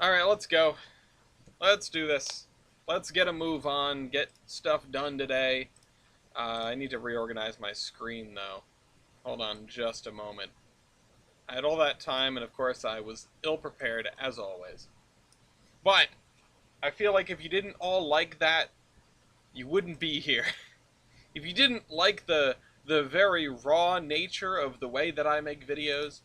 Alright, let's go. Let's do this. Let's get a move on, get stuff done today. I need to reorganize my screen, though. Hold on just a moment. I had all that time, and of course I was ill-prepared, as always. But, I feel like if you didn't all like that, you wouldn't be here. If you didn't like the very raw nature of the way that I make videos,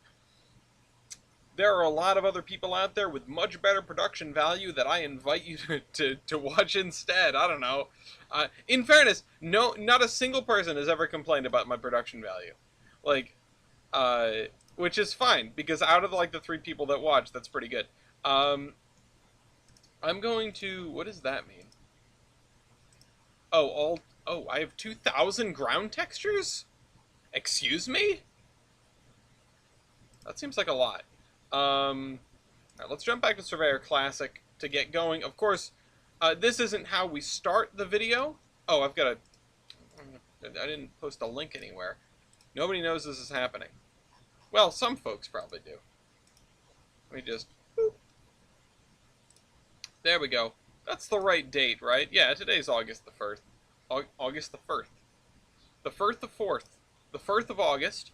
there are a lot of other people out there with much better production value that I invite you to watch instead. I don't know. In fairness, no, not a single person has ever complained about my production value. Like, uh, which is fine, because out of like the 3 people that watch, that's pretty good. I'm going to, what does that mean? Oh, I have 2,000 ground textures? Excuse me? That seems like a lot. Alright, let's jump back to Surveyor Classic to get going. Of course, this isn't how we start the video. Oh, I've got a... I didn't post a link anywhere. Nobody knows this is happening. Well, some folks probably do. Let me just... Boop. There we go. That's the right date, right? Yeah, today's August the 1st. August the 1st. The 1st of 4th. The 1st of August.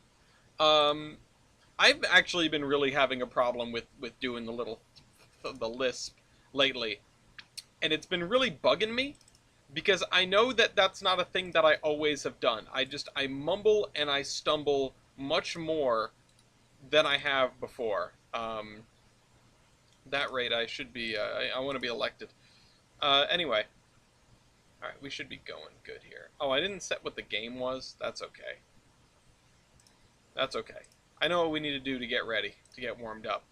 I've actually been really having a problem with doing the lisp lately. And it's been really bugging me, because I know that that's not a thing that I always have done. I mumble and I stumble much more than I have before. That rate, I should be, I want to be elected. Anyway. Alright, we should be going good here. Oh, I didn't set what the game was. That's okay. That's okay. I know what we need to do to get ready, to get warmed up.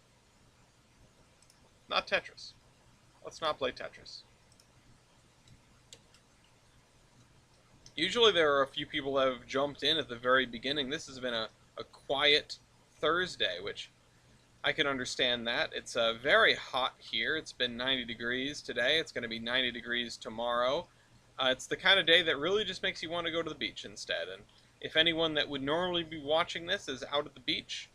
Not Tetris. Let's not play Tetris. Usually there are a few people that have jumped in at the very beginning. This has been a quiet Thursday, which I can understand that. It's very hot here. It's been 90 degrees today. It's going to be 90 degrees tomorrow. It's the kind of day that really just makes you want to go to the beach instead. And if anyone that would normally be watching this is out at the beach,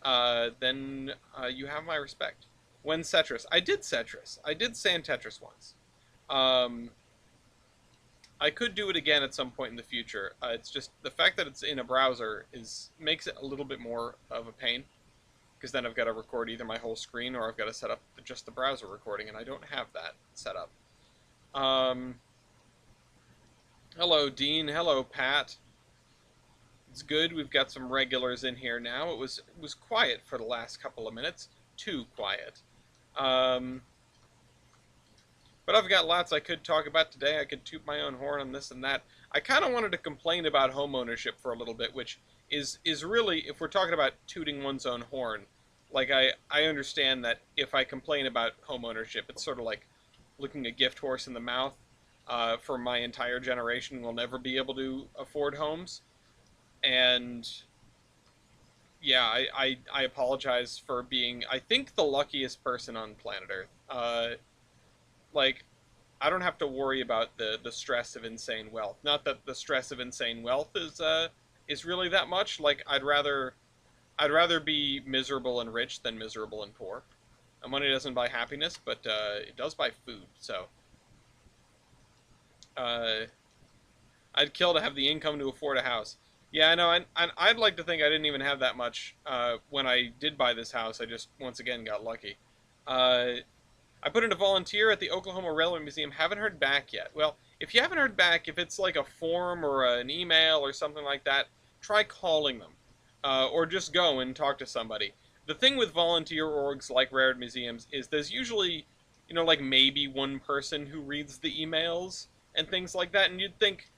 then you have my respect. When Tetris. I did Tetris. I did Sand Tetris once. I could do it again at some point in the future. It's just the fact that it's in a browser makes it a little bit more of a pain, because then I've got to record either my whole screen or I've got to set up just the browser recording, and I don't have that set up. Hello, Dean. Hello, Pat. It's good. We've got some regulars in here now. It was quiet for the last couple of minutes. Too quiet. But I've got lots I could talk about today. I could toot my own horn on this and that. I kind of wanted to complain about home ownership for a little bit, which is really, if we're talking about tooting one's own horn, like I understand that if I complain about home ownership, it's sort of like looking a gift horse in the mouth. For my entire generation, we'll never be able to afford homes. And yeah, I apologize for being, I think, the luckiest person on planet Earth. Like, I don't have to worry about the stress of insane wealth. Not that the stress of insane wealth is really that much. Like, I'd rather be miserable and rich than miserable and poor. And money doesn't buy happiness, but it does buy food. So I'd kill to have the income to afford a house. Yeah, I know, and I'd like to think I didn't even have that much when I did buy this house. I just, once again, got lucky. I put in a volunteer at the Oklahoma Railroad Museum. Haven't heard back yet. Well, if you haven't heard back, if it's like a form or an email or something like that, try calling them. Or just go and talk to somebody. The thing with volunteer orgs like Railroad Museums is there's usually, you know, like maybe one person who reads the emails and things like that, and you'd think,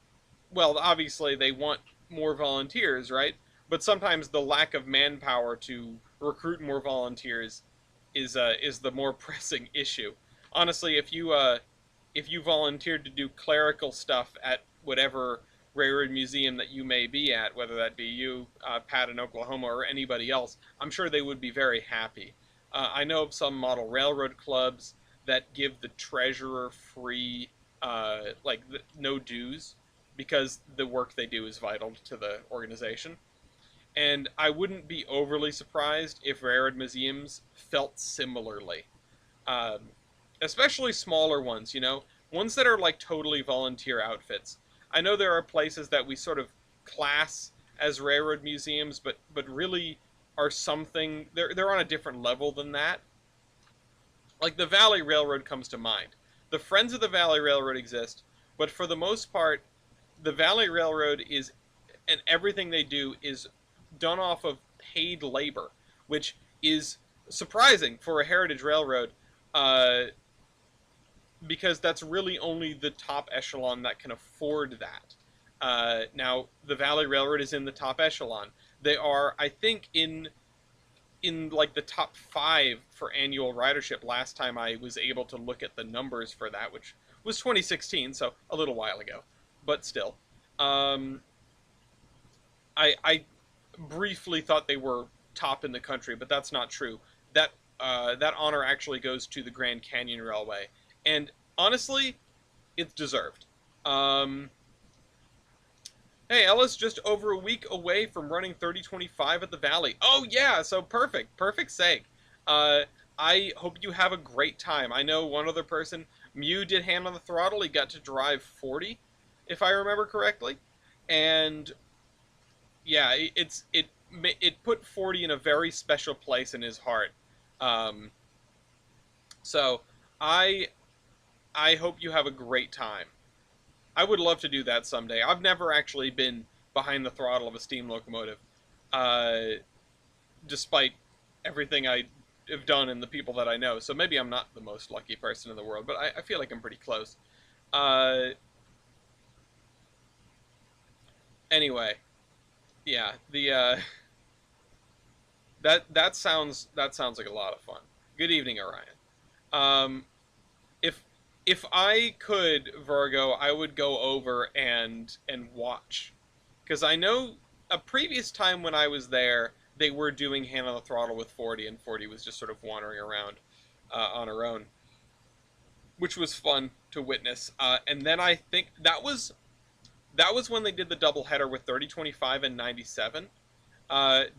well, obviously they want more volunteers, right? But sometimes the lack of manpower to recruit more volunteers is the more pressing issue. Honestly, if you volunteered to do clerical stuff at whatever railroad museum that you may be at, whether that be you, Pat in Oklahoma, or anybody else, I'm sure they would be very happy. I know of some model railroad clubs that give the treasurer free, no dues, because the work they do is vital to the organization. And I wouldn't be overly surprised if railroad museums felt similarly. Um, Especially smaller ones, you know, ones that are like totally volunteer outfits. I know there are places that we sort of class as railroad museums, but really are something. They're on a different level than that. Like the Valley Railroad comes to mind. The Friends of the Valley Railroad exist, but for the most part, the Valley Railroad is, and everything they do is done off of paid labor, which is surprising for a heritage railroad, uh, because that's really only the top echelon that can afford that. Now, the Valley Railroad is in the top echelon. They are, I think, in like the top 5 for annual ridership last time I was able to look at the numbers for that, which was 2016, so a little while ago, but still. Um, I briefly thought they were top in the country, but that's not true. That honor actually goes to the Grand Canyon Railway, and honestly, it's deserved. Um, Hey, Ellis, just over a week away from running 3025 at the Valley. Oh, yeah, so perfect. Perfect sake. Uh, I hope you have a great time. I know one other person, Mew, did hand on the throttle. He got to drive 40, if I remember correctly. And yeah, it put 40 in a very special place in his heart. Um, so I I hope you have a great time. I would love to do that someday. I've never actually been behind the throttle of a steam locomotive, uh, despite everything I have done and the people that I know. So maybe I'm not the most lucky person in the world, but I feel like I'm pretty close. Uh, anyway, yeah, the that sounds like a lot of fun. Good evening, Orion. Um, if if I could, Virgo, I would go over and watch, because I know a previous time when I was there, they were doing hand on the throttle with 40, and 40 was just sort of wandering around on her own, which was fun to witness. And then I think that was when they did the double header with 3025 and 97.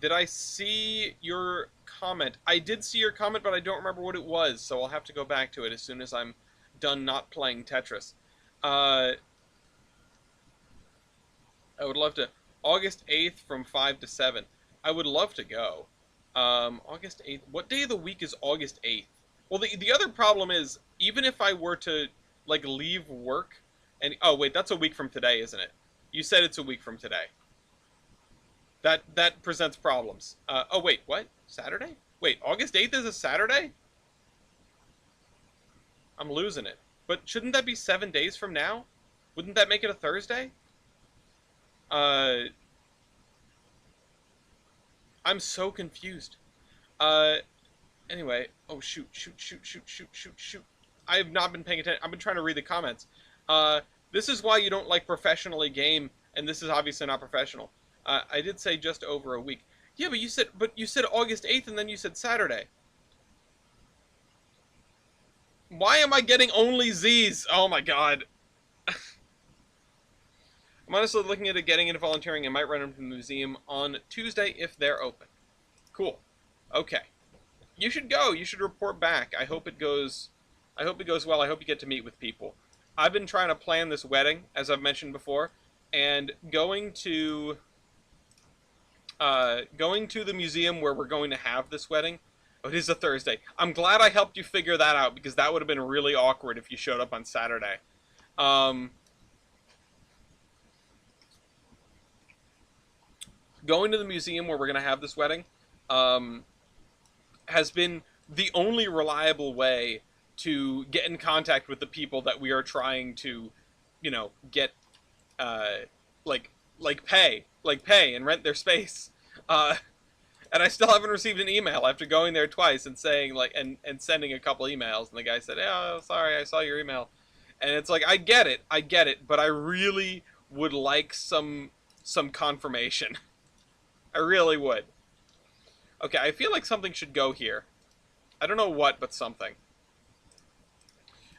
Did I see your comment? I did see your comment, but I don't remember what it was, so I'll have to go back to it as soon as I'm done not playing Tetris. Uh, I would love to. August 8th from 5 to 7. I would love to go. August 8th. What day of the week is August 8th? Well, the other problem is, even if I were to, like, leave work and. Oh, wait, that's a week from today, isn't it? You said it's a week from today. That presents problems. Oh, wait, what? Saturday? Wait, August 8th is a Saturday? I'm losing it. But shouldn't that be 7 days from now? Wouldn't that make it a Thursday? Uh, I'm so confused. Uh, anyway, oh shoot. I have not been paying attention. I've been trying to read the comments. Uh, this is why you don't like professionally game, and this is obviously not professional. I did say just over a week. Yeah, but you said August 8th, and then you said Saturday. Why am I getting only Z's? Oh my god. I'm honestly looking at getting into volunteering and might run into the museum on Tuesday if they're open. Cool. Okay. You should go. You should report back. I hope it goes well. I hope you get to meet with people. I've been trying to plan this wedding, as I've mentioned before, and going to the museum where we're going to have this wedding. Oh, it is a Thursday. I'm glad I helped you figure that out, because that would have been really awkward if you showed up on Saturday. Um, Going to the museum where we're going to have this wedding um, has been the only reliable way to get in contact with the people that we are trying to, get uh, like pay and rent their space. Uh, and I still haven't received an email after going there twice and saying and sending a couple emails, and the guy said, "Oh, sorry, I saw your email," and it's like, I get it, but I really would like some confirmation. I really would. Okay, I feel like something should go here. I don't know what, but something.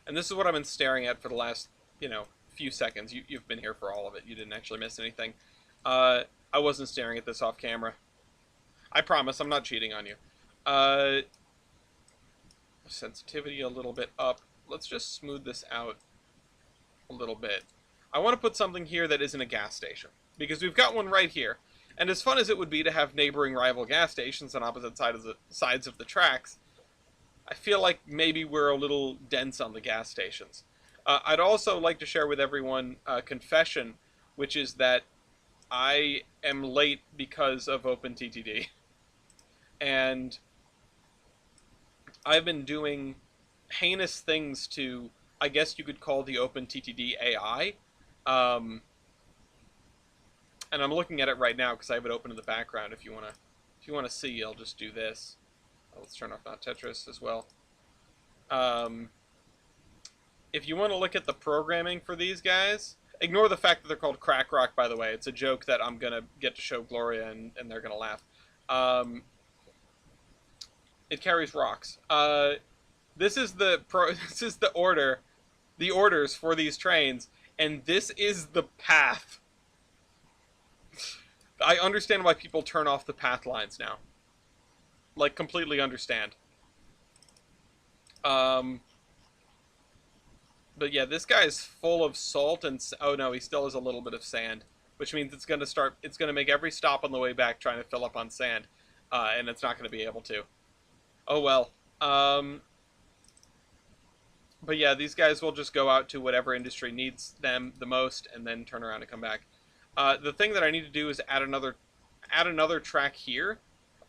And this is what I've been staring at for the last, few seconds. You've been here for all of it. You didn't actually miss anything. Uh, I wasn't staring at this off camera. I promise, I'm not cheating on you. Uh, sensitivity a little bit up. Let's just smooth this out a little bit. I want to put something here that isn't a gas station, because we've got one right here. And as fun as it would be to have neighboring rival gas stations on opposite sides of the tracks, I feel like maybe we're a little dense on the gas stations. I'd also like to share with everyone a confession, which is that I am late because of OpenTTD. And I've been doing heinous things to, I guess you could call the OpenTTD AI. Um, and I'm looking at it right now because I have it open in the background. If you wanna see, I'll just do this. Let's turn off Not Tetris as well. If you want to look at the programming for these guys, ignore the fact that they're called Crack Rock, by the way. It's a joke that I'm going to get to show Gloria, and they're going to laugh. It carries rocks. This is the orders for these trains, and this is the path. I understand why people turn off the path lines now. Like, completely understand. But yeah, this guy is full of salt and... Oh no, he still has a little bit of sand. Which means it's going to make every stop on the way back trying to fill up on sand. And it's not going to be able to. Oh well. But yeah, these guys will just go out to whatever industry needs them the most and then turn around and come back. The thing that I need to do is add another track here.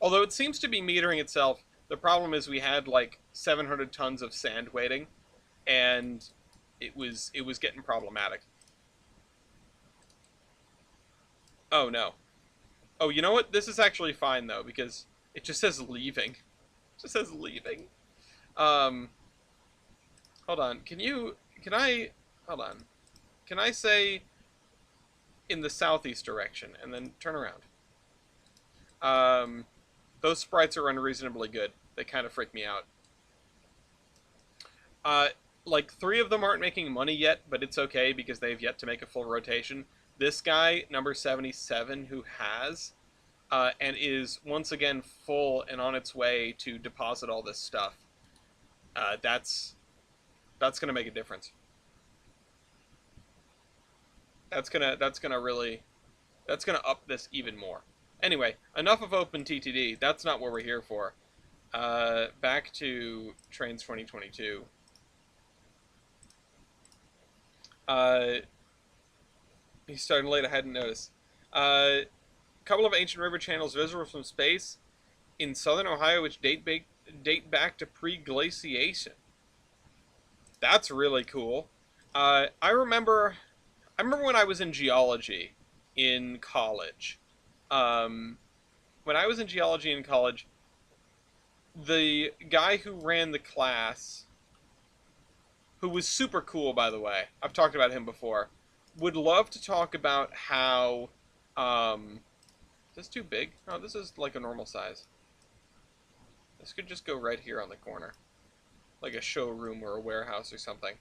Although it seems to be metering itself. The problem is we had like 700 tons of sand waiting, and it was getting problematic. Oh no. Oh, you know what? This is actually fine though, because it just says leaving. It just says leaving. Hold on. Hold on. Can I say in the southeast direction and then turn around? Those sprites are unreasonably good. They kind of freak me out. Like 3 of them aren't making money yet, but it's okay because they've yet to make a full rotation. This guy, number 77, who has, and is once again full and on its way to deposit all this stuff. That's gonna make a difference. That's gonna up this even more. Anyway, enough of OpenTTD. That's not what we're here for. Back to Trainz 2022. He's starting late. I hadn't noticed. Couple of ancient river channels visible from space in southern Ohio, which date back to pre-glaciation. That's really cool. I remember when I was in geology in college. When I was in geology in college, the guy who ran the class, who was super cool, by the way, I've talked about him before, would love to talk about how, is this too big? Oh, this is like a normal size. This could just go right here on the corner. Like a showroom or a warehouse or something.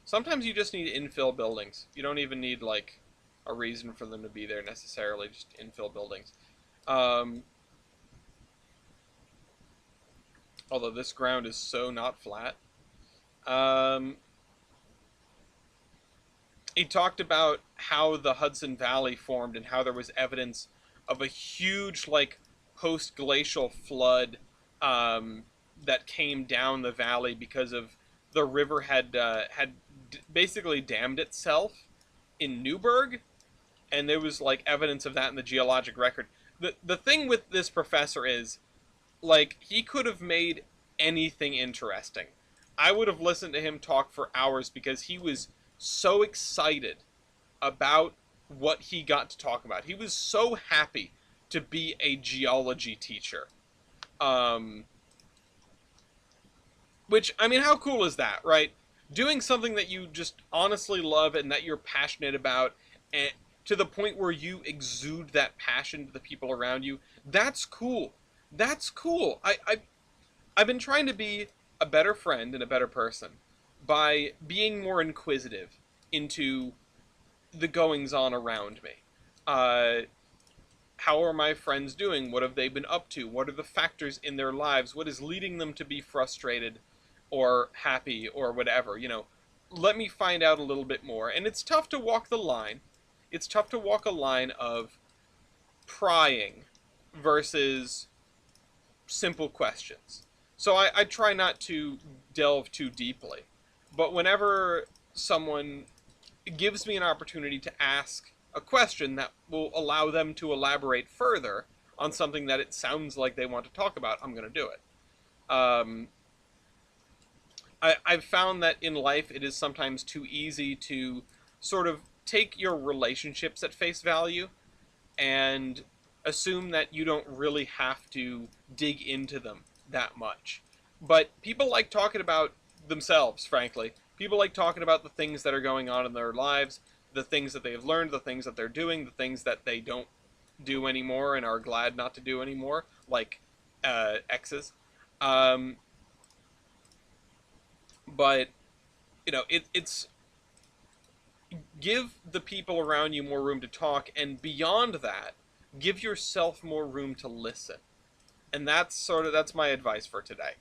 Sometimes you just need infill buildings. You don't even need, like, a reason for them to be there necessarily, just infill buildings. Although this ground is so not flat. He talked about how the Hudson Valley formed and how there was evidence of a huge, like, post-glacial flood that came down the valley because of the river had basically dammed itself in Newburgh, and there was like evidence of that in the geologic record. The thing with this professor is, like, he could have made anything interesting. I would have listened to him talk for hours because he was so excited about what he got to talk about. He was so happy to be a geology teacher. Which, I mean, how cool is that, right? Doing something that you just honestly love and that you're passionate about, and to the point where you exude that passion to the people around you, that's cool. That's cool. I've been trying to be a better friend and a better person by being more inquisitive into the goings-on around me. how are my friends doing? What have they been up to? What are the factors in their lives? What is leading them to be frustrated or happy or whatever? Let me find out a little bit more. And it's tough to walk the line. It's tough to walk a line of prying versus simple questions. So I try not to delve too deeply. But whenever someone gives me an opportunity to ask a question that will allow them to elaborate further on something that it sounds like they want to talk about, I'm going to do it. I've found that in life it is sometimes too easy to sort of take your relationships at face value and assume that you don't really have to dig into them that much. But people like talking about themselves, frankly. People like talking about the things that are going on in their lives, the things that they have learned, the things that they're doing, the things that they don't do anymore and are glad not to do anymore, like exes. Um, but it's give the people around you more room to talk, and beyond that, give yourself more room to listen. And that's my advice for today.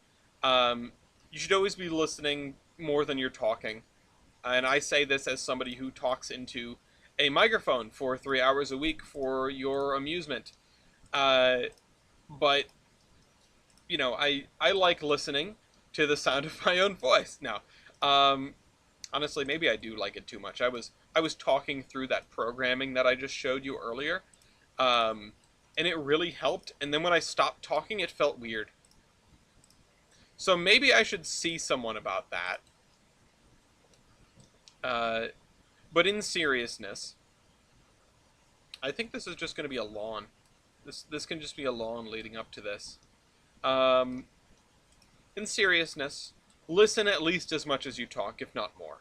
You should always be listening more than you're talking. And I say this as somebody who talks into a microphone for 3 hours a week for your amusement. Uh, but I like listening to the sound of my own voice. Now, honestly, maybe I do like it too much. I was talking through that programming that I just showed you earlier, and it really helped. And then when I stopped talking, it felt weird. So maybe I should see someone about that. Uh, but in seriousness, I think this is just going to be a lawn. This can just be a lawn leading up to this. Um, in seriousness, listen at least as much as you talk, if not more.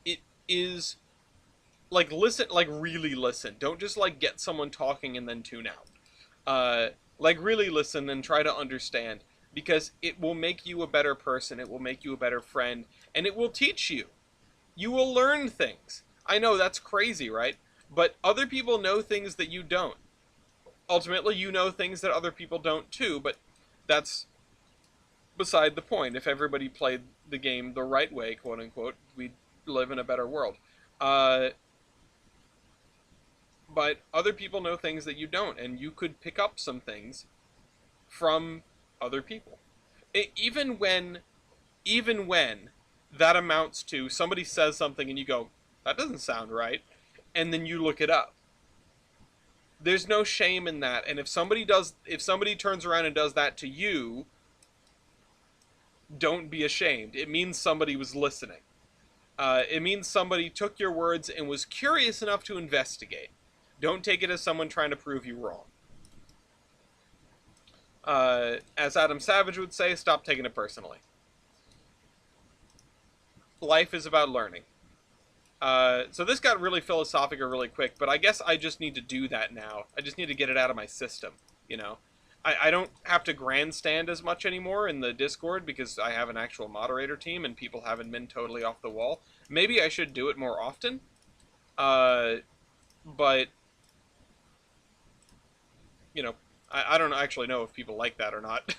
It is like listen, like really listen. Don't just like get someone talking and then tune out. Like really listen and try to understand, because it will make you a better person. It will make you a better friend, and it will teach you. You will learn things. I know that's crazy, right? But other people know things that you don't. Ultimately, you know things that other people don't too, but that's beside the point. If everybody played the game the right way, quote unquote, we'd live in a better world. Uh, but other people know things that you don't, and you could pick up some things from other people. Even when that amounts to somebody says something and you go, that doesn't sound right, and then you look it up. There's no shame in that. And if somebody turns around and does that to you, don't be ashamed. It means somebody was listening. It means somebody took your words and was curious enough to investigate. Don't take it as someone trying to prove you wrong. As Adam Savage would say, stop taking it personally. Life is about learning. So this got really philosophical really quick, but I guess I just need to do that now. I just need to get it out of my system, I don't have to grandstand as much anymore in the Discord because I have an actual moderator team and people haven't been totally off the wall. Maybe I should do it more often. But, I don't actually know if people like that or not.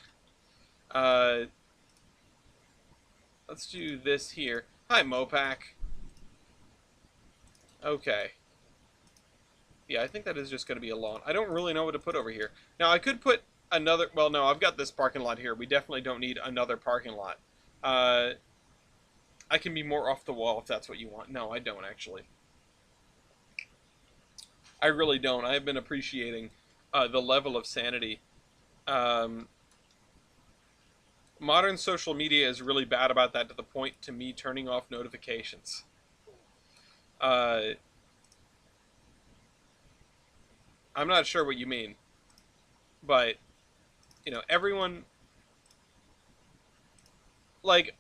Let's do this here. Hi, Mopac. Okay. Yeah, I think that is just going to be a lawn. I don't really know what to put over here. Now, I could put another... Well, no, I've got this parking lot here. We definitely don't need another parking lot. I can be more off the wall if that's what you want. No, I don't, actually. I really don't. I have been appreciating the level of sanity. Modern social media is really bad about that, to the point to me turning off notifications. I'm not sure what you mean, but, everyone, like,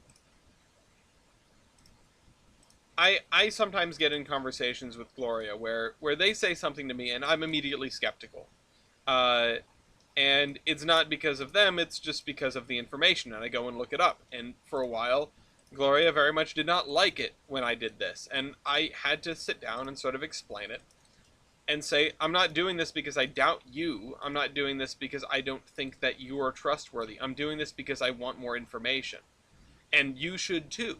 I sometimes get in conversations with Gloria where they say something to me and I'm immediately skeptical. And it's not because of them, it's just because of the information, and I go and look it up. And for a while, Gloria very much did not like it when I did this, and I had to sit down and sort of explain it. and say, I'm not doing this because I doubt you. I'm not doing this because I don't think that you are trustworthy. I'm doing this because I want more information. And you should too.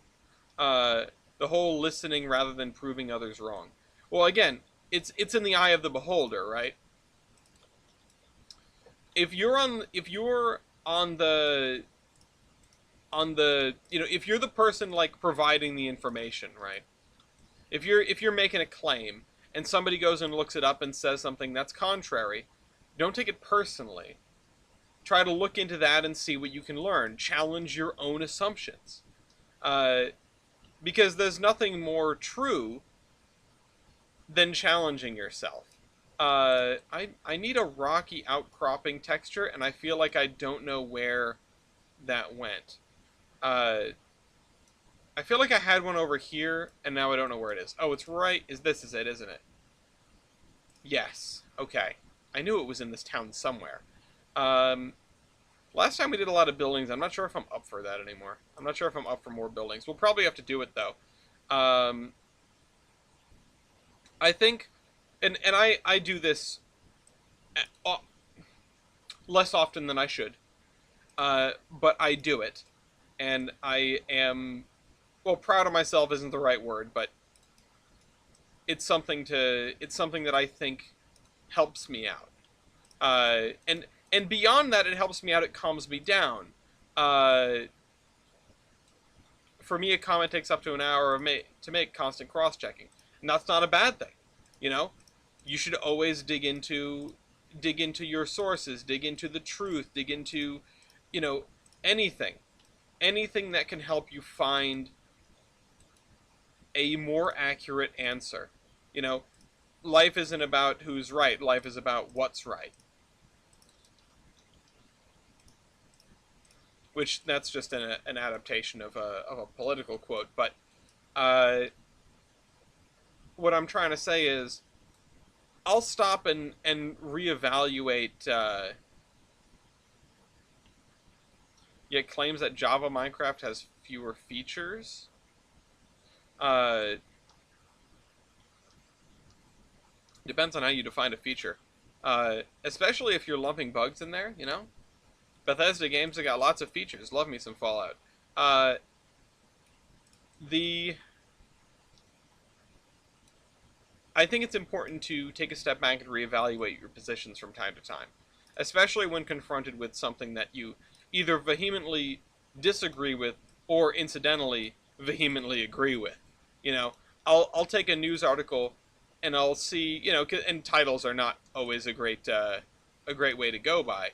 Uh, the whole listening rather than proving others wrong. Well, again, it's in the eye of the beholder, right? If you're on the if you're the person like providing the information, right? If you're making a claim and somebody goes and looks it up and says something that's contrary, don't take it personally. Try to look into that and see what you can learn. Challenge your own assumptions. Uh, because there's nothing more true than challenging yourself. I need a rocky outcropping texture, and I feel like I don't know where that went. Uh, I feel like I had one over here, and now I don't know where it is. Oh, it's right. This is it, isn't it? Yes. Okay. I knew it was in this town somewhere. Um, Last time we did a lot of buildings. I'm not sure if I'm up for that anymore. I'm not sure if I'm up for more buildings. We'll probably have to do it, though. Um, I think, and I do this less often than I should, but I do it, and I am, well, proud of myself isn't the right word, but it's something that I think helps me out. And beyond that, it helps me out. It calms me down. Uh, for me, a comment takes up to an hour to make constant cross-checking, and that's not a bad thing. You know, you should always dig into your sources, dig into the truth, dig into, you know, anything, anything that can help you find a more accurate answer. You know, life isn't about who's right. Life is about what's right. Which that's just an adaptation of a political quote. But uh, what I'm trying to say is, I'll stop and reevaluate. Yet claims that Java Minecraft has fewer features. Uh, Depends on how you define a feature. Especially if you're lumping bugs in there, you know? Bethesda games have got lots of features. Love me some Fallout. Uh, the I think it's important to take a step back and reevaluate your positions from time to time, especially when confronted with something that you either vehemently disagree with or incidentally vehemently agree with. You know, I'll take a news article and I'll see, you know, and titles are not always a great way to go by.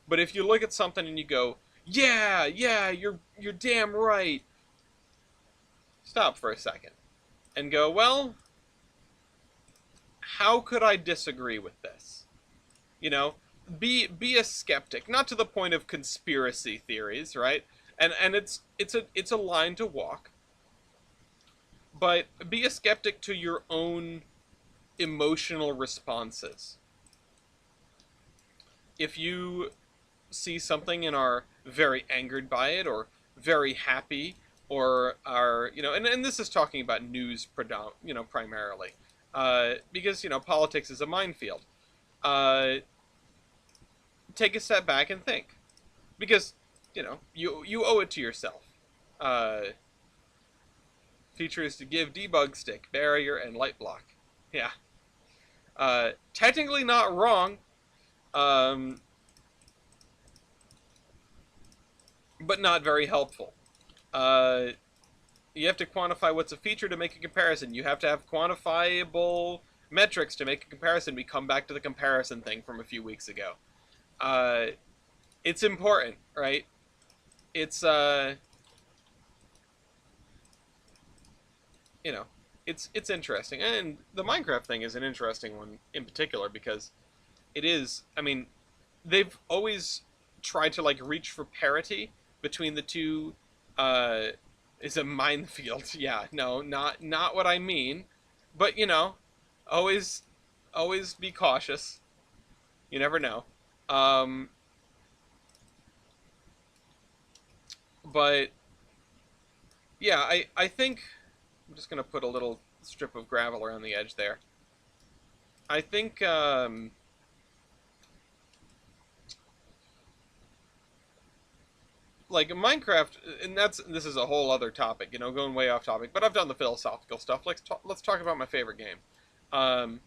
But if you look at something and you go, "Yeah, yeah, you're damn right." Stop for a second and go, "Well, how could I disagree with this?" You know, be a skeptic, not to the point of conspiracy theories, right? And it's a line to walk, but be a skeptic to your own emotional responses. If you see something and are very angered by it or very happy or are, you know, and this is talking about news primarily, because, you know, politics is a minefield. uh, Take a step back and think, because, you know, you owe it to yourself. uh, Features to give: debug stick, barrier, and light block. Yeah. Technically not wrong, um, but not very helpful. Uh, you have to quantify what's a feature to make a comparison. You have to have quantifiable metrics to make a comparison. We come back to the comparison thing from a few weeks ago. Uh, it's important, right? It's you know, it's interesting, and the Minecraft thing is an interesting one in particular because it is. I mean, they've always tried to like reach for parity between the two. Uh, is a minefield. Yeah, no, not what I mean, but you know, always always be cautious. You never know. Um, but yeah, I think I'm just gonna put a little strip of gravel around the edge there. I think like Minecraft, and this is a whole other topic, going way off topic. But I've done the philosophical stuff. Let's talk about my favorite game. Um,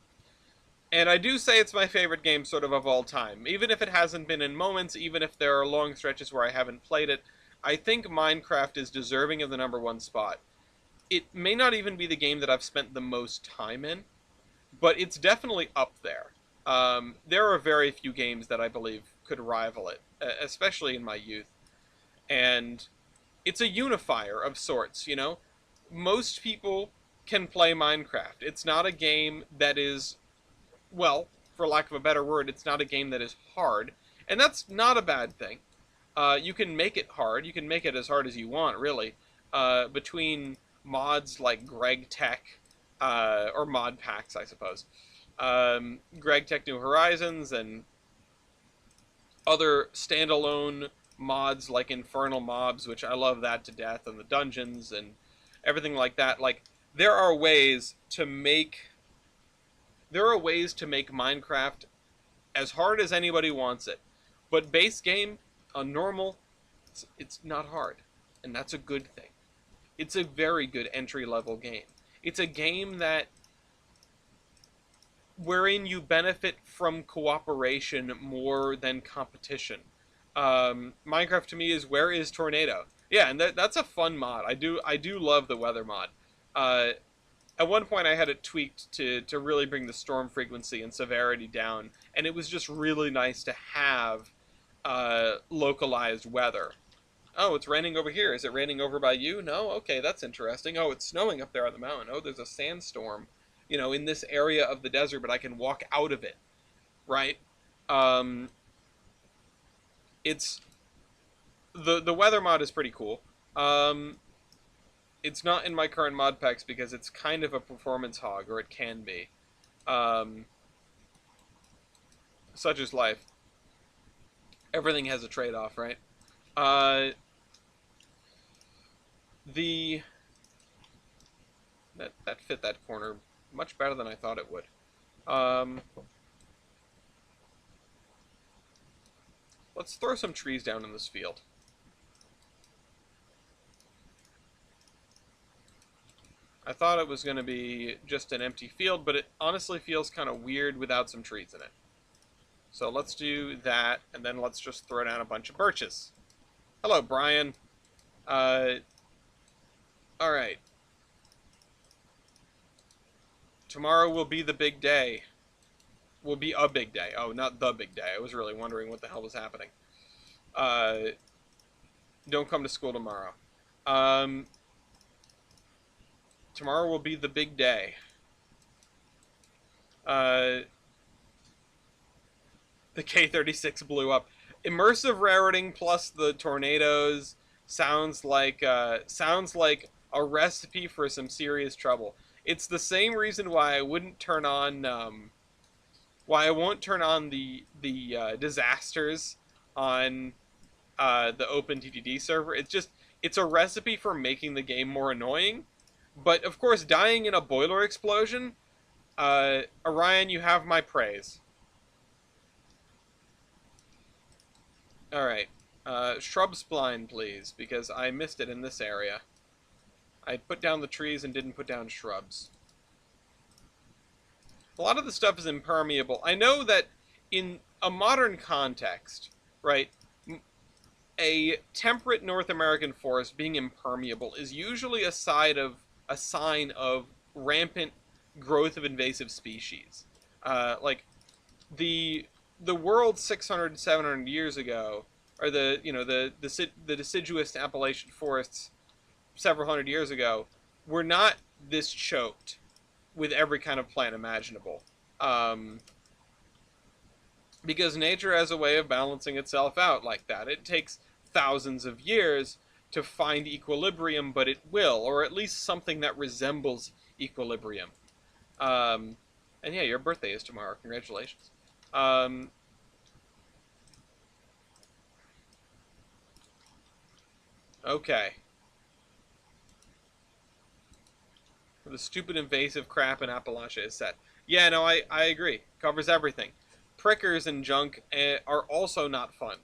and I do say it's my favorite game, sort of all time, even if it hasn't been in moments, even if there are long stretches where I haven't played it. I think Minecraft is deserving of the number one spot. It may not even be the game that I've spent the most time in, but it's definitely up there. There are very few games that I believe could rival it, especially in my youth. And it's a unifier of sorts. Most people can play Minecraft. It's not a game that is, well, for lack of a better word, it's not a game that is hard. And that's not a bad thing. You can make it hard. You can make it as hard as you want, really. Between mods like Greg Tech, or mod packs, I suppose. Greg Tech New Horizons and other standalone mods like Infernal Mobs, which I love that to death, and the dungeons and everything like that. Like there are ways to make Minecraft as hard as anybody wants it. But base game, on normal, it's not hard, and that's a good thing. It's a very good entry level game. It's a game that wherein you benefit from cooperation more than competition. Minecraft to me is where is Tornado? Yeah, and that's a fun mod. I do love the weather mod. Uh, at one point, I had it tweaked to really bring the storm frequency and severity down, and it was just really nice to have localized weather. Oh, it's raining over here. Is it raining over by you? No? Okay, that's interesting. Oh, it's snowing up there on the mountain. Oh, there's a sandstorm, in this area of the desert, but I can walk out of it, right? Um, it's the weather mod is pretty cool. Um, it's not in my current mod packs because it's kind of a performance hog, or it can be. Um, Such is life. Everything has a trade-off, right? Uh, the that fit that corner much better than I thought it would. Um, let's throw some trees down in this field. I thought it was going to be just an empty field, but it honestly feels kind of weird without some trees in it. So let's do that, and then let's just throw down a bunch of birches. Hello, Brian. Uh, all right. Tomorrow will be the big day. Will be a big day. Oh, not the big day. I was really wondering what the hell was happening. Uh, don't come to school tomorrow. Um, Tomorrow will be the big day. Uh, the K-36 blew up. Immersive rareting plus the tornadoes sounds like a recipe for some serious trouble. It's the same reason why I wouldn't turn on why I won't turn on the disasters on the OpenTTD server. It's a recipe for making the game more annoying. But of course, dying in a boiler explosion, Orion, you have my praise. All right, shrub spline, please, because I missed it in this area. I put down the trees and didn't put down shrubs. A lot of the stuff is impermeable. I know that in a modern context, right, a temperate North American forest being impermeable is usually a sign of rampant growth of invasive species. Like the the world 600, 700 years ago, or the deciduous Appalachian forests several hundred years ago, were not this choked with every kind of plant imaginable. Um, because nature has a way of balancing itself out like that. It takes thousands of years to find equilibrium, but it will, or at least something that resembles equilibrium. Um, and yeah, your birthday is tomorrow. Congratulations. Um, okay. The stupid invasive crap in Appalachia is set. Yeah, no, I agree. Covers everything. Prickers and junk are also not fun.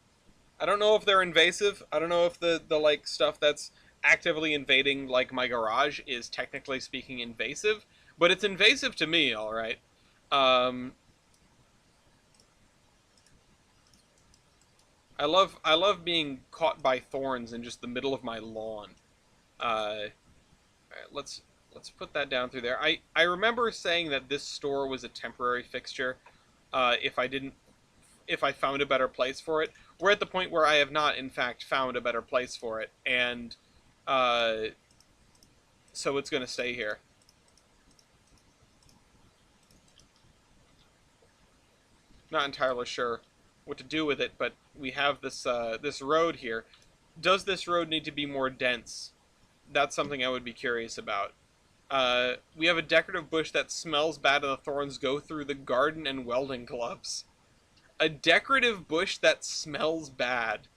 I don't know if they're invasive. I don't know if the like stuff that's actively invading like my garage is technically speaking invasive, but it's invasive to me, all right. Um, I love being caught by thorns in just the middle of my lawn. All right, let's put that down through there. I remember saying that this store was a temporary fixture. If I didn't if I found a better place for it. We're at the point where I have not, in fact, found a better place for it, and uh, so it's going to stay here. Not entirely sure what to do with it, but we have this road here. Does this road need to be more dense? That's something I would be curious about. We have a decorative bush that smells bad, and the thorns go through the garden and welding gloves. A decorative bush that smells bad.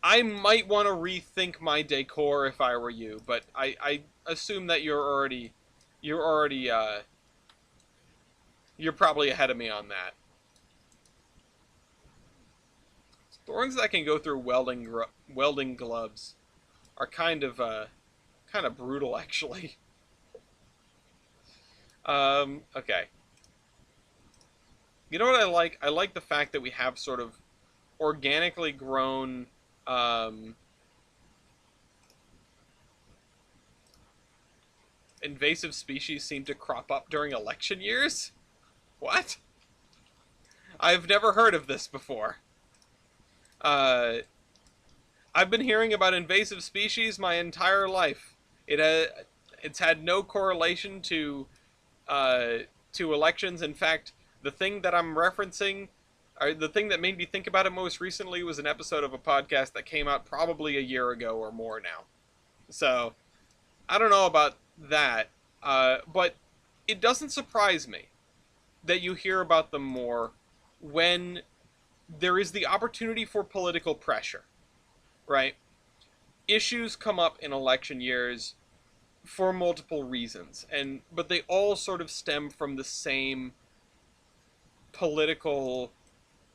I might want to rethink my decor if I were you, but I assume that you're already you're probably ahead of me on that. Thorns that can go through welding gloves are kind of brutal actually. Okay. You know what I like? I like the fact that we have sort of organically grown um, invasive species seem to crop up during election years. What? I've never heard of this before. Uh, I've been hearing about invasive species my entire life. It's had no correlation uh, to elections. In fact, the thing that I'm referencing, or the thing that made me think about it most recently, was an episode of a podcast that came out probably a year ago or more now. So I don't know about that, but it doesn't surprise me that you hear about them more when there is the opportunity for political pressure, right? Issues come up in election years for multiple reasons, and but they all sort of stem from the same political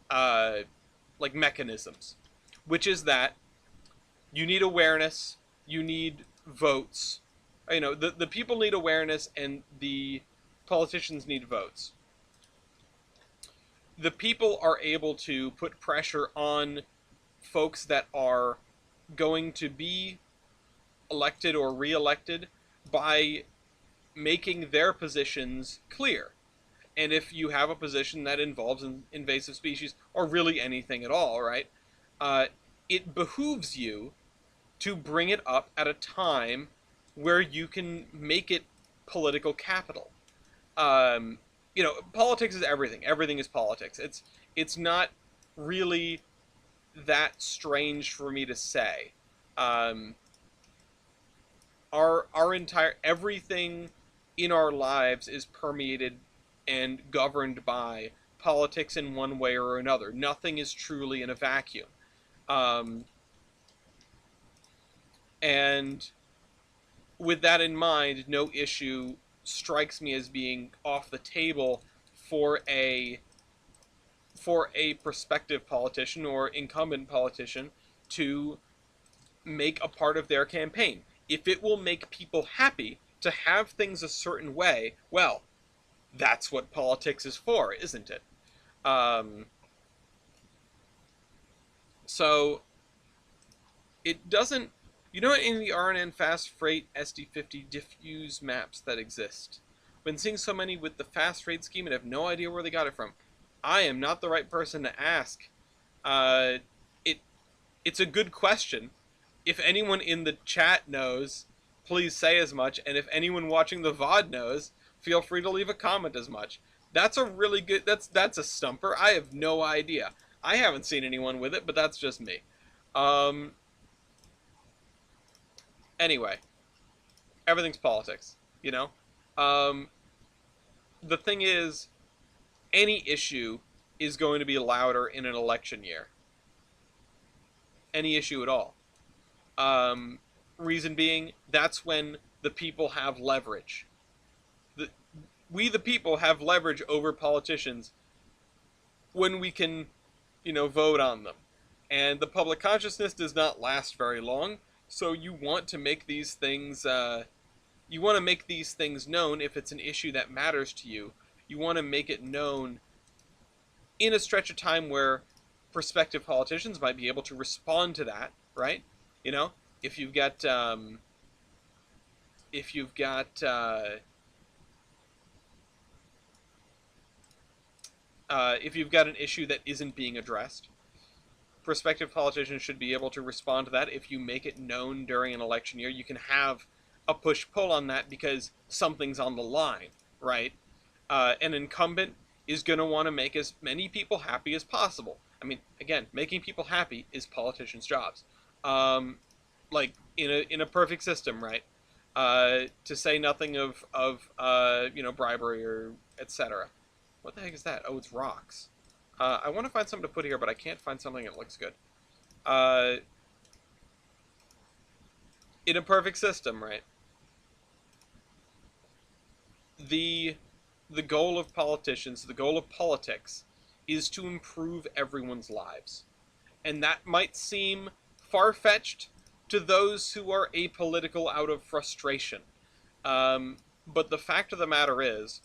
uh, like mechanisms, which is that you need awareness, you need votes. You know, the people need awareness, and the politicians need votes. The people are able to put pressure on folks that are going to be elected or re-elected by making their positions clear. And if you have a position that involves invasive species or really anything at all, right, uh, it behooves you to bring it up at a time where you can make it political capital. Um, you know, politics is everything. Everything is politics. It's not really that strange for me to say. Um, our entire everything in our lives is permeated and governed by politics in one way or another. Nothing is truly in a vacuum. Um, and with that in mind, no issue strikes me as being off the table for a prospective politician or incumbent politician to make a part of their campaign. If it will make people happy to have things a certain way, well, that's what politics is for, isn't it? Um, so it doesn't. You know, in the RNN Fast Freight SD50 diffuse maps that exist, been seeing so many with the fast freight scheme and have no idea where they got it from. I am not the right person to ask. Uh, it it's a good question. If anyone in the chat knows, please say as much. And if anyone watching the VOD knows, feel free to leave a comment as much. That's a really good. That's a stumper. I have no idea. I haven't seen anyone with it, but that's just me. Um. Anyway, everything's politics. You know. Um. The thing is, any issue is going to be louder in an election year. Any issue at all. Um, Reason being, that's when the people have leverage. The, we the people have leverage over politicians when we can, vote on them. And the public consciousness does not last very long, so you want to make these things known if it's an issue that matters to you. You want to make it known in a stretch of time where prospective politicians might be able to respond to that, right? You know, if you've got if you've got if you've got an issue that isn't being addressed, prospective politicians should be able to respond to that. If you make it known during an election year, you can have a push-pull on that because something's on the line, right? An incumbent is going to want to make as many people happy as possible. I mean, again, making people happy is politicians' jobs. Like in a perfect system, right? To say nothing of bribery or etc. What the heck is that? Oh, it's rocks. I want to find something to put here, but I can't find something that looks good. In a perfect system, right? The goal of politicians, the goal of politics, is to improve everyone's lives. And that might seem far-fetched to those who are apolitical out of frustration. But the fact of the matter is,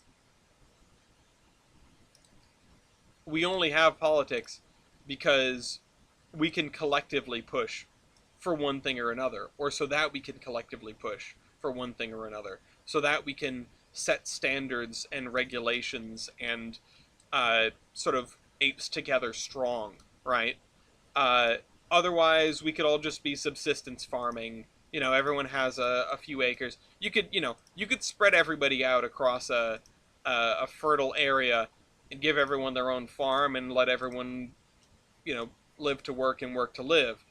we only have politics because we can collectively push for one thing or another, or so that we can collectively push for one thing or another, so that we can set standards and regulations and sort of apes together strong, right? Otherwise, we could all just be subsistence farming. Everyone has a few acres. You could spread everybody out across a fertile area and give everyone their own farm and let everyone, live to work and work to live.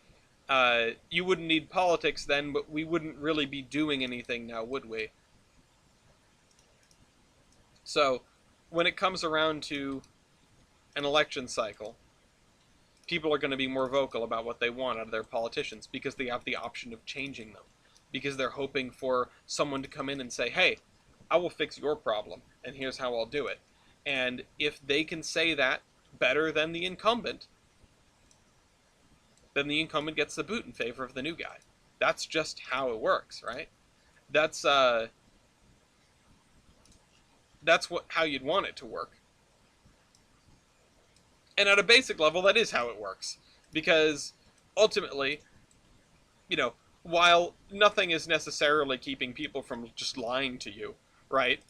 You wouldn't need politics then, but we wouldn't really be doing anything now, would we? So, when it comes around to an election cycle, people are going to be more vocal about what they want out of their politicians because they have the option of changing them. Because they're hoping for someone to come in and say, hey, I will fix your problem, and here's how I'll do it. And if they can say that better than the incumbent, then the incumbent gets the boot in favor of the new guy. That's just how it works, right? That's how you'd want it to work. And at a basic level, that is how it works. Because ultimately, while nothing is necessarily keeping people from just lying to you, right?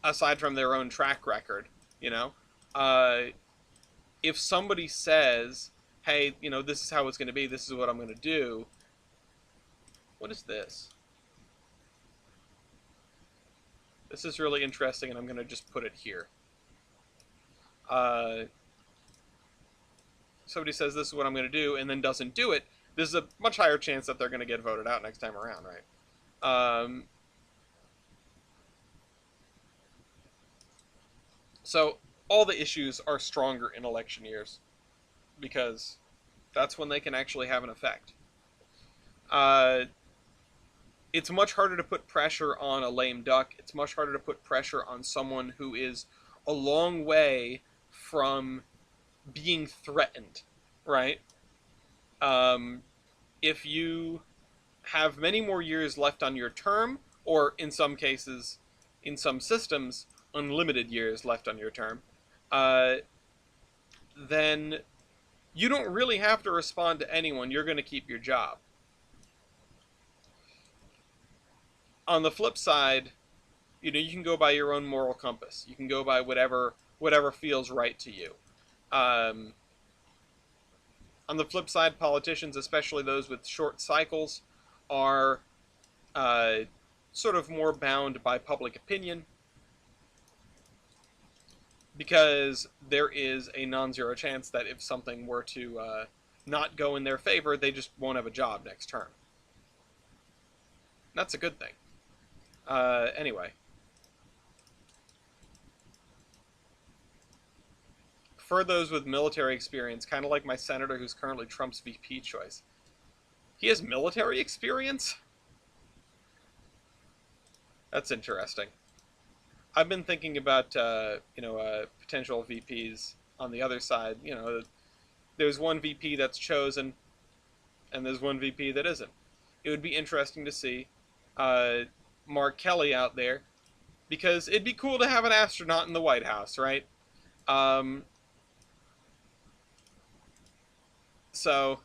Aside from their own track record, if somebody says, hey, this is how it's going to be, this is what I'm going to do. What is this? This is really interesting, and I'm going to just put it here. Somebody says this is what I'm going to do and then doesn't do it, there's a much higher chance that they're going to get voted out next time around, right? So all the issues are stronger in election years because that's when they can actually have an effect. It's much harder to put pressure on a lame duck. It's much harder to put pressure on someone who is a long way from being threatened, right? If you have many more years left on your term, or in some cases, in some systems, unlimited years left on your term, then you don't really have to respond to anyone. You're going to keep your job. On the flip side, you can go by your own moral compass. You can go by whatever feels right to you. On the flip side, politicians, especially those with short cycles, are sort of more bound by public opinion because there is a non-zero chance that if something were to not go in their favor, they just won't have a job next term. That's a good thing. Anyway. For those with military experience, kind of like my senator who's currently Trump's VP choice. He has military experience? That's interesting. I've been thinking about potential VPs on the other side. There's one VP that's chosen, and there's one VP that isn't. It would be interesting to see uh, Mark Kelly out there because it'd be cool to have an astronaut in the White House, right? Um, so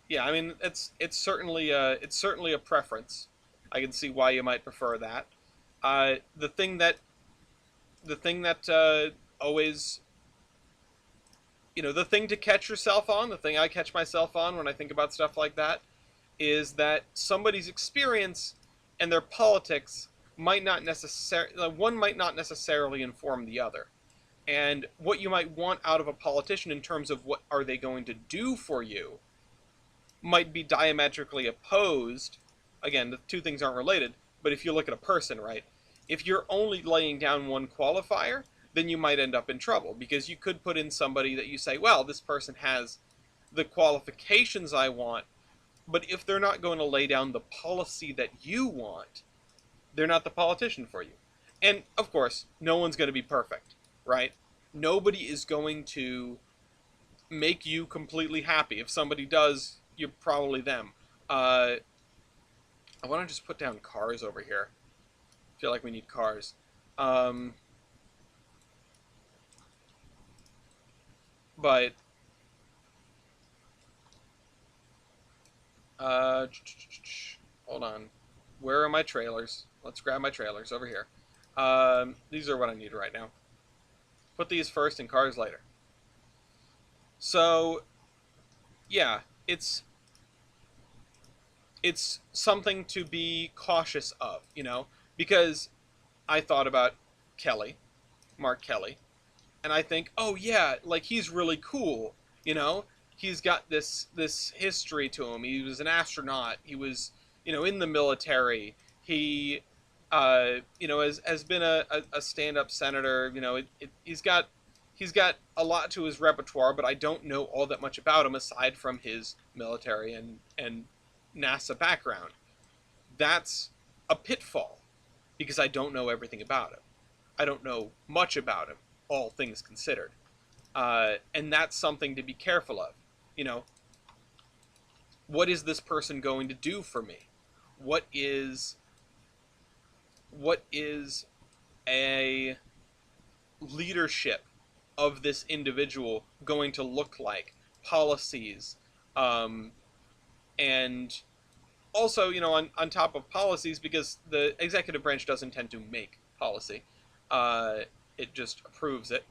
yeah, I mean it's certainly a preference. I can see why you might prefer that. Uh, the thing that the thing that always the thing to catch yourself on, the thing I catch myself on when I think about stuff like that, is that somebody's experience and their politics might not necessarily one might not necessarily inform the other. And what you might want out of a politician in terms of what are they going to do for you might be diametrically opposed. Again, the two things aren't related, but if you look at a person, right? If you're only laying down one qualifier, then you might end up in trouble because you could put in somebody that you say, well, this person has the qualifications I want, but if they're not going to lay down the policy that you want, they're not the politician for you. And of course, no one's going to be perfect, right? Nobody is going to make you completely happy. If somebody does, you're probably them. I want to just put down cars over here. I feel like we need cars. Um, but uh, hold on. Where are my trailers? Let's grab my trailers over here. These are what I need right now. Put these first and cars later. So yeah, it's something to be cautious of, because I thought about Kelly, Mark Kelly, and I think, oh yeah, like he's really cool, you know. He's got this history to him. He was an astronaut. He was, in the military. He, has been a stand up senator. He's got a lot to his repertoire, but I don't know all that much about him aside from his military and NASA background. That's a pitfall because I don't know everything about him. I don't know much about him, all things considered. And that's something to be careful of. You know, what is this person going to do for me? What is a leadership of this individual going to look like? Policies, and also, on top of policies, because the executive branch doesn't tend to make policy, uh, it just approves it.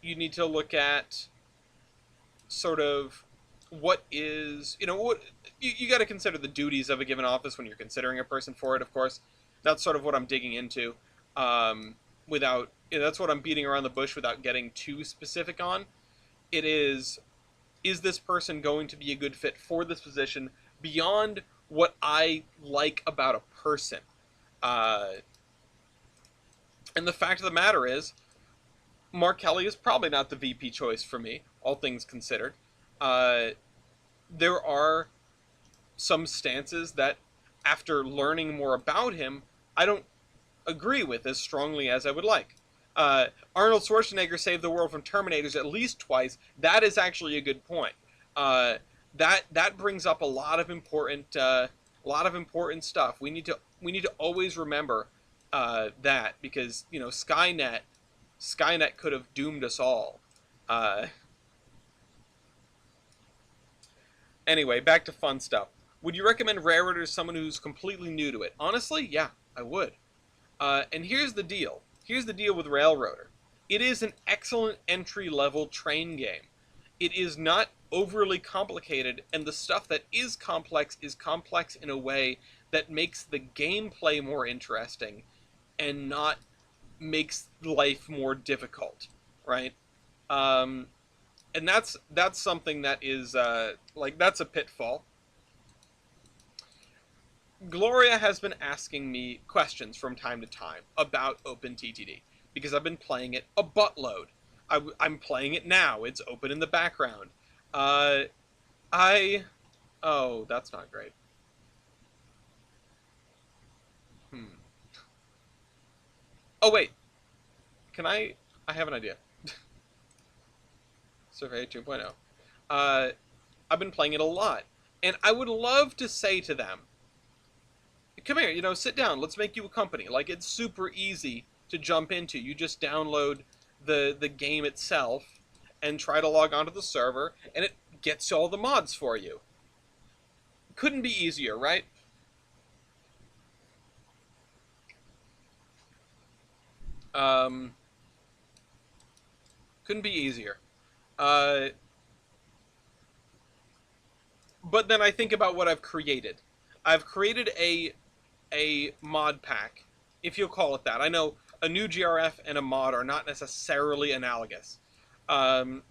You need to look at sort of what is, what you got to consider the duties of a given office when you're considering a person for it. Of course, that's sort of what I'm digging into. Without, that's what I'm beating around the bush without getting too specific on. It is this person going to be a good fit for this position beyond what I like about a person? Uh, and the fact of the matter is, Mark Kelly is probably not the VP choice for me, all things considered. Uh, there are some stances that, after learning more about him, I don't agree with as strongly as I would like. Arnold Schwarzenegger saved the world from Terminators at least twice. That is actually a good point. Uh, that brings up a lot of important stuff. We need to always remember that because Skynet could have doomed us all. Uh, anyway, back to fun stuff. Would you recommend Railroader to someone who's completely new to it? Honestly, yeah, I would. And here's the deal. Here's the deal with Railroader. It is an excellent entry-level train game. It is not overly complicated, and the stuff that is complex in a way that makes the gameplay more interesting and not makes life more difficult, right? Um, and that's something that is that's a pitfall. Gloria has been asking me questions from time to time about OpenTTD because I've been playing it a buttload. I'm playing it now. It's open in the background. Uh, I oh, that's not great. Oh wait, can I? I have an idea. Survey 2.0. Uh, I've been playing it a lot, and I would love to say to them, "Come here, sit down. Let's make you a company." Like it's super easy to jump into. You just download the game itself and try to log onto the server, and it gets all the mods for you. Couldn't be easier, right? Um, couldn't be easier. Uh, but then I think about what I've created. I've created a mod pack, if you'll call it that. I know a new GRF and a mod are not necessarily analogous, um,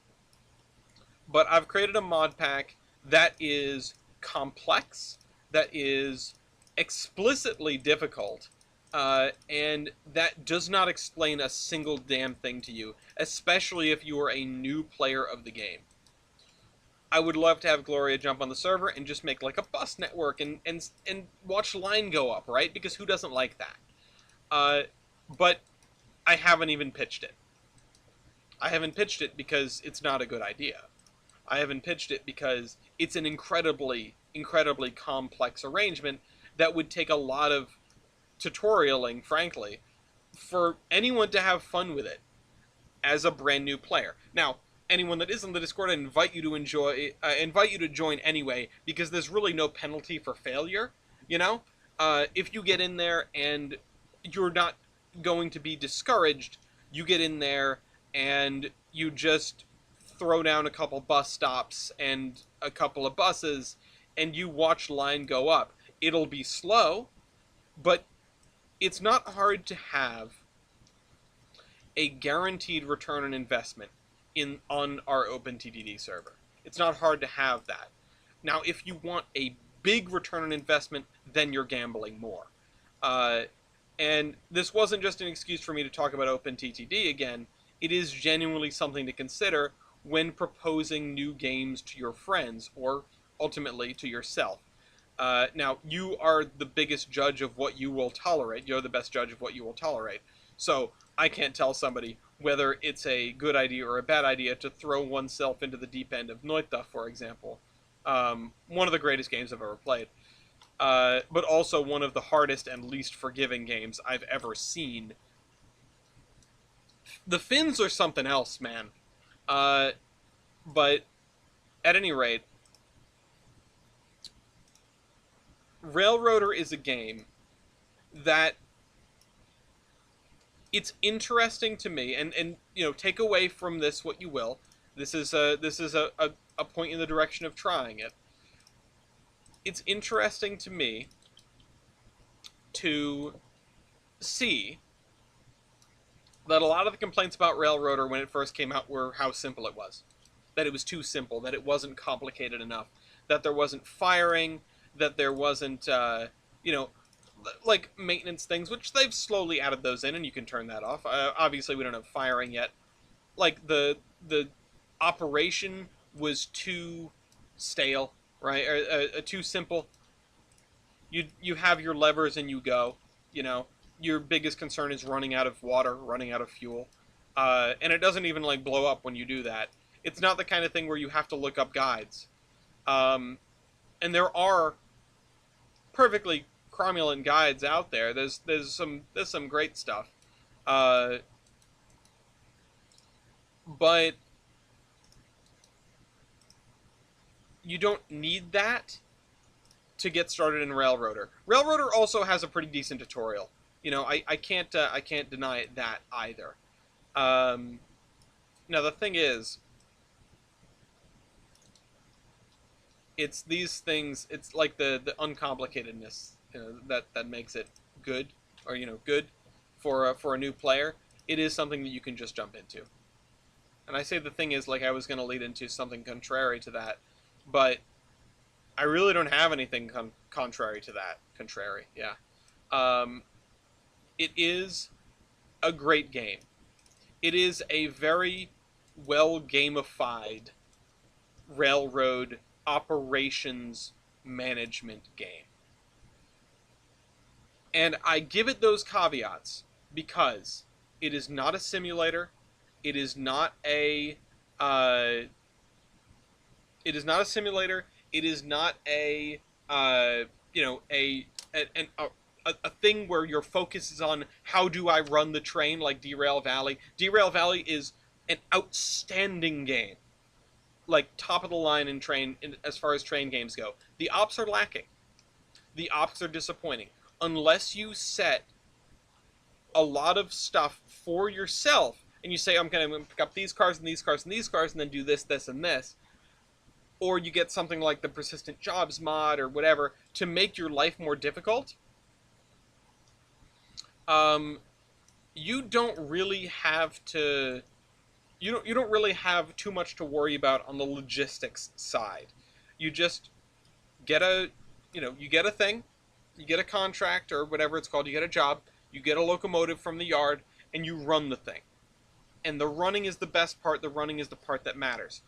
but I've created a mod pack that is complex, that is explicitly difficult, and that does not explain a single damn thing to you, especially if you are a new player of the game. I would love to have Gloria jump on the server and just make like a bus network and watch line go up, right? Because who doesn't like that? Uh, but I haven't even pitched it. I haven't pitched it because it's not a good idea. I haven't pitched it because it's an incredibly complex arrangement that would take a lot of tutorialing, frankly, for anyone to have fun with it as a brand new player. Now, anyone that is in the Discord, I invite you to join anyway, because there's really no penalty for failure. You know, if you get in there and you're not going to be discouraged, you get in there and you just throw down a couple bus stops and a couple of buses, and you watch line go up. It'll be slow, but it's not hard to have a guaranteed return on investment in on our OpenTTD server. It's not hard to have that. Now, if you want a big return on investment, then you're gambling more. Uh, and this wasn't just an excuse for me to talk about OpenTTD again. It is genuinely something to consider when proposing new games to your friends or ultimately to yourself. Now, you are the biggest judge of what you will tolerate. You're the best judge of what you will tolerate. So I can't tell somebody whether it's a good idea or a bad idea to throw oneself into the deep end of Noita, for example. One of the greatest games I've ever played. But also one of the hardest and least forgiving games I've ever seen. The Finns are something else, man. Uh, but at any rate, Railroader is a game that it's interesting to me, and take away from this what you will. This is a point in the direction of trying it. It's interesting to me to see that a lot of the complaints about Railroader when it first came out were how simple it was. That it was too simple, that it wasn't complicated enough, that there wasn't firing, that there wasn't, you know, like maintenance things, which they've slowly added those in, and you can turn that off. Obviously, we don't have firing yet. Like the operation was too stale, right? Or too simple. You have your levers and you go. You know, your biggest concern is running out of water, running out of fuel, and it doesn't even like blow up when you do that. It's not the kind of thing where you have to look up guides, um, and there are perfectly cromulent guides out there. There's some great stuff, uh, but you don't need that to get started in Railroader. Railroader also has a pretty decent tutorial. I can't deny that either. Um, Now the thing is, it's these things. It's like the uncomplicatedness, that makes it good, or good for a new player. It is something that you can just jump into. And I say the thing is, like I was going to lead into something contrary to that, but I really don't have anything contrary to that. Contrary, yeah. Um, it is a great game. It is a very well gamified railroad operations management game. And I give it those caveats because it is not a simulator. It is not a uh, it is not a simulator. It is not a you know a thing where your focus is on how do I run the train like Derail Valley. Derail Valley is an outstanding game, like top of the line in as far as train games go. The ops are lacking. The ops are disappointing unless you set a lot of stuff for yourself and you say I'm going to pick up these cars and these cars and these cars and then do this, this, and this, or you get something like the persistent jobs mod or whatever to make your life more difficult. Um, you don't really have to. You don't really have too much to worry about on the logistics side. You just get a you get a thing, you get a contract or whatever it's called, you get a job, you get a locomotive from the yard, and you run the thing. And the running is the best part. The running is the part that matters.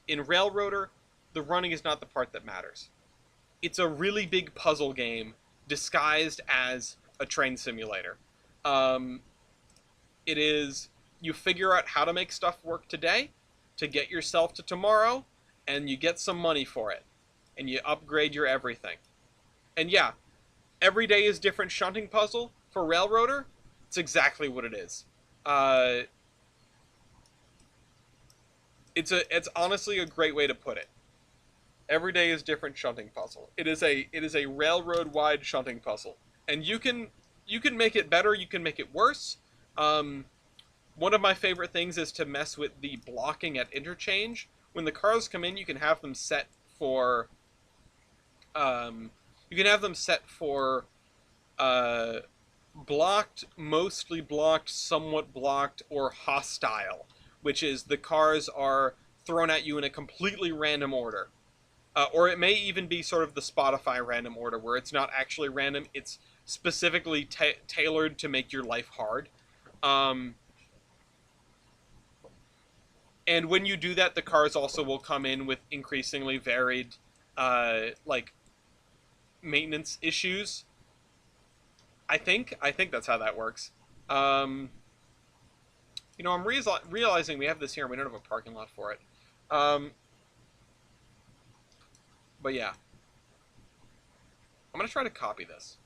In Railroader, the running is not the part that matters. It's a really big puzzle game disguised as a train simulator. Um, it is, you figure out how to make stuff work today to get yourself to tomorrow, and you get some money for it, and you upgrade your everything. And yeah, every day is different shunting puzzle for Railroader. It's exactly what it is. It's honestly a great way to put it. Every day is different shunting puzzle. It is a railroad wide shunting puzzle, and you can make it better. You can make it worse. One of my favorite things is to mess with the blocking at interchange. When the cars come in, you can have them set for you can have them set for blocked, mostly blocked, somewhat blocked, or hostile, which is the cars are thrown at you in a completely random order. Or it may even be sort of the Spotify random order, where it's not actually random, it's specifically tailored to make your life hard. Um, and when you do that, the cars also will come in with increasingly varied, like, maintenance issues. I think that's how that works. Um, I'm realizing we have this here and we don't have a parking lot for it. Um, but yeah, I'm gonna try to copy this.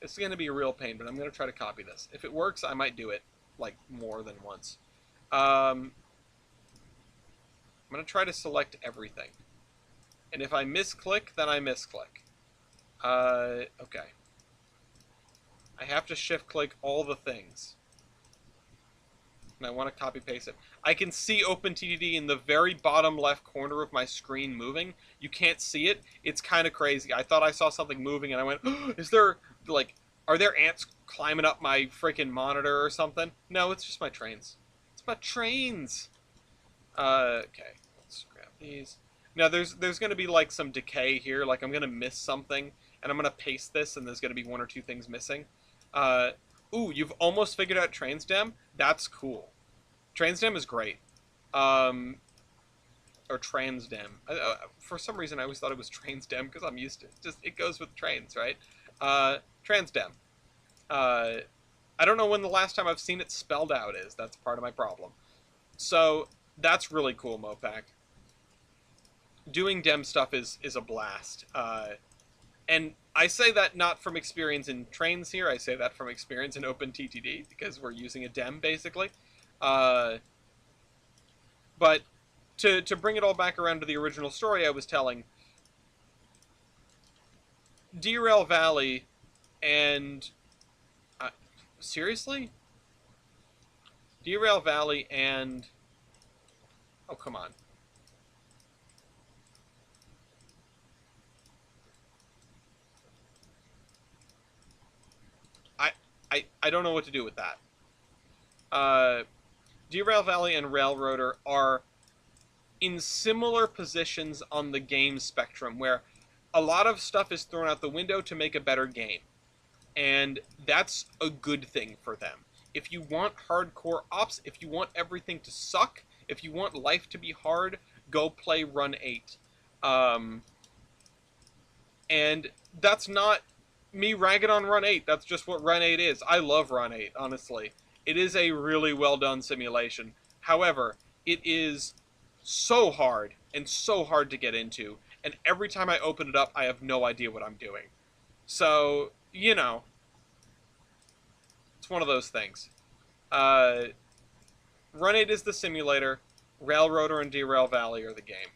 It's gonna be a real pain, but I'm gonna try to copy this. If it works, I might do it like more than once. I'm gonna try to select everything, and if I misclick, then I misclick. Okay. I have to shift click all the things. And I want to copy paste it. I can see OpenTTD in the very bottom left corner of my screen moving. You can't see it. It's kind of crazy. I thought I saw something moving and I went, oh, is there, like, are there ants climbing up my freaking monitor or something? No, it's just my trains. It's my trains. Okay. Let's grab these. Now, there's going to be, like, some decay here. Like, I'm going to miss something. And I'm going to paste this and there's going to be one or two things missing. Ooh, you've almost figured out Trainz Dem? That's cool. Trainz Dem is great. Or Trainz Dem. For some reason, I always thought it was Trainz Dem because I'm used to it. Just, it goes with trains, right? Trainz Dem. I don't know when the last time I've seen it spelled out is. That's part of my problem. So, that's really cool, Mopac. Doing Dem stuff is a blast. And I say that not from experience in Trainz here, I say that from experience in OpenTTD, because we're using a Dem, basically. But to bring it all back around to the original story I was telling, Derail Valley and... seriously? Derail Valley and... oh, come on. I don't know what to do with that. Derail Valley and Railroader are in similar positions on the game spectrum, where a lot of stuff is thrown out the window to make a better game. And that's a good thing for them. If you want hardcore ops, if you want everything to suck, if you want life to be hard, go play Run 8. And that's not me ragging on Run 8. That's just what Run 8 is. I love Run 8, honestly. It is a really well done simulation. However, it is so hard and so hard to get into, and every time I open it up, I have no idea what I'm doing. So, it's one of those things. Uh, Run 8 is the simulator, Railroader and Derail Valley are the game.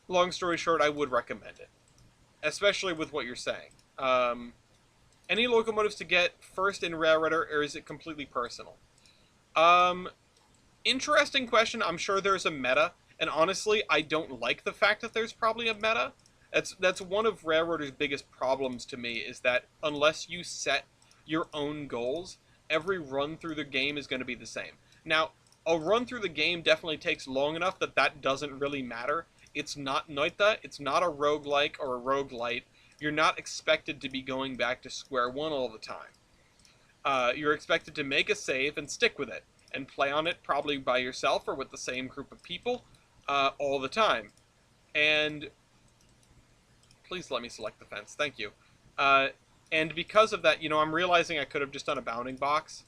Long story short, I would recommend it, especially with what you're saying. Any locomotives to get first in Railroader, or is it completely personal? Um, Interesting question. I'm sure there's a meta, and honestly, I don't like the fact that there's probably a meta. That's one of Railroader's biggest problems to me, is that unless you set your own goals, every run through the game is going to be the same. Now, a run through the game definitely takes long enough that that doesn't really matter. It's not Noita, it's not a roguelike or a roguelite. You're not expected to be going back to square one all the time. You're expected to make a save and stick with it, and play on it probably by yourself or with the same group of people all the time. And please let me select the fence. Thank you. And because of that, I'm realizing I could have just done a bounding box.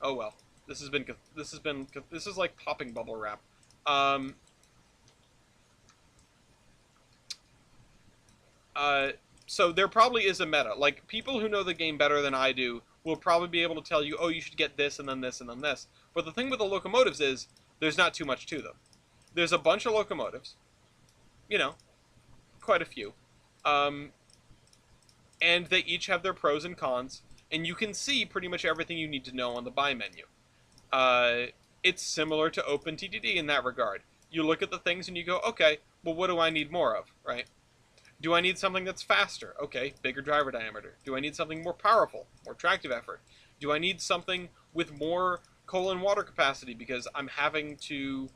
Oh well. This is like popping bubble wrap. Um, so there probably is a meta. Like, people who know the game better than I do will probably be able to tell you, oh, you should get this, and then this, and then this. But the thing with the locomotives is, there's not too much to them. There's a bunch of locomotives. Quite a few. Um, and they each have their pros and cons, and you can see pretty much everything you need to know on the buy menu. It's similar to OpenTTD in that regard. You look at the things and you go, okay, well, what do I need more of, right? Do I need something that's faster? Okay, bigger driver diameter. Do I need something more powerful, more tractive effort? Do I need something with more coal and water capacity because I'm having to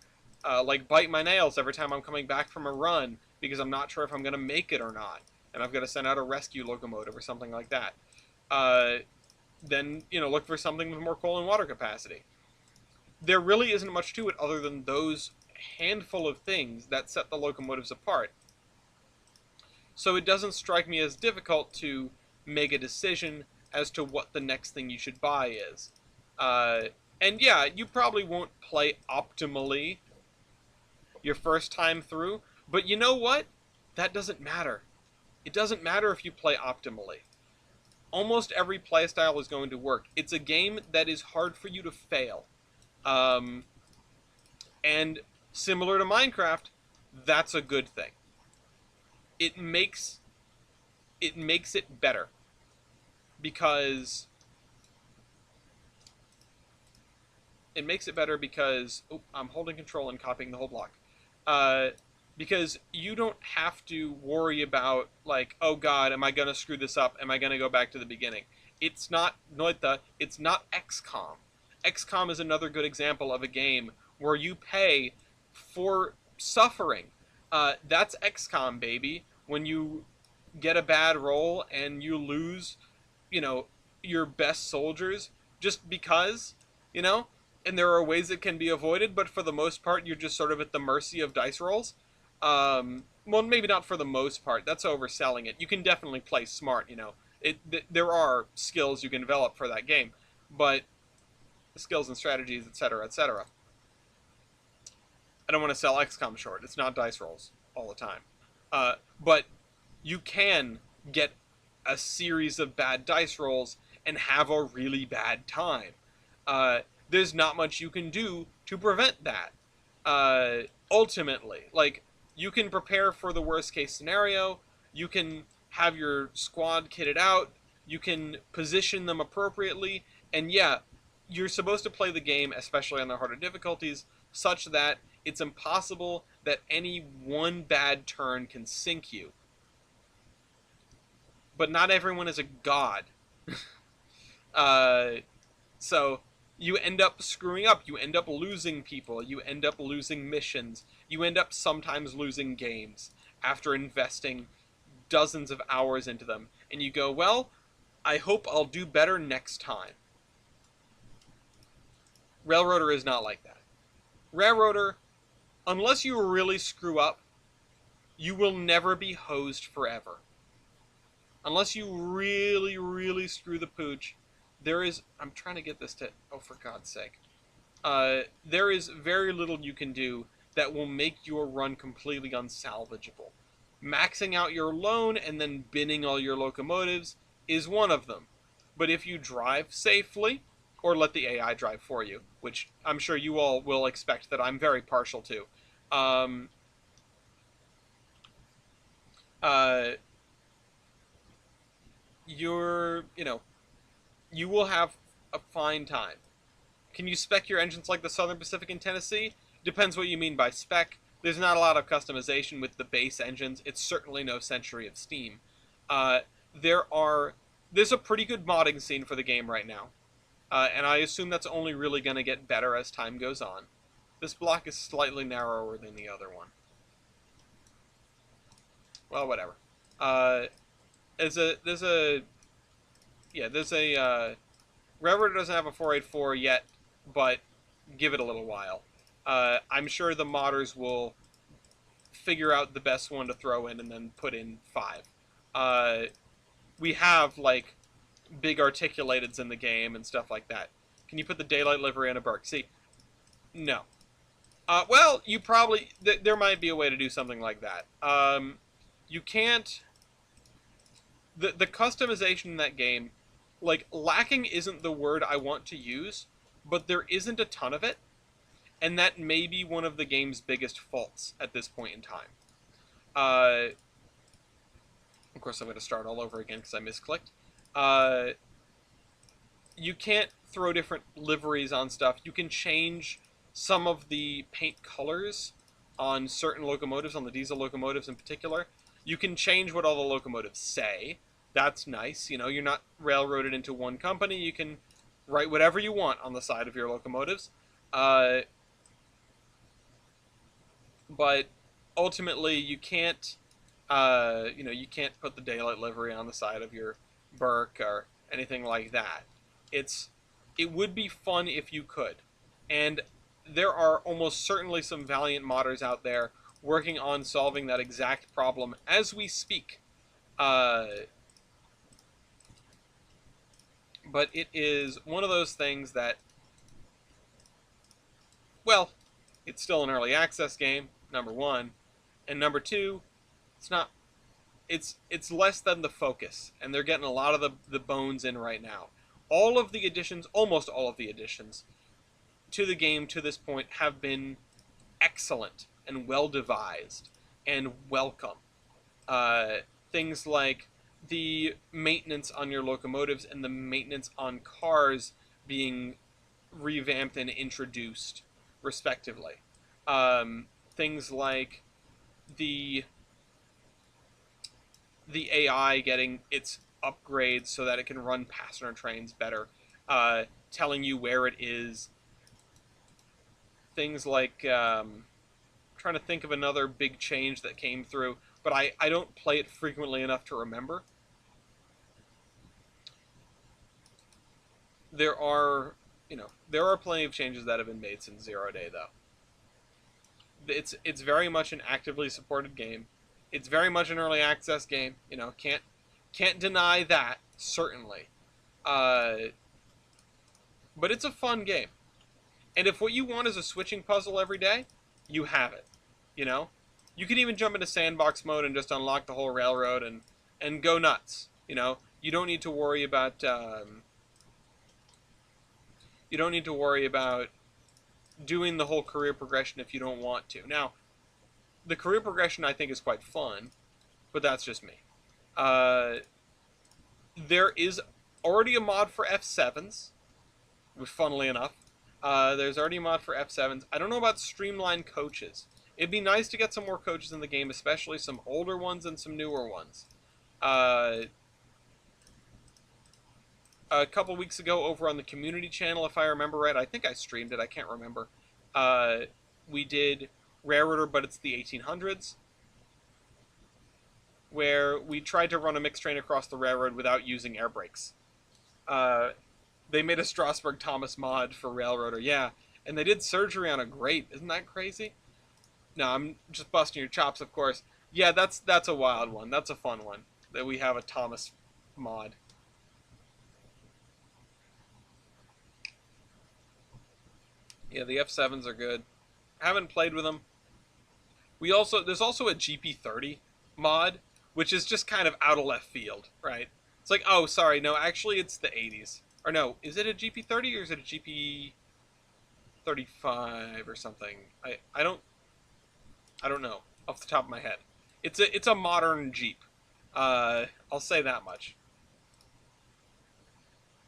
bite my nails every time I'm coming back from a run because I'm not sure if I'm going to make it or not, and I've got to send out a rescue locomotive or something like that. Then look for something with more coal and water capacity. There really isn't much to it other than those handful of things that set the locomotives apart. So it doesn't strike me as difficult to make a decision as to what the next thing you should buy is. And yeah, you probably won't play optimally your first time through, but you know what? That doesn't matter. It doesn't matter if you play optimally. Almost every playstyle is going to work. It's a game that is hard for you to fail. And similar to Minecraft, that's a good thing. It makes it better because I'm holding control and copying the whole block. Because you don't have to worry about, like, oh god, am I gonna screw this up? Am I gonna go back to the beginning? It's not Noita, it's not XCOM. XCOM is another good example of a game where you pay for suffering. That's XCOM, baby. When you get a bad roll and you lose, your best soldiers just because, and there are ways it can be avoided, but for the most part, you're just sort of at the mercy of dice rolls. Well, maybe not for the most part. That's overselling it. You can definitely play smart, there are skills you can develop for that game, but skills and strategies, etc., etc. I don't want to sell XCOM short. It's not dice rolls all the time. But you can get a series of bad dice rolls and have a really bad time. There's not much you can do to prevent that. Ultimately, like, you can prepare for the worst case scenario, you can have your squad kitted out, you can position them appropriately, and yeah, you're supposed to play the game, especially on the harder difficulties, such that it's impossible that any one bad turn can sink you. But not everyone is a god. So you end up screwing up, you end up losing people, you end up losing missions, you end up sometimes losing games after investing dozens of hours into them. And you go, well, I hope I'll do better next time. Railroader is not like that. Railroader unless you really screw up, you will never be hosed forever. Unless you really, really screw the pooch, there is. I'm trying to get this to. Oh, for God's sake. There is very little you can do that will make your run completely unsalvageable. Maxing out your loan and then binning all your locomotives is one of them. But if you drive safely, or let the AI drive for you, which I'm sure you all will expect that I'm very partial to, um, uh, you will have a fine time. Can you spec your engines like the Southern Pacific and Tennessee? Depends what you mean by spec. There's not a lot of customization with the base engines. It's certainly no Century of Steam. Uh, there are there's a pretty good modding scene for the game right now, and I assume that's only really going to get better as time goes on. This block is slightly narrower than the other one. Well, whatever. Uh, there's a yeah there's a Railroad doesn't have a 484 yet, but give it a little while. I'm sure the modders will figure out the best one to throw in and then put in 5. Uh, we have, like, big articulateds in the game and stuff like that. Can you put the daylight livery in a Burke? See, no. Well, you probably... there might be a way to do something like that. You can't... The customization in that game, like, lacking isn't the word I want to use, but there isn't a ton of it, and that may be one of the game's biggest faults at this point in time. Of course, I'm going to start all over again because I misclicked. You can't throw different liveries on stuff. You can change some of the paint colors on certain locomotives, on the diesel locomotives in particular. You can change what all the locomotives say. That's nice. You know, you're not railroaded into one company. You can write whatever you want on the side of your locomotives. But ultimately, you can't, you can't put the daylight livery on the side of your Burke or anything like that. It would be fun if you could, and there are almost certainly some valiant modders out there working on solving that exact problem as we speak. But it is one of those things that, well, it's still an early access game, number one, and number two, it's not. It's less than the focus, and they're getting a lot of the bones in right now. All of the additions, almost all of the additions to the game to this point have been excellent and well devised and welcome. Things like the maintenance on your locomotives and the maintenance on cars being revamped and introduced, respectively. Things like the AI getting its upgrades so that it can run passenger trains better, telling you where it is. Things like, trying to think of another big change that came through, but I don't play it frequently enough to remember. There are, there are plenty of changes that have been made since Zero Day, though. It's very much an actively supported game. It's very much an early access game. Can't deny that, certainly. But it's a fun game. And if what you want is a switching puzzle every day, you have it. You can even jump into sandbox mode and just unlock the whole railroad and go nuts. You don't need to worry about doing the whole career progression if you don't want to. Now, the career progression I think is quite fun, but that's just me. There is already a mod for F7s, funnily enough. There's already a mod for F7s. I don't know about streamlined coaches. It'd be nice to get some more coaches in the game, especially some older ones and some newer ones. A couple weeks ago over on the community channel, if I remember right, I think I streamed it, I can't remember. We did Railroader, but it's the 1800s, where we tried to run a mixed train across the railroad without using air brakes. They made a Strasburg Thomas mod for Railroader, yeah, and they did surgery on a grate. Isn't that crazy? No, I'm just busting your chops, of course. Yeah, that's a wild one. That's a fun one. That we have a Thomas mod. Yeah, the F7s are good. Haven't played with them. There's also a GP30 mod, which is just kind of out of left field, right? It's like, oh, sorry, no, actually it's the 80s. Or no, is it a GP30 or is it a GP35 or something? I don't know off the top of my head. It's a modern Jeep. I'll say that much.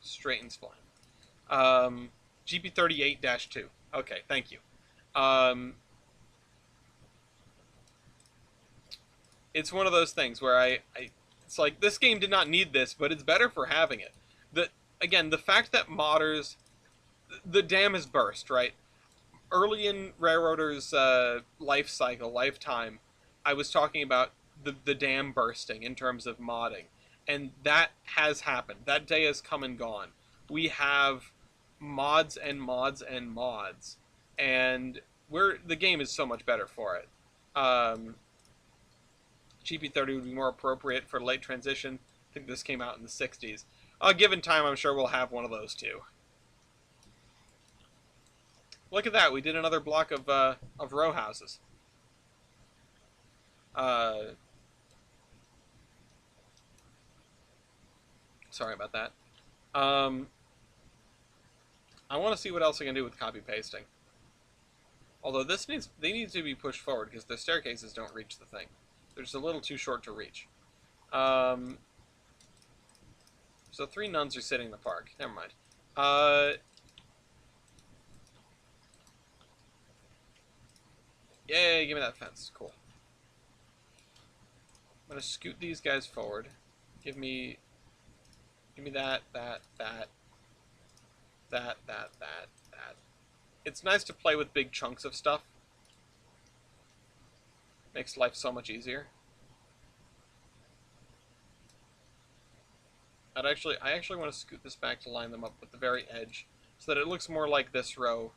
Straight and spline. GP38-2. Okay, thank you. Um, it's one of those things where it's like this game did not need this, but it's better for having it. The Again, the fact that modders, the dam has burst, right? Early in Railroader's lifetime, I was talking about the dam bursting in terms of modding, and that has happened. That day has come and gone. We have mods and mods and mods, and the game is so much better for it. Um, GP30 would be more appropriate for late transition. I think this came out in the 60s. Given time, I'm sure we'll have one of those too. Look at that, we did another block of row houses. Uh, Sorry about that. I want to see what else I can do with copy pasting. Although they need to be pushed forward because the staircases don't reach the thing. They're just a little too short to reach. So 3 nuns are sitting in the park. Never mind. Yay, give me that fence. Cool. I'm gonna scoot these guys forward. Give me that. It's nice to play with big chunks of stuff. Makes life so much easier. I actually want to scoot this back to line them up with the very edge, so that it looks more like this row,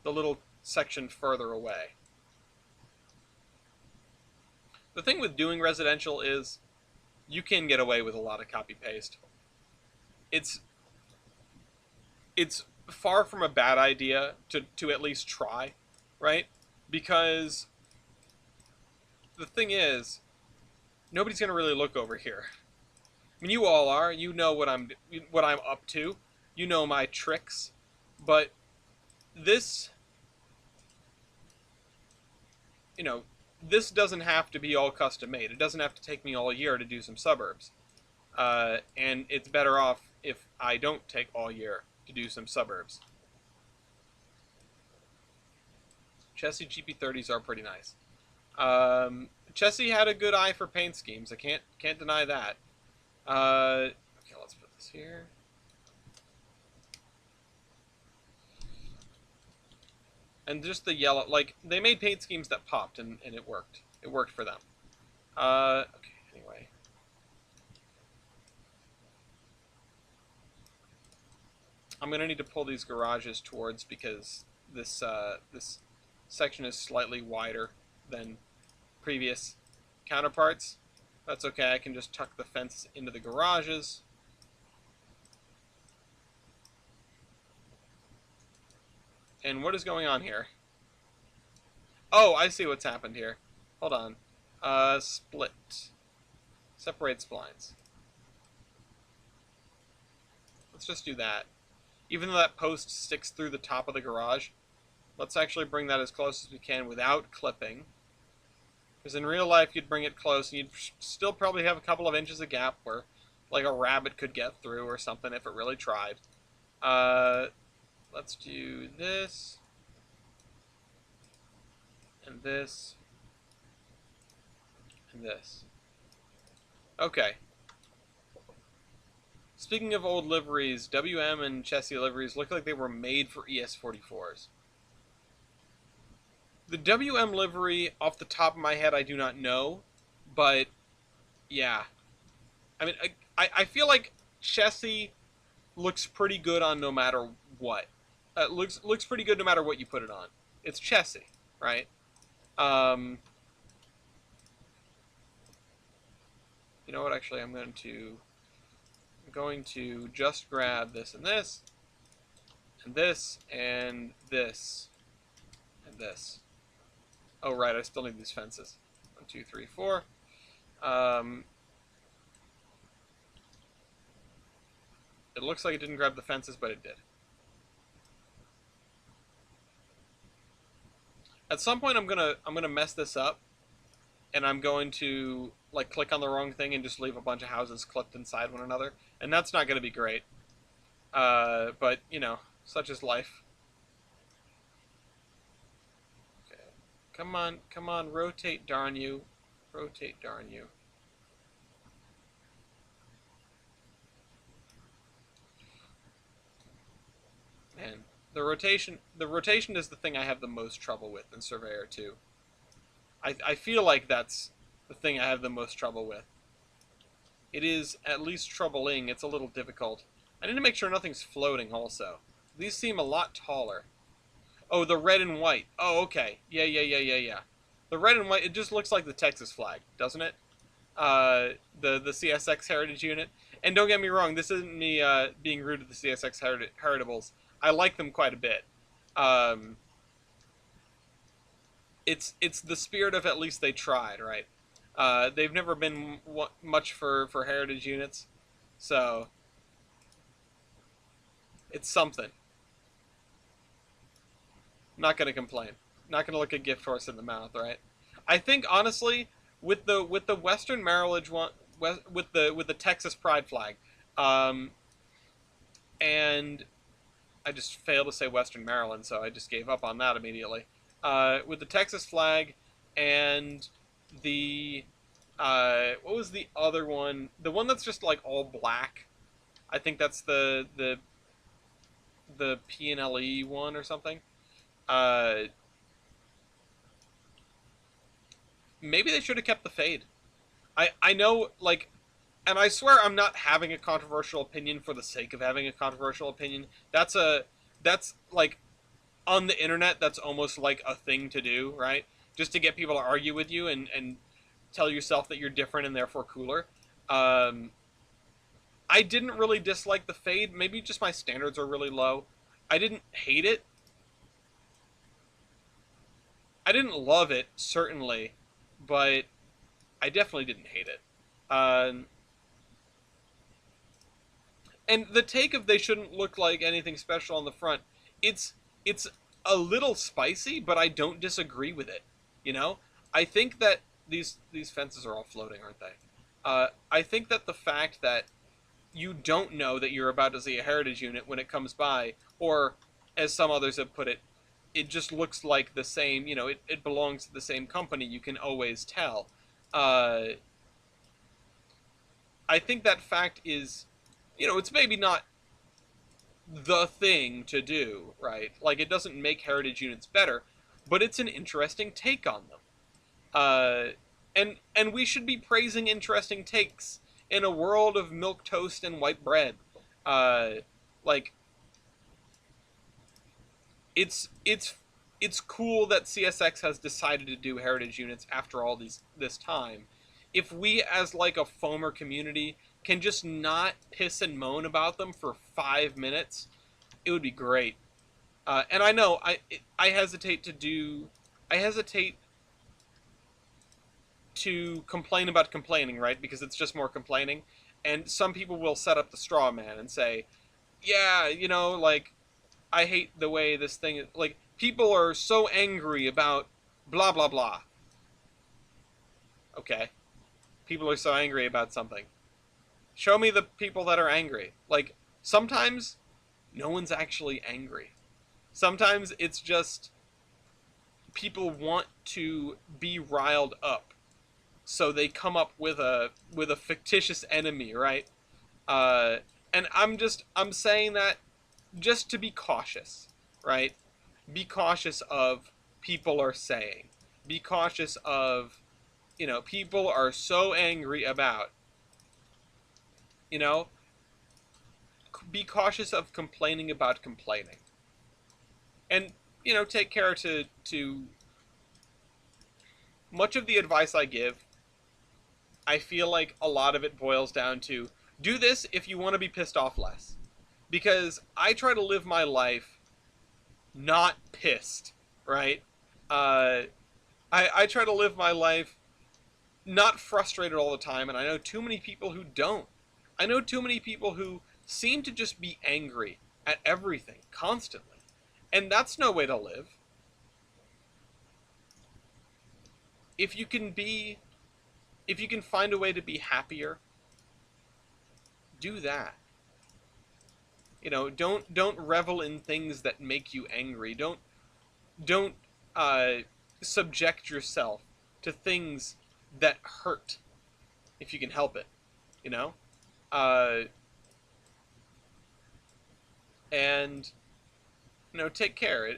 the little section further away. The thing with doing residential is you can get away with a lot of copy paste. It's far from a bad idea to at least try, right? Because the thing is, nobody's gonna really look over here. I mean, you all are. You know what I'm up to. You know my tricks, but this, this doesn't have to be all custom made. It doesn't have to take me all year to do some suburbs, and it's better off if I don't take all year to do some suburbs. Chessie GP30s are pretty nice. Chessie had a good eye for paint schemes. I can't deny that. Okay, let's put this here. And just the yellow, like, they made paint schemes that popped, and it worked. It worked for them. Okay, anyway. I'm gonna need to pull these garages towards, because this section is slightly wider than previous counterparts. That's okay, I can just tuck the fence into the garages. And what is going on here? Oh, I see what's happened here. Hold on. Split. Separate splines. Let's just do that. Even though that post sticks through the top of the garage, let's actually bring that as close as we can without clipping. Because in real life, you'd bring it close, and you'd still probably have a couple of inches of gap where, like, a rabbit could get through or something if it really tried. Let's do this. And this. And this. Okay. Speaking of old liveries, WM and Chessie liveries look like they were made for ES44s. The WM livery, off the top of my head, I do not know, but yeah. I mean, I feel like Chessie looks pretty good on no matter what. Looks pretty good no matter what you put it on. It's Chessie, right? Um, you know what? Actually, I'm going to just grab this and this and this and this and this. Oh right, I still need these fences. 1, 2, 3, 4. Um, it looks like it didn't grab the fences, but it did. At some point, I'm gonna mess this up, and I'm going to like click on the wrong thing and just leave a bunch of houses clipped inside one another, and that's not gonna be great. But you know, such is life. Okay, come on, rotate, darn you, rotate, darn you. Man, the rotation is the thing I have the most trouble with in Surveyor 2. I feel like that's the thing I have the most trouble with. It is at least troubling. It's a little difficult. I need to make sure nothing's floating also. These seem a lot taller. Oh, the red and white. Oh, okay. Yeah, yeah, yeah, yeah, yeah. The red and white, it just looks like the Texas flag, doesn't it? The CSX Heritage Unit. And don't get me wrong, this isn't me being rude to the CSX Heritables. I like them quite a bit. Um, it's the spirit of at least they tried, right? They've never been much for heritage units, so it's something. Not gonna complain. Not gonna look a gift horse in the mouth, right? I think honestly, with the Western Maryland one, with the Texas Pride flag, um, and I just failed to say Western Maryland, so I just gave up on that immediately. With the Texas flag and the what was the other one? The one that's just like all black. I think that's the P&LE one or something. Uh, Maybe they should have kept the fade. I know like, and I swear I'm not having a controversial opinion for the sake of having a controversial opinion. That's like on the internet. That's almost like a thing to do, right? Just to get people to argue with you and tell yourself that you're different and therefore cooler. Um, I didn't really dislike the fade. Maybe just my standards are really low. I didn't hate it. I didn't love it, certainly, but I definitely didn't hate it. Um, and the take of they shouldn't look like anything special on the front, it's a little spicy, but I don't disagree with it. You know, I think that these fences are all floating, aren't they? I think that the fact that you don't know that you're about to see a heritage unit when it comes by, or as some others have put it, it just looks like the same. You know, it belongs to the same company. You can always tell. Uh, I think that fact is, you know, it's maybe not the thing to do, right? Like it doesn't make heritage units better, but it's an interesting take on them. Uh, and we should be praising interesting takes in a world of milk toast and white bread. Uh, like it's it's cool that CSX has decided to do heritage units after all this time. If we as like a foamer community can just not piss and moan about them for 5 minutes, it would be great. And I know I hesitate to do I hesitate to complain about complaining, right? Because it's just more complaining. And some people will set up the straw man and say, yeah, you know, like I hate the way this thing is. Like people are so angry about blah blah blah. Okay, people are so angry about something. Show me the people that are angry. Like sometimes no one's actually angry. Sometimes it's just people want to be riled up, so they come up with a fictitious enemy, right? Uh, and I'm saying that just to be cautious, right? Be cautious of people are saying. Be cautious of, you know, people are so angry about, you know, be cautious of complaining about complaining. And, you know, take care to much of the advice I give, I feel like a lot of it boils down to do this if you want to be pissed off less. Because I try to live my life not pissed, right? Uh, I try to live my life not frustrated all the time, and I know too many people who don't. I know too many people who seem to just be angry at everything constantly. And that's no way to live. If you can be if you can find a way to be happier, do that. You know, don't revel in things that make you angry. Don't uh, subject yourself to things that hurt if you can help it. You know, uh, and take care.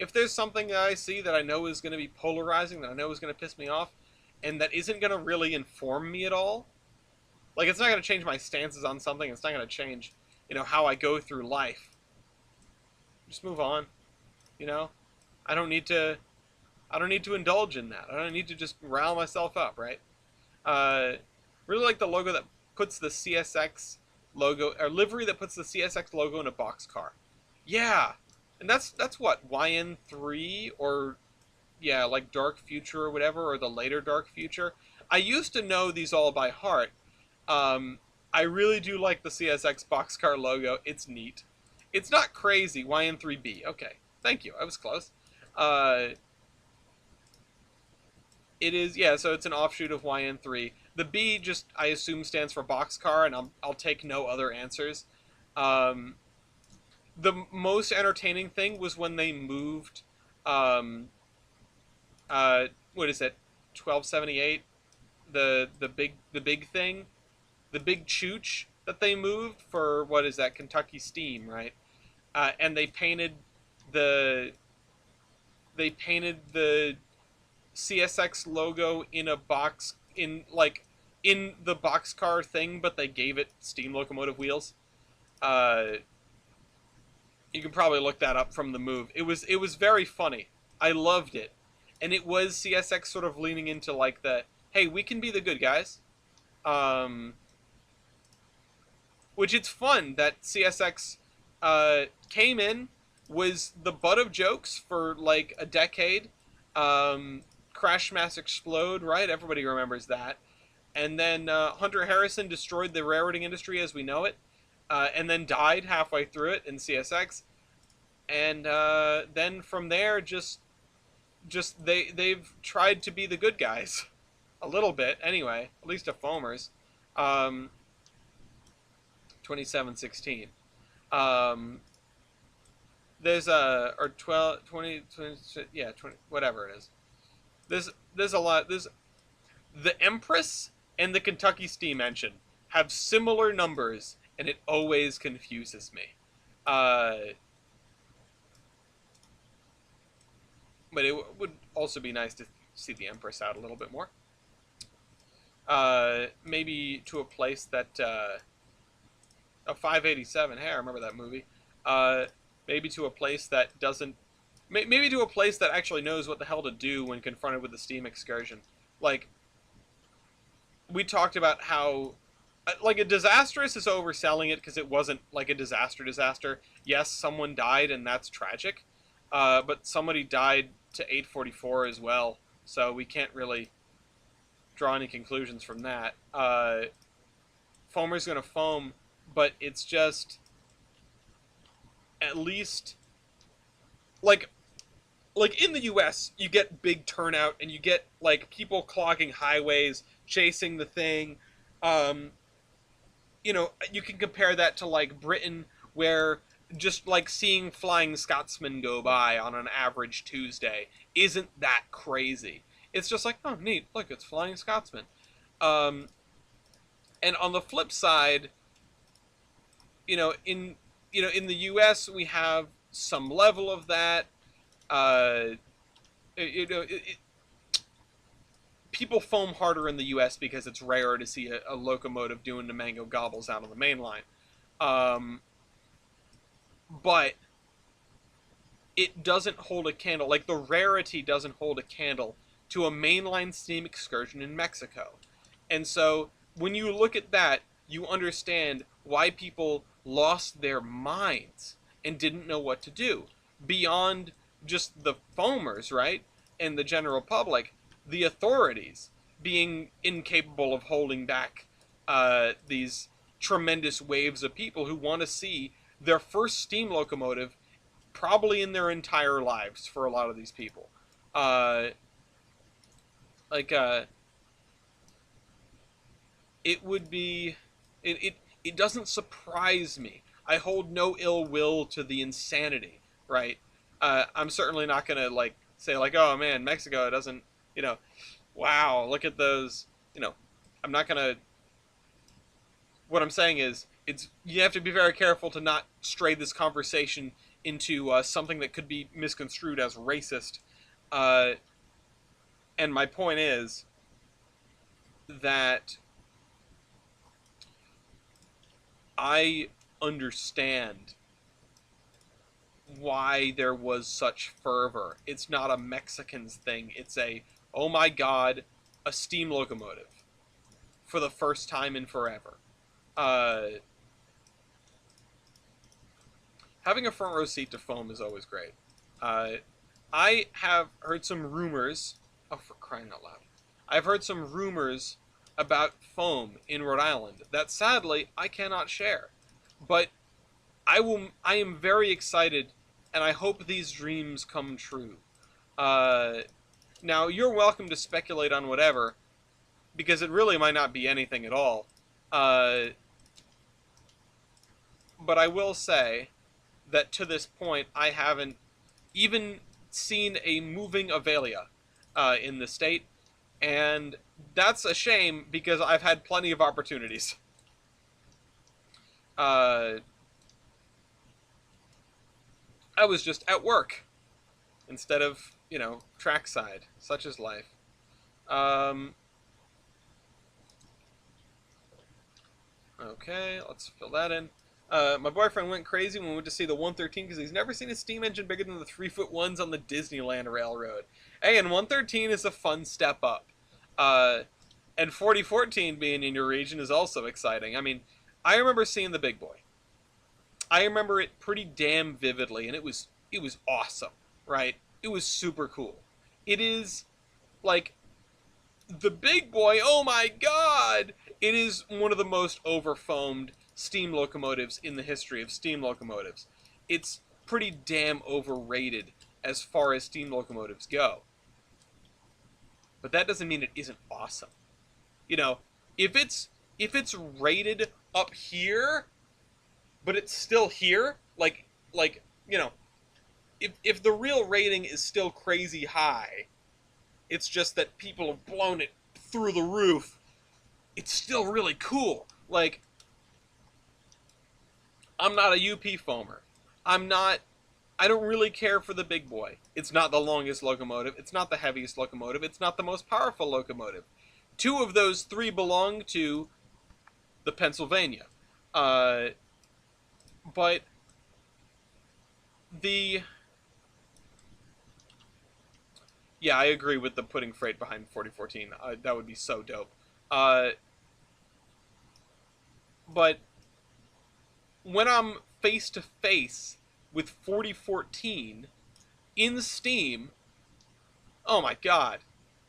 If there's something that I see that I know is going to be polarizing, that I know is going to piss me off, and that isn't going to really inform me at all, like it's not going to change my stances on something. It's not going to change, how I go through life. Just move on. You know, I don't need to. I don't need to indulge in that. I don't need to just rile myself up, right? Uh, really like the logo that puts the CSX logo, or livery that puts the CSX logo in a boxcar. Yeah, and that's what YN3 or yeah, like Dark Future or whatever, or the later Dark Future. I used to know these all by heart. Um, I really do like the CSX boxcar logo. It's neat. It's not crazy. YN3B. Okay, thank you. I was close. Uh, it is, yeah. So it's an offshoot of YN3. The B just I assume stands for boxcar, and I'll take no other answers. Um, the most entertaining thing was when they moved. Um, what is it? 1278. The big thing, the big chooch that they moved for what is that? Kentucky Steam, right? And the they painted the CSX logo in a box in the boxcar thing, but they gave it steam locomotive wheels. Uh, you can probably look that up from the move. It was very funny. I loved it, and it was CSX sort of leaning into like the hey, we can be the good guys. Um, which it's fun that CSX came in, was the butt of jokes for like a decade. Um, Crash Mass Explode, right? Everybody remembers that. And then Hunter Harrison destroyed the railroading industry as we know it, and then died halfway through it in CSX. And then from there, just they've tried to be the good guys, a little bit anyway, at least to foamers. Um, 2716. Um, there's a or 12 20 20 yeah 20 whatever it is. There's a lot. There's the Empress and the Kentucky Steam Engine have similar numbers, and it always confuses me. Uh, but it would also be nice to see the Empress out a little bit more. Maybe to a place that a 587. Hey, I remember that movie. Uh, maybe to a place that doesn't. Maybe to a place that actually knows what the hell to do when confronted with the steam excursion. Like we talked about how like a disastrous is overselling it because it wasn't like a disaster. Yes, someone died and that's tragic, but somebody died to 844 as well, so we can't really draw any conclusions from that. Foamer's gonna foam, but it's just at least like in the US you get big turnout and you get like people clogging highways, chasing the thing. Um, you can compare that to like Britain, where just like seeing Flying Scotsman go by on an average Tuesday isn't that crazy. It's just like, oh, neat, look, it's Flying Scotsman. Um, and on the flip side, in the U.S. we have some level of that. Uh, people foam harder in the U.S. because it's rarer to see a locomotive doing the mango gobbles out on the main line. Um, but it doesn't hold a candle. Like the rarity doesn't hold a candle to a mainline steam excursion in Mexico. And so when you look at that, you understand why people lost their minds and didn't know what to do. Beyond just the foamers, right? And the general public, the authorities being incapable of holding back these tremendous waves of people who want to see their first steam locomotive probably in their entire lives for a lot of these people. Uh, like, it would be. It doesn't surprise me. I hold no ill will to the insanity, right? I'm certainly not going to, like, say, like, oh man, Mexico doesn't, you know, wow, look at those, I'm not going to. What I'm saying is, you have to be very careful to not stray this conversation into something that could be misconstrued as racist. Uh, and my point is that I understand why there was such fervor. It's not a Mexicans thing. It's oh my god, a steam locomotive for the first time in forever. Uh, Having a front row seat to foam is always great. Uh, I have heard some rumors. Oh, for crying out loud! I've heard some rumors about foam in Rhode Island that sadly I cannot share. But I will. I am very excited, and I hope these dreams come true. Uh, Now you're welcome to speculate on whatever, because it really might not be anything at all. Uh, but I will say that to this point, I haven't even seen a moving Avelia in the state, and that's a shame because I've had plenty of opportunities. Uh, I was just at work instead of, trackside. Such is life. Um, okay, let's fill that in. My boyfriend went crazy when we went to see the 113 because he's never seen a steam engine bigger than the 3-foot ones on the Disneyland Railroad. Hey, and 113 is a fun step up. And 4014 being in your region is also exciting. I mean, I remember seeing the big boy. I remember it pretty damn vividly, and it was awesome, right? It was super cool. It is like the big boy. Oh my god! It is one of the most overfoamed steam locomotives in the history of steam locomotives. It's pretty damn overrated as far as steam locomotives go. But that doesn't mean it isn't awesome. You know, if it's rated up here, but it's still here, like if the real rating is still crazy high, it's just that people have blown it through the roof. It's still really cool. Like, I'm not a UP foamer. I'm not. I don't really care for the big boy. It's not the longest locomotive. It's not the heaviest locomotive. It's not the most powerful locomotive. Two of those three belong to the Pennsylvania. Uh, but the yeah, I agree with the putting freight behind 4014. That would be so dope. Uh, but when I'm face to face with 4014 in Steam, oh my god,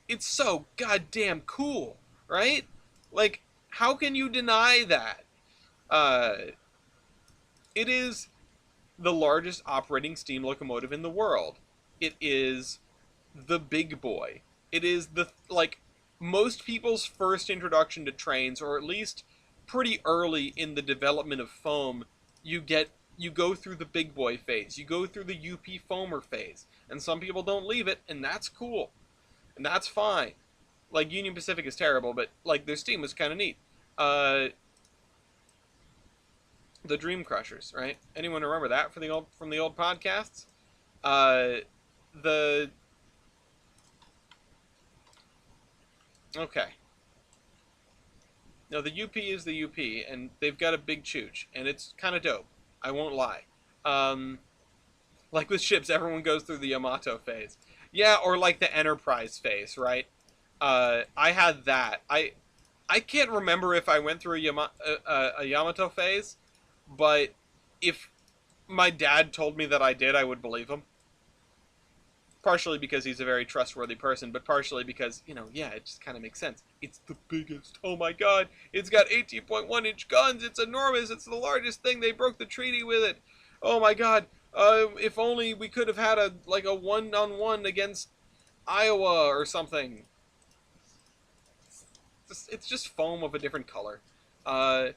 it's so goddamn cool, right? Like, how can you deny that? Uh, it is the largest operating steam locomotive in the world. It is the big boy. It is most people's first introduction to trains, or at least pretty early in the development of foam. You go through the big boy phase. You go through the UP foamer phase, and some people don't leave it, and that's cool, and that's fine. Like, Union Pacific is terrible, but like their steam was kind of neat. Uh, the Dream Crushers, right? Anyone remember that from the old podcasts? Uh, the Okay. No, the UP is the UP, and they've got a big chooch, and it's kind of dope. I won't lie. Like with ships, everyone goes through the Yamato phase. Yeah, or like the Enterprise phase, right? I had that. I can't remember if I went through a Yamato phase, but if my dad told me that I did, I would believe him. Partially because he's a very trustworthy person, but partially because, yeah, it just kind of makes sense. It's the biggest. Oh my god. It's got 18.1-inch guns. It's enormous. It's the largest thing. They broke the treaty with it. Oh my god. If only we could have had a one-on-one against Iowa or something. It's just foam of a different color. Uh,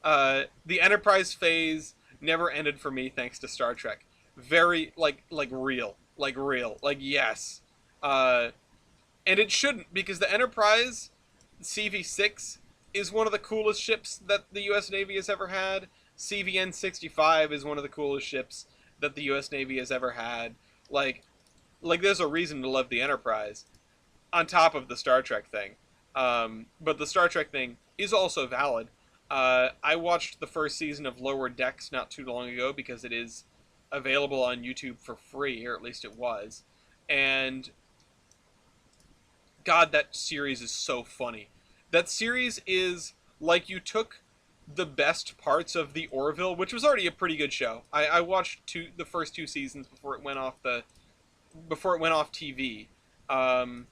the Enterprise phase never ended for me thanks to Star Trek. Very real, like yes, uh, and it shouldn't because the Enterprise CV-6 is one of the coolest ships that the U.S. Navy has ever had. CVN-65 is one of the coolest ships that the U.S. Navy has ever had. Like, there's a reason to love the Enterprise on top of the Star Trek thing. But the Star Trek thing is also valid. I watched the first season of Lower Decks not too long ago because it is available on YouTube for free, or at least it was. And God, that series is so funny. That series is like you took the best parts of the Orville, which was already a pretty good show. I watched the first two seasons before it went off TV. Um,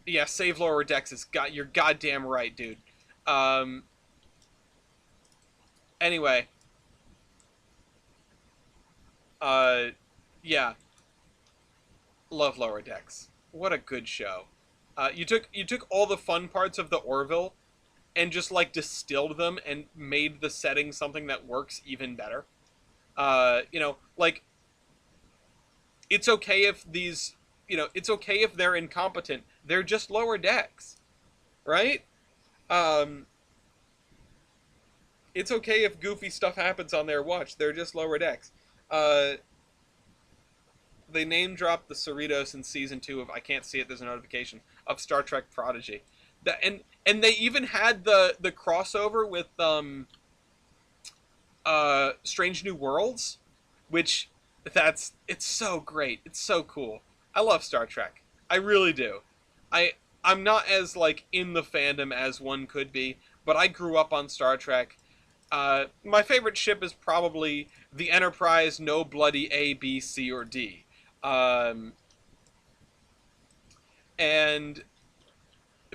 yeah, Save Lower Decks is you're goddamn right, dude. Um, anyway, uh, yeah, love Lower Decks. What a good show. You took all the fun parts of the Orville and just like distilled them and made the setting something that works even better. Like it's okay if it's okay if they're incompetent. They're just Lower Decks, right? Um, it's okay if goofy stuff happens on their watch. They're just Lower Decks. Uh, they name dropped the Cerritos in season 2 of I can't see it. There's a notification of Star Trek Prodigy. And they even had the crossover with Strange New Worlds, which it's so great. It's so cool. I love Star Trek. I really do. I I'm not as like in the fandom as one could be, but I grew up on Star Trek. My favorite ship is probably the Enterprise, no bloody A, B, C, or D. Um, and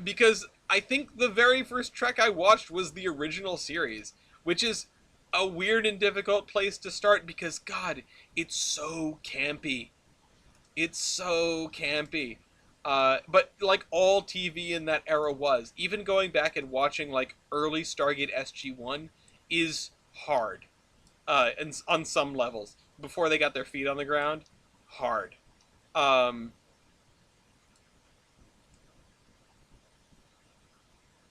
because I think the very first Trek I watched was the original series, which is a weird and difficult place to start because, God, it's so campy. It's so campy. But like all TV in that era was, even going back and watching like early Stargate SG-1 is hard. And on some levels, before they got their feet on the ground, hard. Um,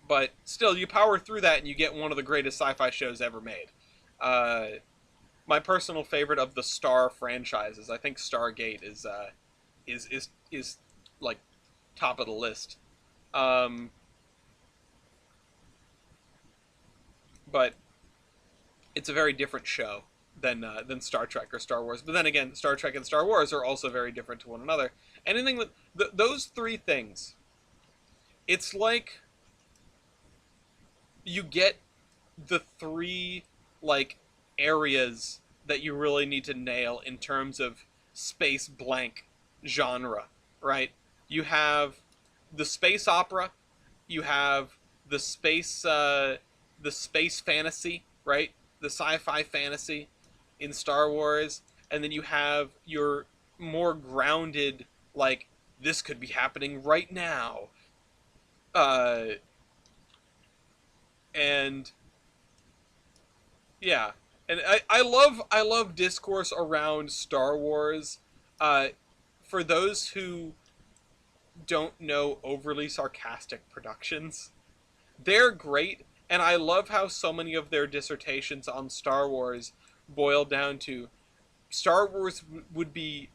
but still, you power through that and you get one of the greatest sci-fi shows ever made. Uh, my personal favorite of the Star franchises, I think Stargate is like top of the list. Um, but it's a very different show than Star Trek or Star Wars. But then again, Star Trek and Star Wars are also very different to one another. Anything with those three things, it's like you get the three like areas that you really need to nail in terms of space blank genre, right? You have the space opera, you have the space fantasy, right? The sci-fi fantasy in Star Wars, and then you have your more grounded, like this could be happening right now, uh, and yeah, and I love discourse around Star Wars. Uh, for those who don't know overly sarcastic productions, they're great, and I love how so many of their dissertations on Star Wars boil down to Star Wars would be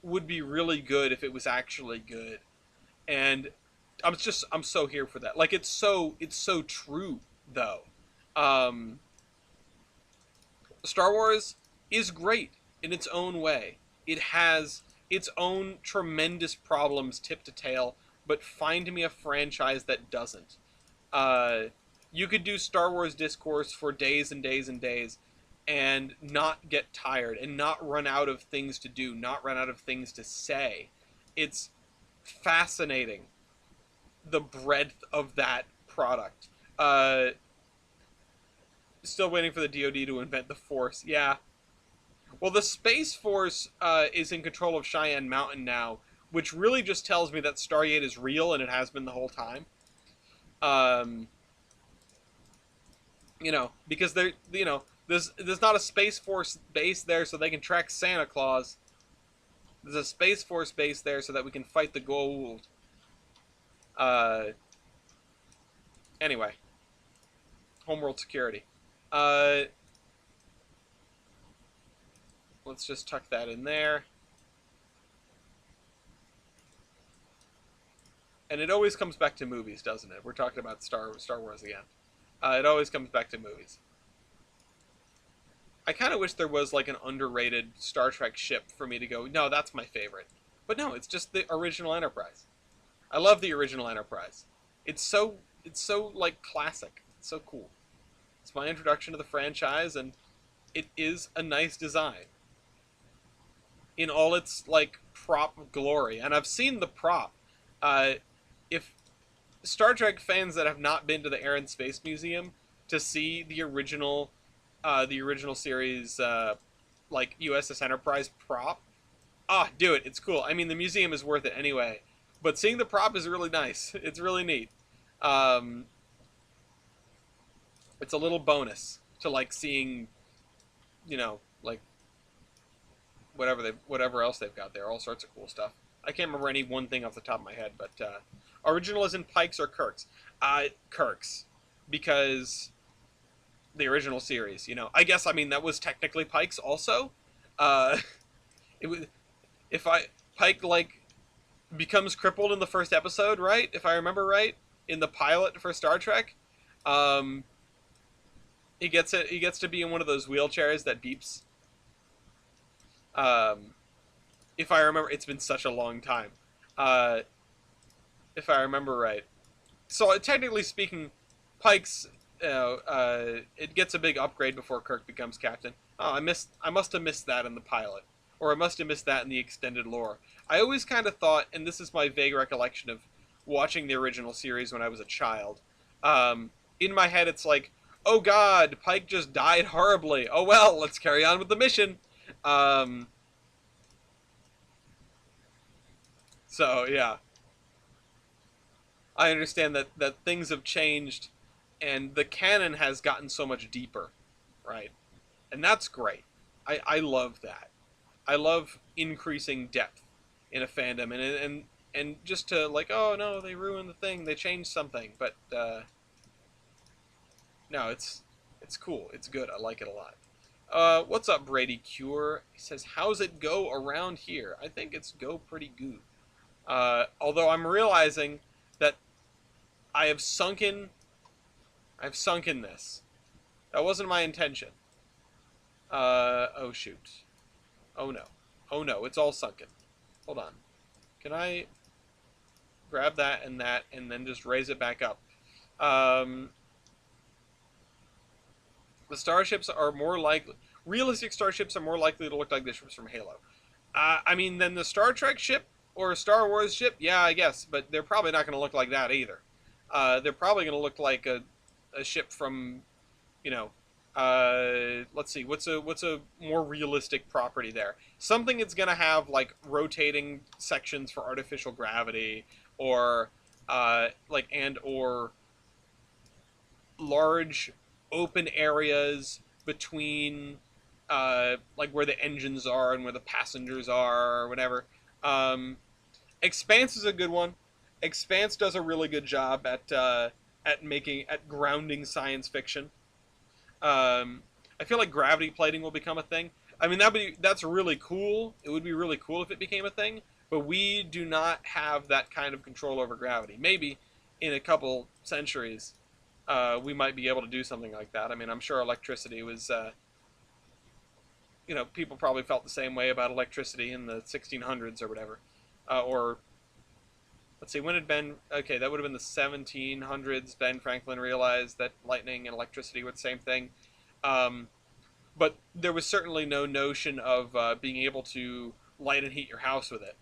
really good if it was actually good, and I'm so here for that. Like it's so true though. Um, Star Wars is great in its own way. It has its own tremendous problems tip to tail, but find me a franchise that doesn't. Uh, you could do Star Wars discourse for days and days and days and not get tired and not run out of things to do, not run out of things to say. It's fascinating, the breadth of that product. Still waiting for the DoD to invent the Force. Yeah. Well, the Space Force is in control of Cheyenne Mountain now, which really just tells me that Stargate is real and it has been the whole time. Um, because there's not a Space Force base there so they can track Santa Claus. There's a Space Force base there so that we can fight the Goa'uld. Uh, anyway, homeworld security. Uh, let's just tuck that in there. And it always comes back to movies, doesn't it? We're talking about Star Wars again. It always comes back to movies. I kind of wish there was like an underrated Star Trek ship for me to go, no, that's my favorite. But no, it's just the original Enterprise. I love the original Enterprise. It's so like classic. It's so cool. It's my introduction to the franchise, and it is a nice design in all its like prop glory. And I've seen the prop. If Star Trek fans that have not been to the Air and Space Museum to see the original series, like USS Enterprise prop, do it. It's cool. I mean, the museum is worth it anyway, but seeing the prop is really nice. It's really neat. Um, it's a little bonus to like seeing, like whatever else they've got there. All sorts of cool stuff. I can't remember any one thing off the top of my head, but original is in Pikes or Kirks? Kirks, because the original series. I guess that was technically Pikes also. Uh, it was if I Pike like becomes crippled in the first episode, right? If I remember right, in the pilot for Star Trek, um, he gets it. He gets to be in one of those wheelchairs that beeps. Um, if I remember, it's been such a long time. Uh, if I remember right, so technically speaking, Pike's it gets a big upgrade before Kirk becomes captain. Oh, I must have missed that in the pilot, or I must have missed that in the extended lore. I always kind of thought, and this is my vague recollection of watching the original series when I was a child. Um, in my head, it's like, oh God, Pike just died horribly. Oh well, let's carry on with the mission. Um, so yeah, I understand that things have changed, and the canon has gotten so much deeper, right? And that's great. I love that. I love increasing depth in a fandom, and just to like, oh no, they ruined the thing, they changed something, but no, it's cool, it's good, I like it a lot. What's up, Brady Cure? He says, how's it go around here? I think it's go pretty good. Although I'm realizing that I have sunken, I've sunken this. That wasn't my intention. Oh shoot. Oh no. Oh no, it's all sunken. Hold on. Can I grab that and then just raise it back up? Um, the starships are more likely... Realistic starships are more likely to look like the ships from Halo. Then the Star Trek ship or a Star Wars ship, yeah, I guess. But they're probably not going to look like that either. They're probably going to look like a ship from, let's see, what's a more realistic property there? Something that's gonna have like rotating sections for artificial gravity, or or large open areas between like where the engines are and where the passengers are, or whatever. Um, Expanse is a good one. Expanse does a really good job at grounding science fiction. I feel like gravity plating will become a thing. That's really cool. It would be really cool if it became a thing, but we do not have that kind of control over gravity. Maybe in a couple centuries, we might be able to do something like that. I'm sure electricity was, people probably felt the same way about electricity in the 1600s or whatever. Or, let's see, when did Ben, okay, that would have been the 1700s. Ben Franklin realized that lightning and electricity were the same thing. Um, but there was certainly no notion of being able to light and heat your house with it.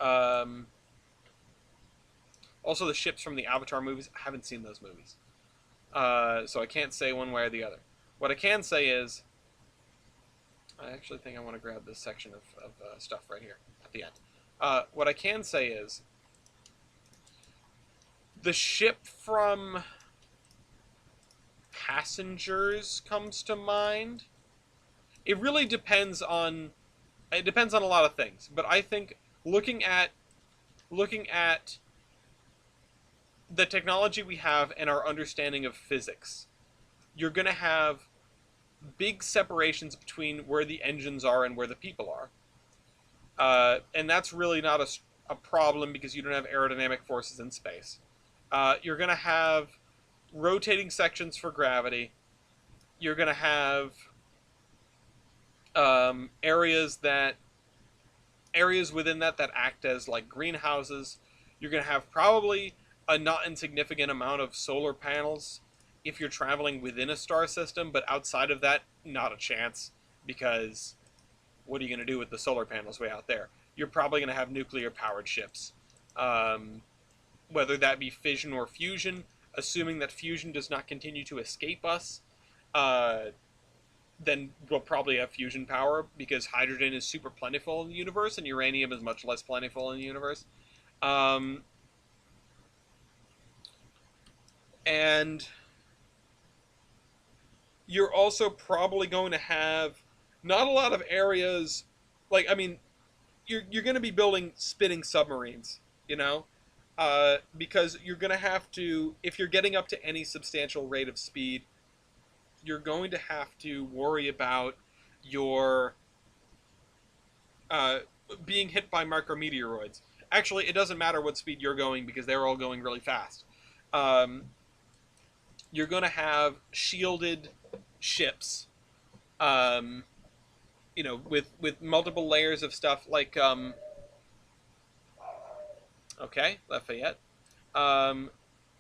Um, Also, the ships from the Avatar movies, I haven't seen those movies. So I can't say one way or the other. What I can say is, I actually think I want to grab this section of stuff right here at the end. What I can say is, the ship from Passengers comes to mind. It really depends on a lot of things, but I think looking at the technology we have and our understanding of physics, you're going to have big separations between where the engines are and where the people are. And that's really not a problem because you don't have aerodynamic forces in space. You're going to have rotating sections for gravity. You're going to have areas within that act as like greenhouses. You're going to have probably a not insignificant amount of solar panels if you're traveling within a star system, but outside of that, not a chance, because what are you going to do with the solar panels way out there? You're probably going to have nuclear powered ships, whether that be fission or fusion, assuming that fusion does not continue to escape us. Then we'll probably have fusion power because hydrogen is super plentiful in the universe and uranium is much less plentiful in the universe. And you're also probably going to have not a lot of areas, like, I mean, you're going to be building spinning submarines, because you're going to have to, if you're getting up to any substantial rate of speed, you're going to have to worry about your being hit by micrometeoroids. Actually, it doesn't matter what speed you're going because they're all going really fast. You're going to have shielded ships, with multiple layers of stuff like, okay, Lafayette.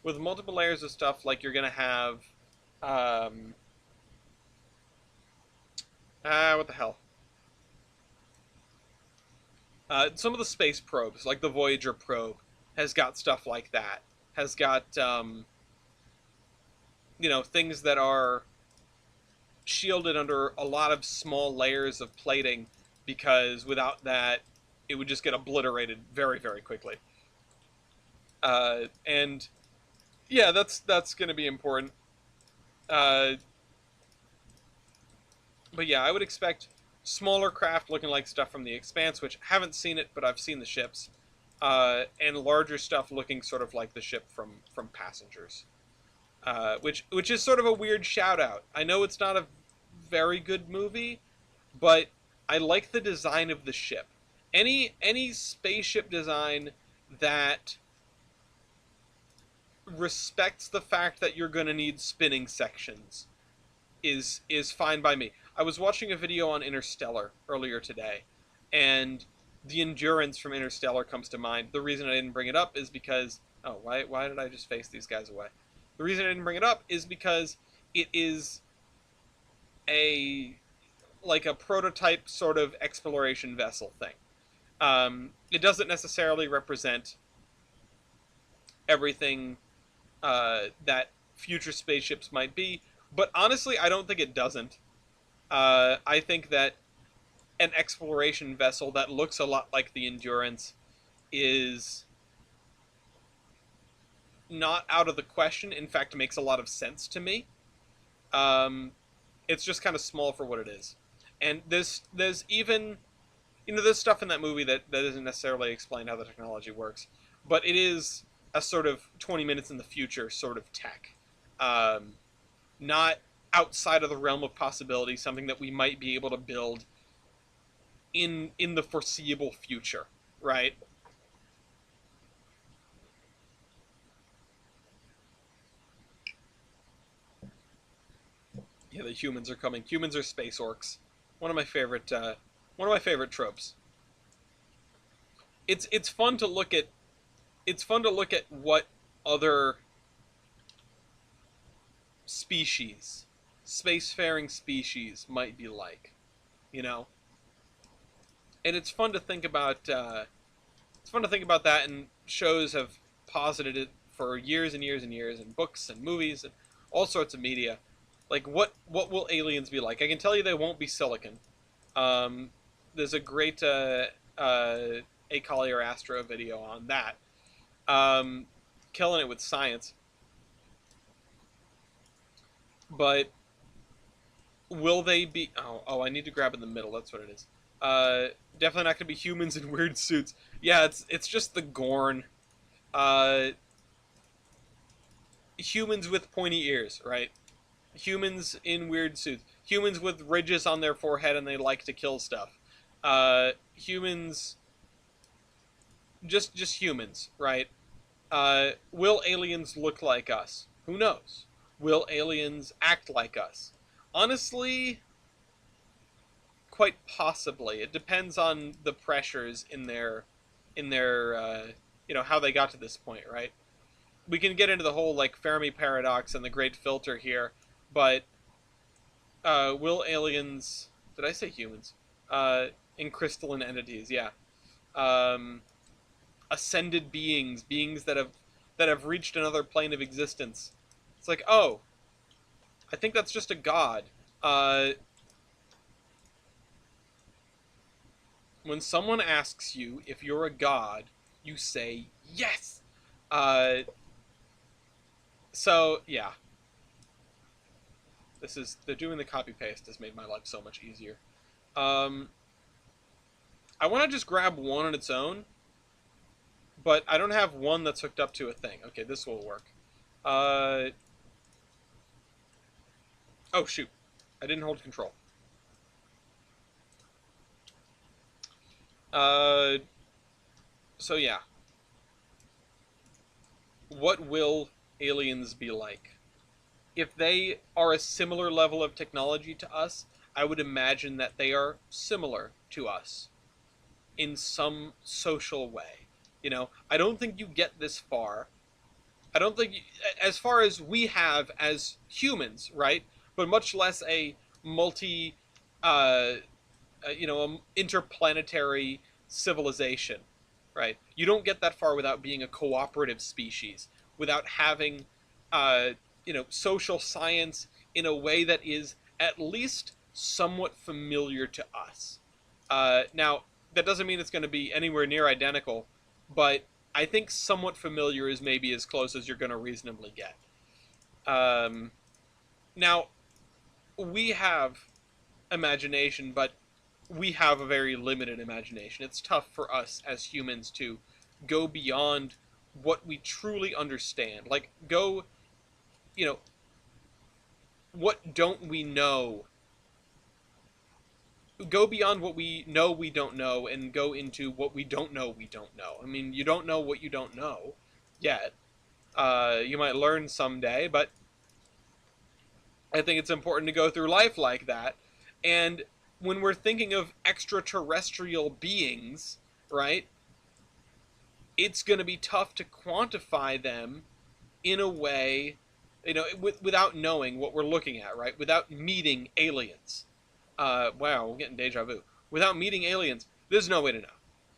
With multiple layers of stuff like you're going to have, what the hell? Some of the space probes, like the Voyager probe, has got stuff like that. Has got, things that are shielded under a lot of small layers of plating, because without that, it would just get obliterated very, very quickly. And yeah, that's going to be important. But yeah, I would expect smaller craft looking like stuff from The Expanse, which I haven't seen it, but I've seen the ships, and larger stuff looking sort of like the ship from Passengers, which is sort of a weird shout out. I know it's not a very good movie, but I like the design of the ship. Any spaceship design that respects the fact that you're going to need spinning sections is fine by me. I was watching a video on Interstellar earlier today, and the endurance from Interstellar comes to mind. The reason I didn't bring it up is because, oh, why did I just face these guys away? The reason I didn't bring it up is because it is a prototype sort of exploration vessel thing. It doesn't necessarily represent everything that future spaceships might be, but honestly, I don't think it doesn't. I think that an exploration vessel that looks a lot like the Endurance is not out of the question. In fact, it makes a lot of sense to me. It's just kind of small for what it is. And there's even, there's stuff in that movie that doesn't necessarily explain how the technology works, but it is a sort of 20 minutes in the future sort of tech. Not outside of the realm of possibility, something that we might be able to build in the foreseeable future, right? Yeah, the humans are coming. Humans are space orcs. One of my favorite one of my favorite tropes. It's fun to look at what other species, spacefaring species might be like, you know? And it's fun to think about that, and shows have posited it for years and years and years, and books and movies and all sorts of media. Like, what will aliens be like? I can tell you they won't be silicon. Um, there's a great A Collier Astro video on that. Um, Killing it with science. But will they be? Oh, I need to grab in the middle. That's what it is. Uh, Definitely not gonna be humans in weird suits. Yeah, it's just the Gorn. Uh, Humans with pointy ears, right? Humans in weird suits. Humans with ridges on their forehead and they like to kill stuff. Humans, just humans, right? Will aliens look like us? Who knows? Will aliens act like us? Honestly, quite possibly. It depends on the pressures in their how they got to this point, right? We can get into the whole like Fermi paradox and the great filter here, but will aliens? Did I say humans? Uh, in crystalline entities, yeah. Um, Ascended beings, beings that have reached another plane of existence. It's like, oh, I think that's just a god. Uh, when someone asks you if you're a god, you say yes. Uh, so yeah, they're doing the copy paste has made my life so much easier. Um, I want to just grab one on its own, but I don't have one that's hooked up to a thing. Okay, this will work. Uh, oh shoot, I didn't hold control. Uh, so yeah, what will aliens be like? If they are a similar level of technology to us, I would imagine that they are similar to us in some social way. I don't think you get this far. I don't think, as far as we have as humans, right? But much less a multi, uh, interplanetary civilization, right? You don't get that far without being a cooperative species, without having, social science in a way that is at least somewhat familiar to us. Now, that doesn't mean it's going to be anywhere near identical, but I think somewhat familiar is maybe as close as you're going to reasonably get. Um, Now, we have imagination, but we have a very limited imagination. It's tough for us as humans to go beyond what we truly understand. Like, you know, what don't we know? Go beyond what we don't know and go into what we don't know we don't know. I mean, you don't know what you don't know yet. You might learn someday, but I think it's important to go through life like that. And when we're thinking of extraterrestrial beings, right, it's going to be tough to quantify them in a way, without knowing what we're looking at, right? Without meeting aliens. Wow, we're getting deja vu. Without meeting aliens, there's no way to know.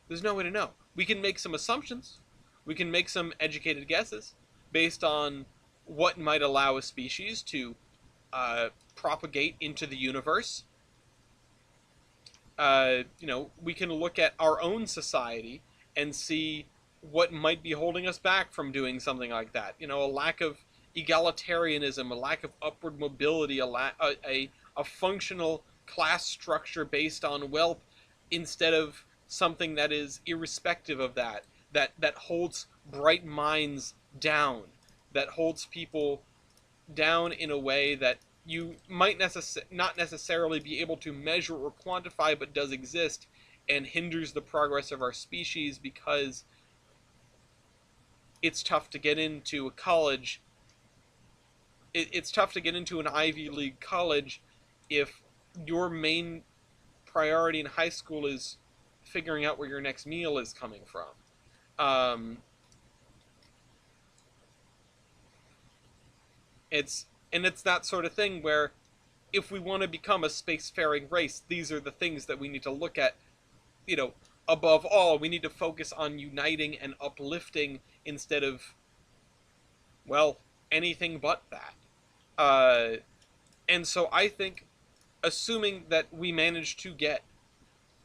There's no way to know. We can make some assumptions. We can make some educated guesses based on what might allow a species to propagate into the universe. We can look at our own society and see what might be holding us back from doing something like that. A lack of egalitarianism, a lack of upward mobility, a functional class structure based on wealth instead of something that is irrespective of that holds bright minds down, that holds people down in a way that you might not necessarily be able to measure or quantify, but does exist and hinders the progress of our species because it's tough to get into a college it's tough to get into an Ivy League college if your main priority in high school is figuring out where your next meal is coming from. Um, it's that sort of thing where if we want to become a spacefaring race, these are the things that we need to look at. You know, above all, we need to focus on uniting and uplifting instead of, well, anything but that. And so I think, assuming that we manage to get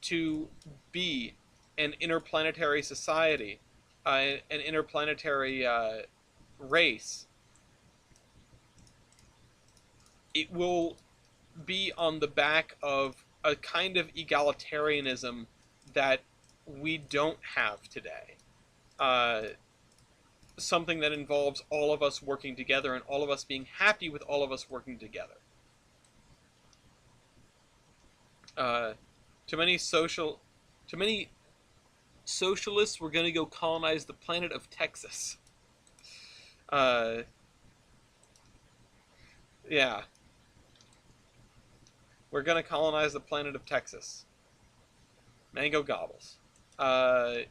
to be an interplanetary society, an interplanetary race, it will be on the back of a kind of egalitarianism that we don't have today. Uh, Something that involves all of us working together and all of us being happy with all of us working together. Uh, too many social, too many socialists were going to go colonize the planet of Texas. Uh, yeah, we're going to colonize the planet of Texas. Mango gobbles. Uh,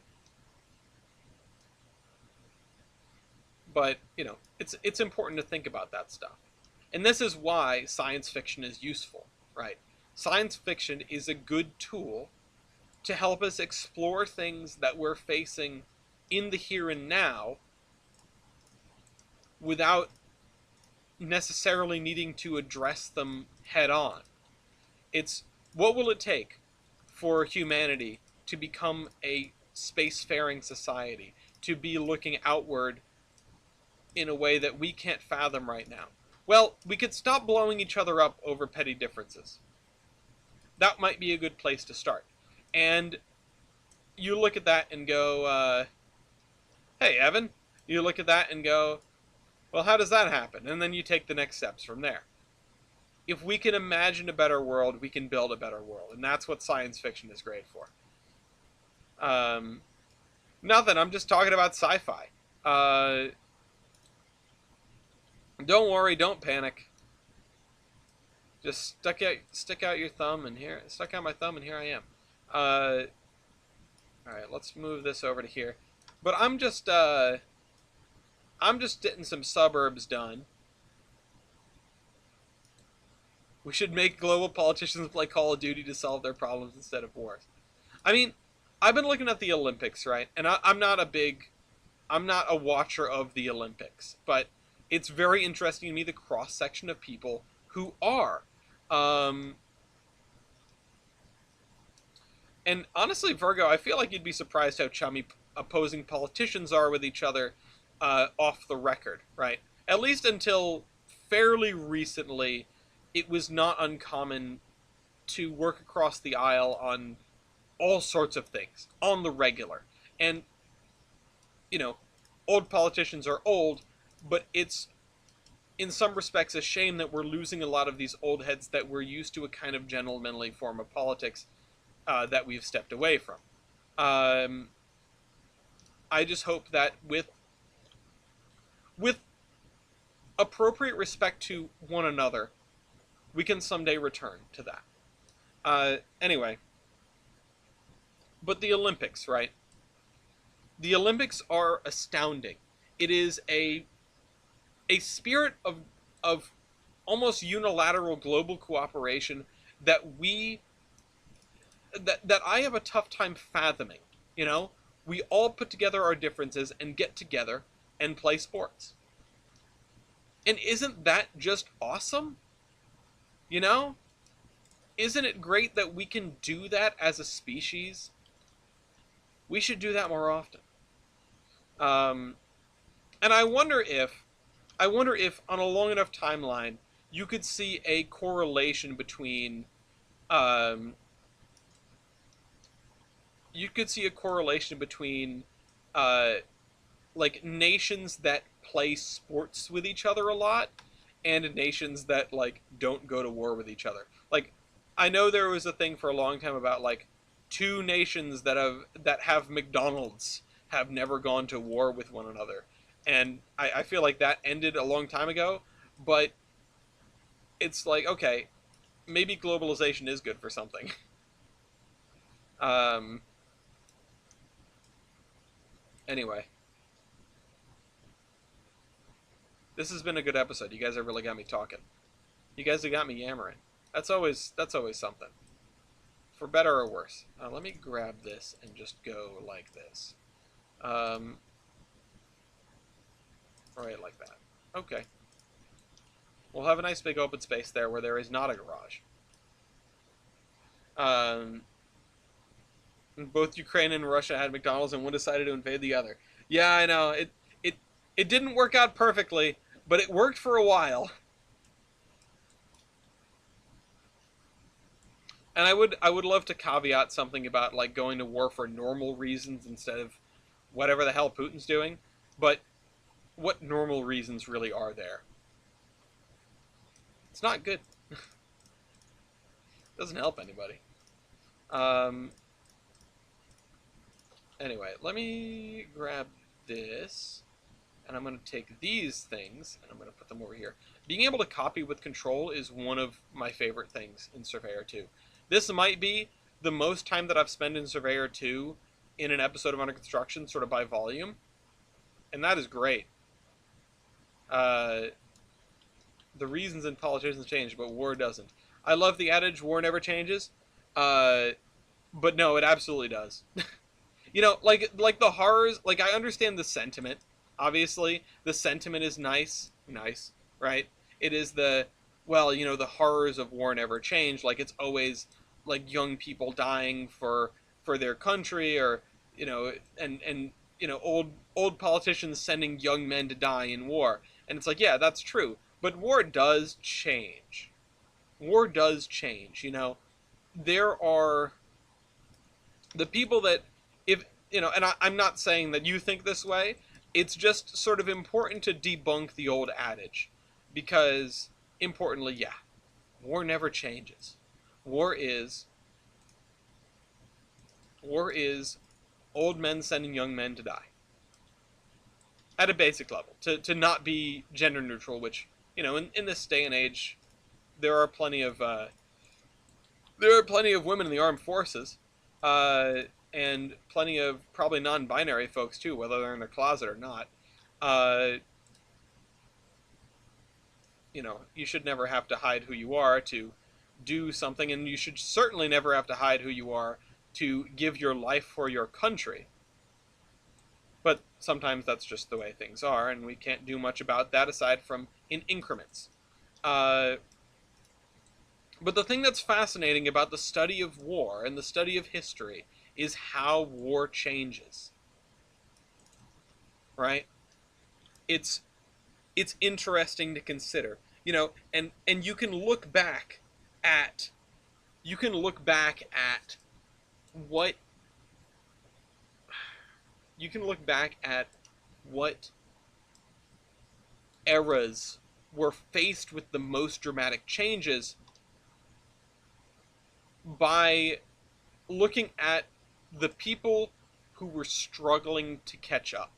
but it's important to think about that stuff, and this is why science fiction is useful, right? Science fiction is a good tool to help us explore things that we're facing in the here and now without necessarily needing to address them head on. It's what will it take for humanity to become a spacefaring society, to be looking outward in a way that we can't fathom right now? Well, we could stop blowing each other up over petty differences. That might be a good place to start. And you look at that and go, hey, Evan. You look at that and go, well, how does that happen? And then you take the next steps from there. If we can imagine a better world, we can build a better world. And that's what science fiction is great for. Nothing. I'm just talking about sci-fi. Don't worry. Don't panic. Just stick out your thumb, and stuck out my thumb, and here I am. All right, let's move this over to here. But I'm just getting some suburbs done. We should make global politicians play Call of Duty to solve their problems instead of wars. I mean, I've been looking at the Olympics, right? And I'm not a watcher of the Olympics, but it's very interesting to me the cross section of people who are. And honestly, Virgo, I feel like you'd be surprised how chummy opposing politicians are with each other off the record, right? At least until fairly recently, it was not uncommon to work across the aisle on all sorts of things on the regular. And, old politicians are old, but it's in some respects a shame that we're losing a lot of these old heads that we're used to a kind of gentlemanly form of politics that we've stepped away from. I just hope that with appropriate respect to one another, we can someday return to that. Anyway, but the Olympics, right? The Olympics are astounding. It is a spirit of almost unilateral global cooperation that that I have a tough time fathoming. We all put together our differences and get together and play sports. And isn't that just awesome? Isn't it great that we can do that as a species? We should do that more often. And I wonder if on a long enough timeline, you could see a correlation between, like nations that play sports with each other a lot and nations that like don't go to war with each other. Like, I know there was a thing for a long time about like two nations that have McDonald's have never gone to war with one another, and I feel like that ended a long time ago. but it's like, okay, maybe globalization is good for something. um, anyway, this has been a good episode. You guys have really got me talking. You guys have got me yammering. That's always something, for better or worse. Let me grab this and just go like this. Um, right like that. Okay. We'll have a nice big open space there where there is not a garage. Um, both Ukraine and Russia had McDonald's, and one decided to invade the other. Yeah, I know. It it didn't work out perfectly, but it worked for a while. And I would love to caveat something about like going to war for normal reasons instead of whatever the hell Putin's doing. But what normal reasons really are there? It's not good. Doesn't help anybody. Um, anyway, let me grab this, and I'm going to take these things, and I'm going to put them over here. Being able to copy with control is one of my favorite things in Surveyor 2. This might be the most time that I've spent in Surveyor 2 in an episode of Under Construction, sort of by volume, and that is great. Uh, the reasons in politicians change, but war doesn't. I love the adage, war never changes, uh, but no, it absolutely does. You know, like the horrors, like I understand the sentiment. Obviously, the sentiment is nice, right? It is the, well, you know, the horrors of war never change. Like it's always like young people dying for their country, or you know, and you know, old politicians sending young men to die in war. And it's like, yeah, that's true. But war does change. War does change, you know. There are the people that, if you know, and I'm not saying that you think this way, it's just sort of important to debunk the old adage, because importantly, yeah, war never changes. War is war is old men sending young men to die at a basic level, to not be gender neutral, which, you know, in this day and age, there are plenty of women in the armed forces, uh, and plenty of probably non-binary folks too, whether they're in their closet or not. Uh, you know, you should never have to hide who you are to do something, and you should certainly never have to hide who you are to give your life for your country. But sometimes that's just the way things are, and we can't do much about that aside from in increments. Uh, but the thing that's fascinating about the study of war and the study of history is how war changes, right? It's it's interesting to consider, you know, and at you can look back at what you can look back at what eras were faced with the most dramatic changes by looking at the people who were struggling to catch up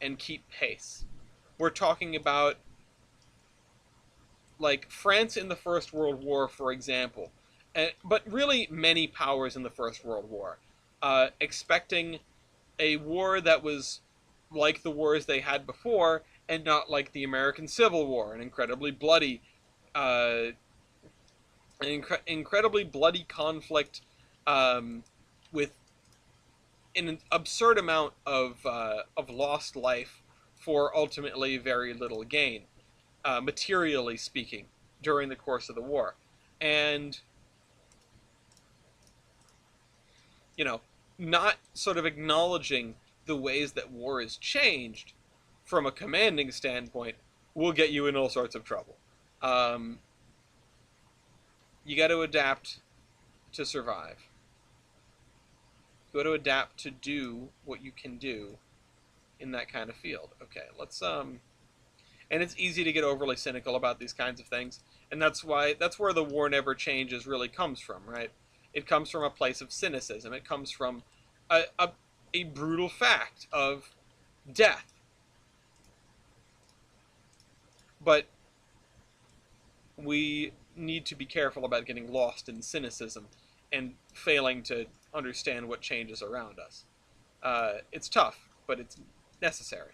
and keep pace. We're talking about like France in the First World War, for example, but really many powers in the First World War, expecting a war that was like the wars they had before and not like the American Civil War, uh, incredibly bloody conflict, with an absurd amount of lost life for ultimately very little gain, materially speaking, during the course of the war. And, you know, not sort of acknowledging the ways that war has changed from a commanding standpoint will get you in all sorts of trouble. Um, you got to adapt to survive. You got to adapt to do what you can do in that kind of field. Okay, let's and it's easy to get overly cynical about these kinds of things, and that's where the war never changes really comes from, right? It comes from a place of cynicism. It comes from a brutal fact of death. but we need to be careful about getting lost in cynicism and failing to understand what changes around us. It's tough, but it's necessary.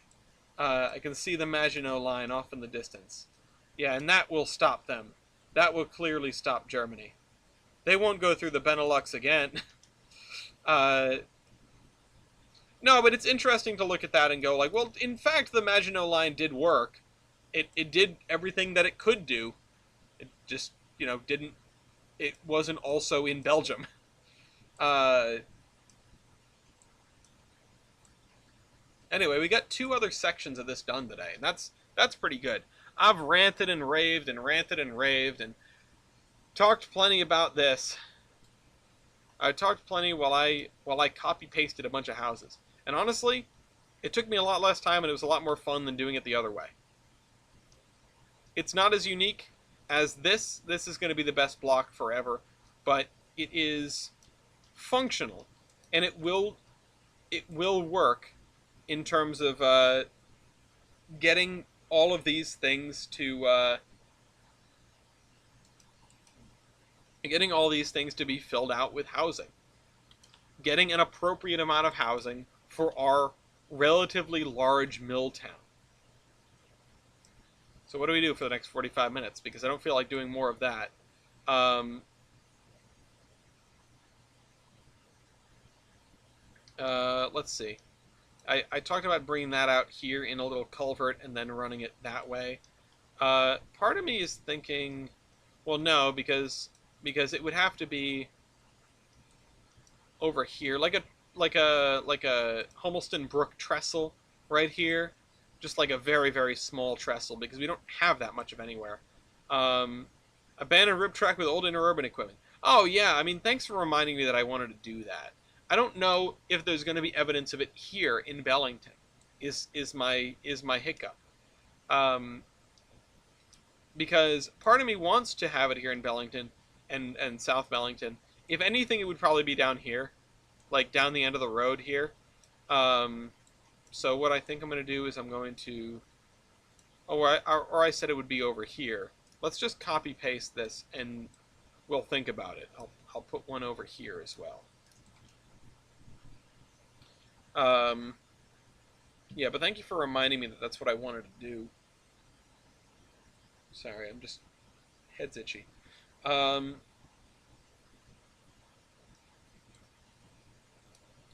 I can see the Maginot Line off in the distance. Yeah, and that will stop them. That will clearly stop Germany. They won't go through the Benelux again. uh, no, but it's interesting to look at that and go like, well, in fact, the Maginot Line did work. It did everything that it could do. It just, didn't. It wasn't also in Belgium. Uh, anyway, we got 2 other sections of this done today, and that's pretty good. I've ranted and raved and ranted and raved and talked plenty about this. I talked plenty while I copy pasted a bunch of houses, and honestly, it took me a lot less time and it was a lot more fun than doing it the other way. It's not as unique as this. This is going to be the best block forever, but it is functional, and it will work in terms of getting all of these things to be filled out with housing, getting an appropriate amount of housing for our relatively large mill town. So what do we do for the next 45 minutes? Because I don't feel like doing more of that. Let's see. I talked about bringing that out here in a little culvert and then running it that way. Part of me is thinking, well, no, because it would have to be over here, like a Humelston Brook trestle right here, just like a very, very small trestle, because we don't have that much of anywhere. Abandoned rib track with old interurban equipment. Oh yeah, I mean, thanks for reminding me that I wanted to do that. I don't know if there's going to be evidence of it here in Bellington. Is my hiccup. Because part of me wants to have it here in Bellington and South Bellington. If anything, it would probably be down here, like down the end of the road here. So what I think I'm going to do is I'm going to, or I said it would be over here. Let's just copy paste this and we'll think about it. I'll put one over here as well. Yeah, but thank you for reminding me that that's what I wanted to do. Sorry, I'm just head's itchy.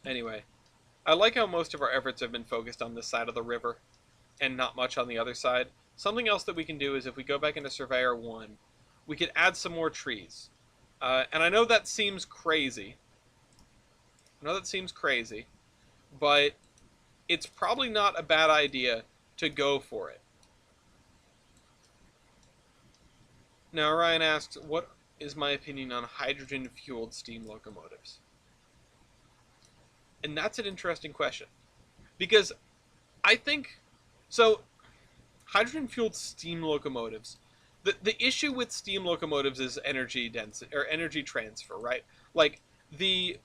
Anyway, I like how most of our efforts have been focused on this side of the river and not much on the other side. Something else that we can do is if we go back into Surveyor 1, we could add some more trees. And I know that seems crazy. But it's probably not a bad idea to go for it. Now, Ryan asks, what is my opinion on hydrogen-fueled steam locomotives? And that's an interesting question. Because I think, so, hydrogen-fueled steam locomotives, the issue with steam locomotives is energy density, or energy transfer, right? Like, the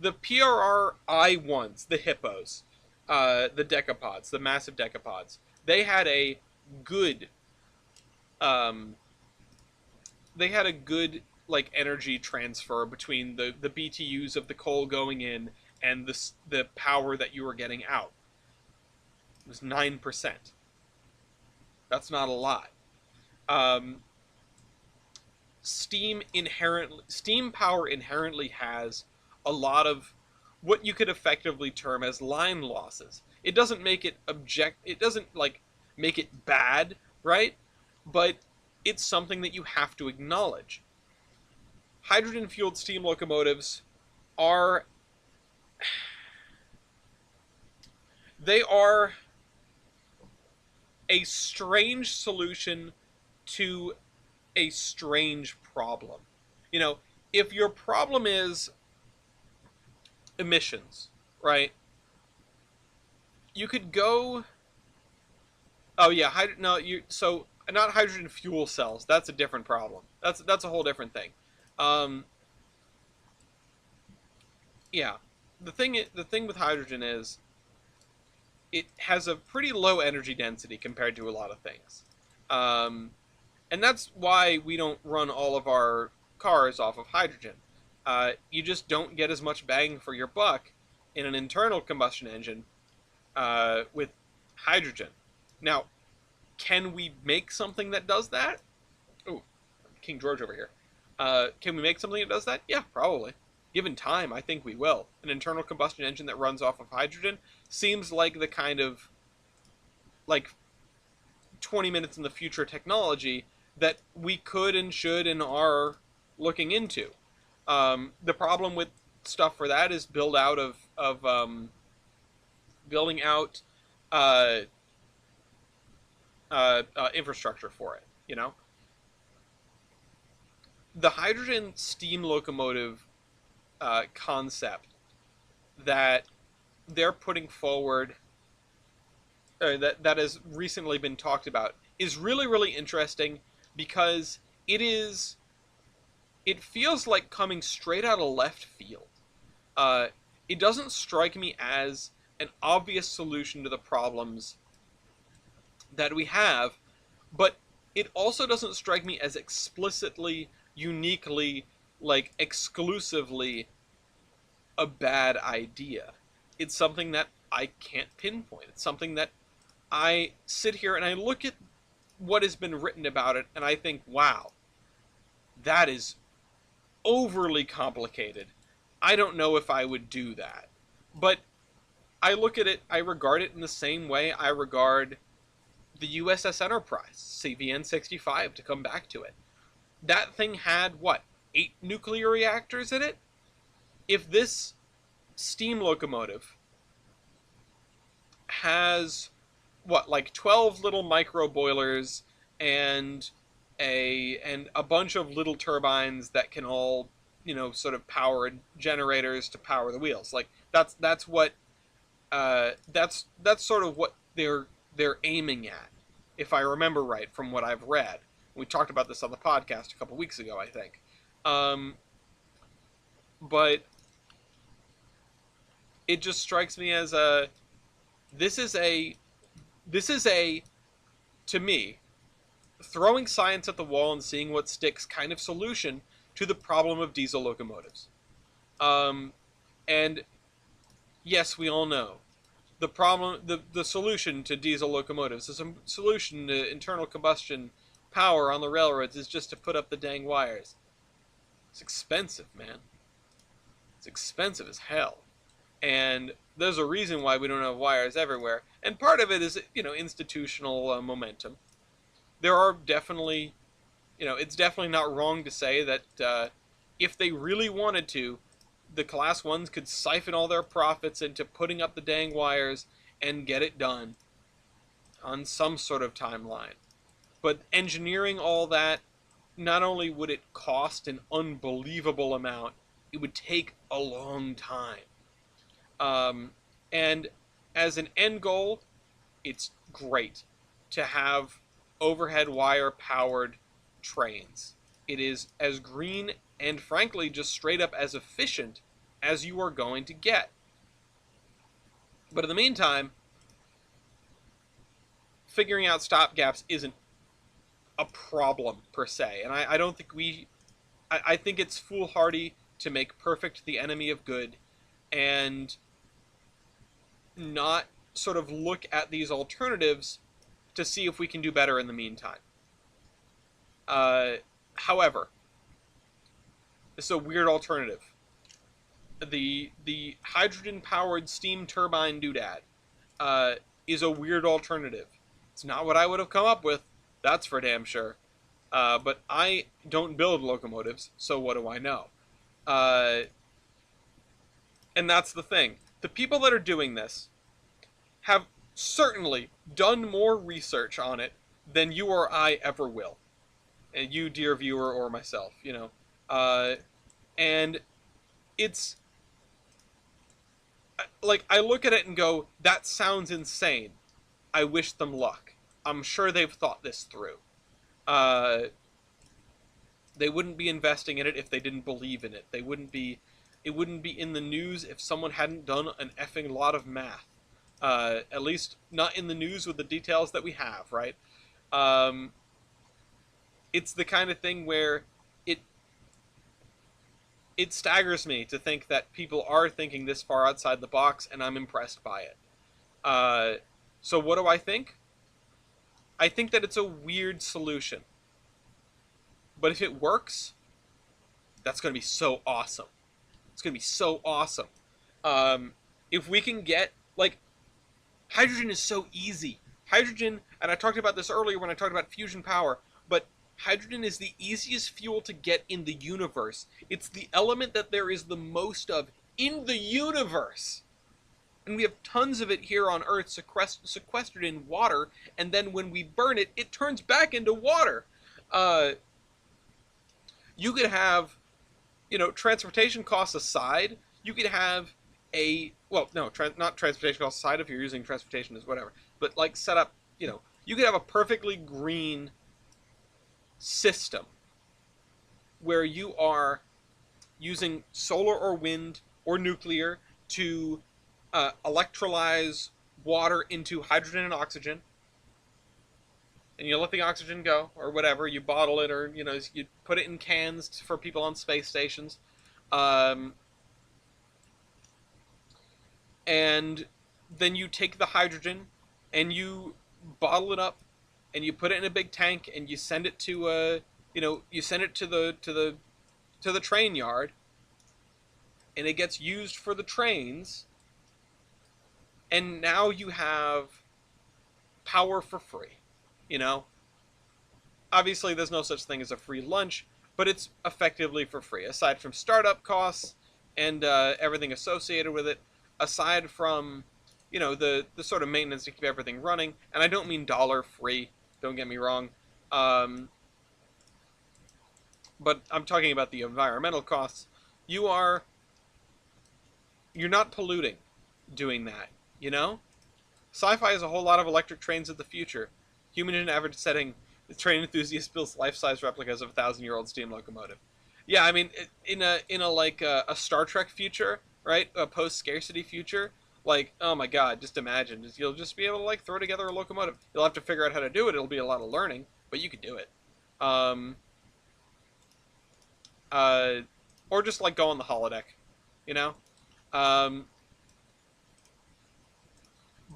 PRRI ones, the hippos, the decapods, the massive decapods, they had a good, like energy transfer between the BTUs of the coal going in and the power that you were getting out. It was 9%. That's not a lot. Steam power inherently has a lot of what you could effectively term as line losses. It doesn't make it it doesn't like make it bad, right? But it's something that you have to acknowledge. Hydrogen-fueled steam locomotives are a strange solution to a strange problem. If your problem is emissions, right? You could go. Oh yeah, so not hydrogen fuel cells. That's a different problem. That's a whole different thing. Yeah, the thing with hydrogen is it has a pretty low energy density compared to a lot of things, Um, and that's why we don't run all of our cars off of hydrogen. You just don't get as much bang for your buck in an internal combustion engine with hydrogen. Now, can we make something that does that? Oh, King George over here. Can we make something that does that? Yeah, probably. Given time, I think we will. An internal combustion engine that runs off of hydrogen seems like the kind of like 20 minutes in the future technology that we could and should and are looking into. The problem with stuff for that is building out uh, infrastructure for it. You know, the hydrogen steam locomotive concept that they're putting forward, that has recently been talked about, is really really interesting because it feels like coming straight out of left field. Uh, it doesn't strike me as an obvious solution to the problems that we have, but it also doesn't strike me as explicitly, uniquely, like exclusively a bad idea. It's something that I can't pinpoint. It's something that I sit here and I look at what has been written about it and I think, wow, that is overly complicated. I don't know if I would do that. But I look at it, I regard it in the same way I regard the USS Enterprise, CVN 65, to come back to it. That thing had, what, 8 nuclear reactors in it? If this steam locomotive has, what, like 12 little micro boilers and a bunch of little turbines that can all, sort of power generators to power the wheels. Like that's what that's sort of what they're aiming at, if I remember right from what I've read. We talked about this on the podcast a couple weeks ago, I think. But it just strikes me as this is a this is a to me, throwing science at the wall and seeing what sticks kind of solution to the problem of diesel locomotives. And yes, we all know the solution to diesel locomotives, the solution to internal combustion power on the railroads is just to put up the dang wires. It's expensive, man. It's expensive as hell. And there's a reason why we don't have wires everywhere. And part of it is, institutional momentum. There are definitely, it's definitely not wrong to say that if they really wanted to, the class ones could siphon all their profits into putting up the dang wires and get it done on some sort of timeline. But engineering all that, not only would it cost an unbelievable amount, it would take a long time. And as an end goal, it's great to have overhead wire powered trains. It is as green and frankly just straight up as efficient as you are going to get. But in the meantime, figuring out stopgaps isn't a problem per se. And I don't think I think it's foolhardy to make perfect the enemy of good and not sort of look at these alternatives to see if we can do better in the meantime. However, it's a weird alternative. The hydrogen-powered steam turbine doodad is a weird alternative. It's not what I would have come up with, that's for damn sure. But I don't build locomotives, so what do I know? And that's the thing. The people that are doing this have certainly done more research on it than you or I ever will. And you, dear viewer, or myself, and it's like, I look at it and go, that sounds insane. I wish them luck. I'm sure they've thought this through. They wouldn't be investing in it if they didn't believe in it. It wouldn't be in the news if someone hadn't done an effing lot of math. At least not in the news with the details that we have, right? it's the kind of thing where it it staggers me to think that people are thinking this far outside the box, and I'm impressed by it. Uh, so what do I think? I think that it's a weird solution, but if it works, that's going to be so awesome. It's going to be so awesome. Um, if we can get like hydrogen is so easy. Hydrogen, and I talked about this earlier when I talked about fusion power, but hydrogen is the easiest fuel to get in the universe. It's the element that there is the most of in the universe. And we have tons of it here on Earth sequestered in water, and then when we burn it, it turns back into water. Uh, you could have, transportation costs aside, you could have not transportation costs aside if you're using transportation as whatever, but like set up, you could have a perfectly green system where you are using solar or wind or nuclear to electrolyze water into hydrogen and oxygen, and you let the oxygen go or whatever. You bottle it, or you put it in cans for people on space stations, um, and then you take the hydrogen and you bottle it up and you put it in a big tank and you send it to you send it to the train yard, and it gets used for the trains, and now you have power for free. You know, obviously there's no such thing as a free lunch, but it's effectively for free, aside from startup costs and everything associated with it, aside from the sort of maintenance to keep everything running. And I don't mean dollar free, don't get me wrong, um, but I'm talking about the environmental costs. You're not polluting doing that, you know. Sci-fi is a whole lot of electric trains of the future. Human in average setting, the train enthusiast builds life-size replicas of a 1,000-year-old steam locomotive. Yeah, I mean, in a like a Star Trek future, right? A post-scarcity future. Like, oh my God, just imagine. You'll just be able to like throw together a locomotive. You'll have to figure out how to do it. It'll be a lot of learning, but you can do it. Um, uh, or just like go on the holodeck, you know. Um,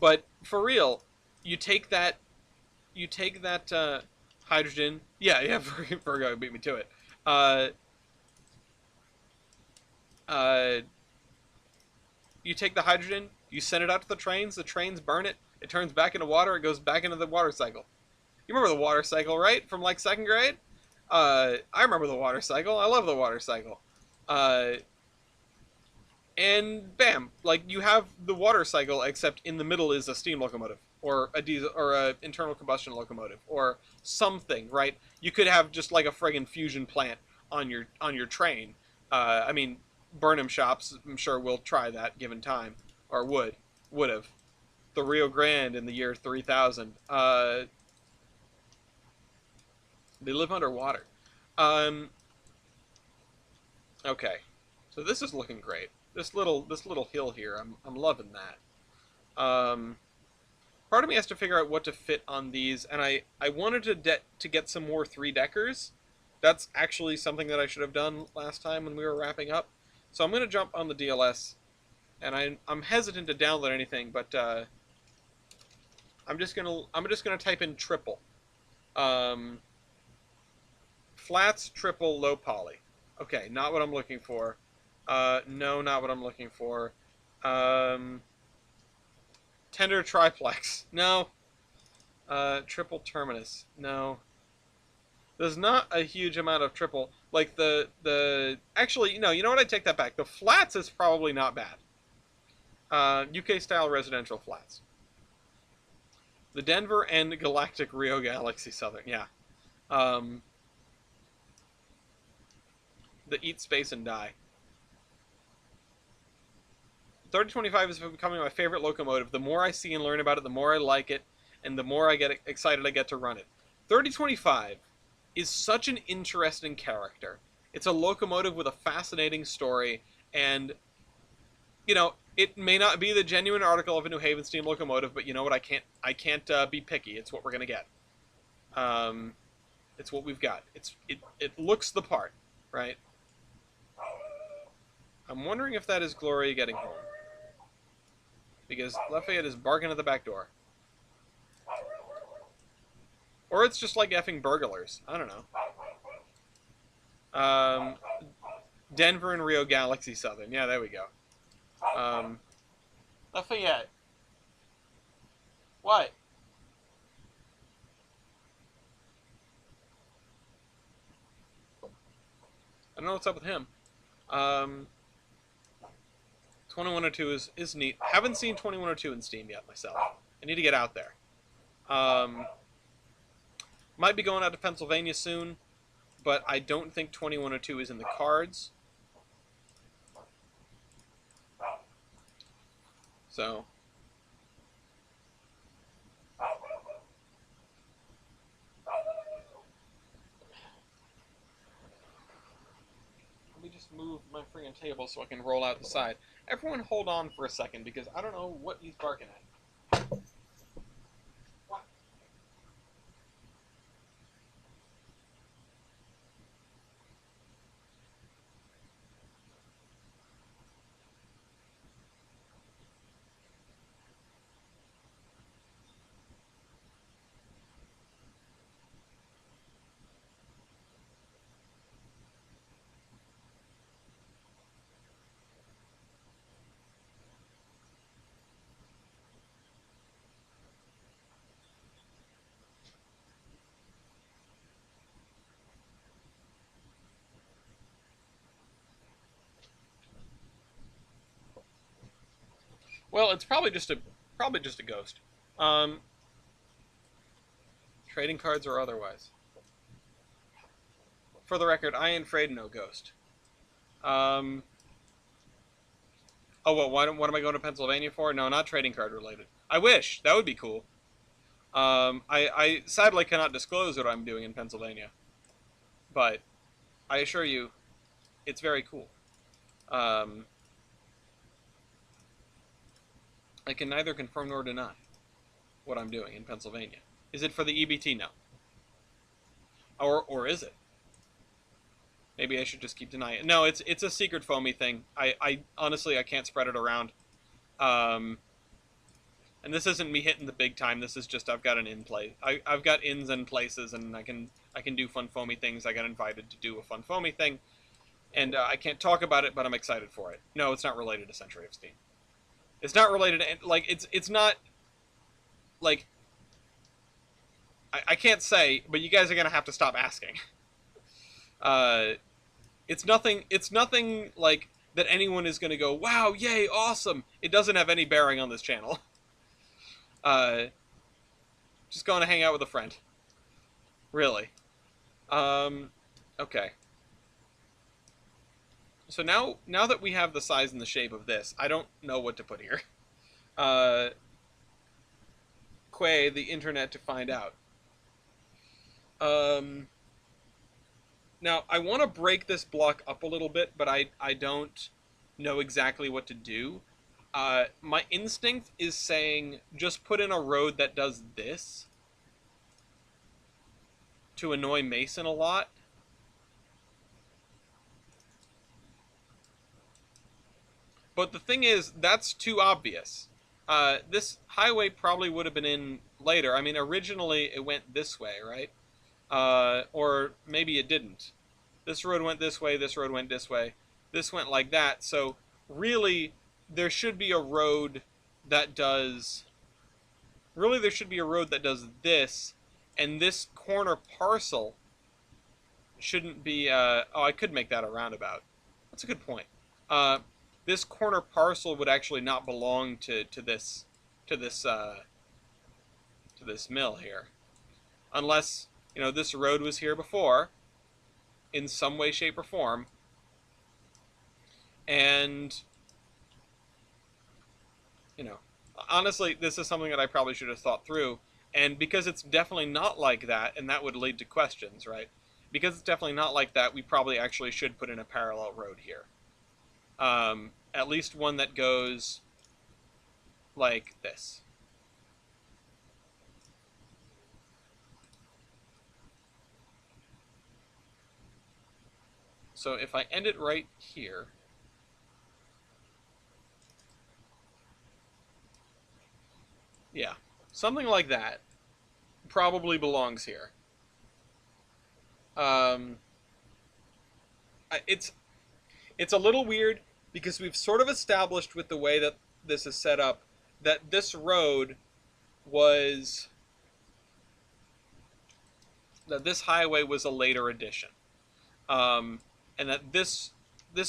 but for real, you take that hydrogen. Yeah, yeah, Virgo beat me to it. Uh, uh, you take the hydrogen, you send it out to the trains burn it, it turns back into water, it goes back into the water cycle. You remember the water cycle, right? From like second grade? I remember the water cycle. I love the water cycle. Uh, and bam, like you have the water cycle, except in the middle is a steam locomotive or a diesel or a internal combustion locomotive or something, right? You could have just like a friggin' fusion plant on your train. I mean, Burnham shops, I'm sure will try that given time, or would have. The Rio Grande in the year 3000. They live underwater. Um, okay, so this is looking great. This little hill here, I'm loving that. Part of me has to figure out what to fit on these, and I wanted to get some more three deckers. That's actually something that I should have done last time when we were wrapping up. So I'm gonna jump on the DLS, and I'm hesitant to download anything, but I'm just gonna type in triple, um, flats, triple, low poly. Okay, not what I'm looking for. No, not what I'm looking for. Um, Tender triplex. No. Triple terminus. No. There's not a huge amount of triple. Like actually, you know what? I take that back. The flats is probably not bad. UK style residential flats. The Denver and Galactic Rio Galaxy Southern. Yeah. Um, the Eat Space and Die. 3025 is becoming my favorite locomotive. The more I see and learn about it, the more I like it, and the more I get excited I get to run it. 3025 is such an interesting character. It's a locomotive with a fascinating story, and it may not be the genuine article of a New Haven steam locomotive, but you know what? I can't be picky. It's what we're gonna get. It's what we've got. It looks the part, right? I'm wondering if that is Gloria getting home. Because Lafayette is barking at the back door. Or it's just like effing burglars. I don't know. Denver and Rio Galaxy Southern. Yeah, there we go. Lafayette. What? I don't know what's up with him. 2102 is neat. Haven't seen 2102 in Steam yet myself. I need to get out there. Might be going out to Pennsylvania soon, but I don't think 2102 is in the cards. So. Let me just move my friggin' table so I can roll out the side. Everyone hold on for a second because I don't know what he's barking at. What? Well, it's probably just a ghost. Um, Trading cards or otherwise. For the record, I ain't afraid no ghost. Oh, well, what am I going to Pennsylvania for? No, not trading card related. I wish. That would be cool. I sadly cannot disclose what I'm doing in Pennsylvania. But I assure you, it's very cool. I can neither confirm nor deny what I'm doing in Pennsylvania. Is it for the EBT? No. Or is it? Maybe I should just keep denying it. No, it's a secret foamy thing. I honestly I can't spread it around. And this isn't me hitting the big time. This is just I've got an in play. I've got ins and places, and I can do fun foamy things. I got invited to do a fun foamy thing, and I can't talk about it, but I'm excited for it. No, it's not related to Century of Steam. It's not related to like it's not like I can't say, but you guys are gonna have to stop asking. It's nothing. It's nothing like that anyone is gonna go, wow, yay, awesome. It doesn't have any bearing on this channel. Just going to hang out with a friend. Really. Okay. So now that we have the size and the shape of this, I don't know what to put here. Quay the internet to find out. Now, I want to break this block up a little bit, but I don't know exactly what to do. My instinct is saying just put in a road that does this to annoy Mason a lot. But the thing is, that's too obvious. This highway probably would have been in later. I mean, originally it went this way, right? Or maybe it didn't. This road went this way, this road went this way. This went like that, so really, there should be a road that does... Really, there should be a road that does this, and this corner parcel shouldn't be... oh, I could make that a roundabout. That's a good point. This corner parcel would actually not belong to this mill here, unless this road was here before, in some way, shape, or form, and honestly, this is something that I probably should have thought through, and because it's definitely not like that, and that would lead to questions, right? Because it's definitely not like that, we probably actually should put in a parallel road here. At least one that goes like this. So if I end it right here, yeah, something like that probably belongs here. Um, it's it's a little weird because we've sort of established with the way that this is set up that this road was that this highway was a later addition, um, and that this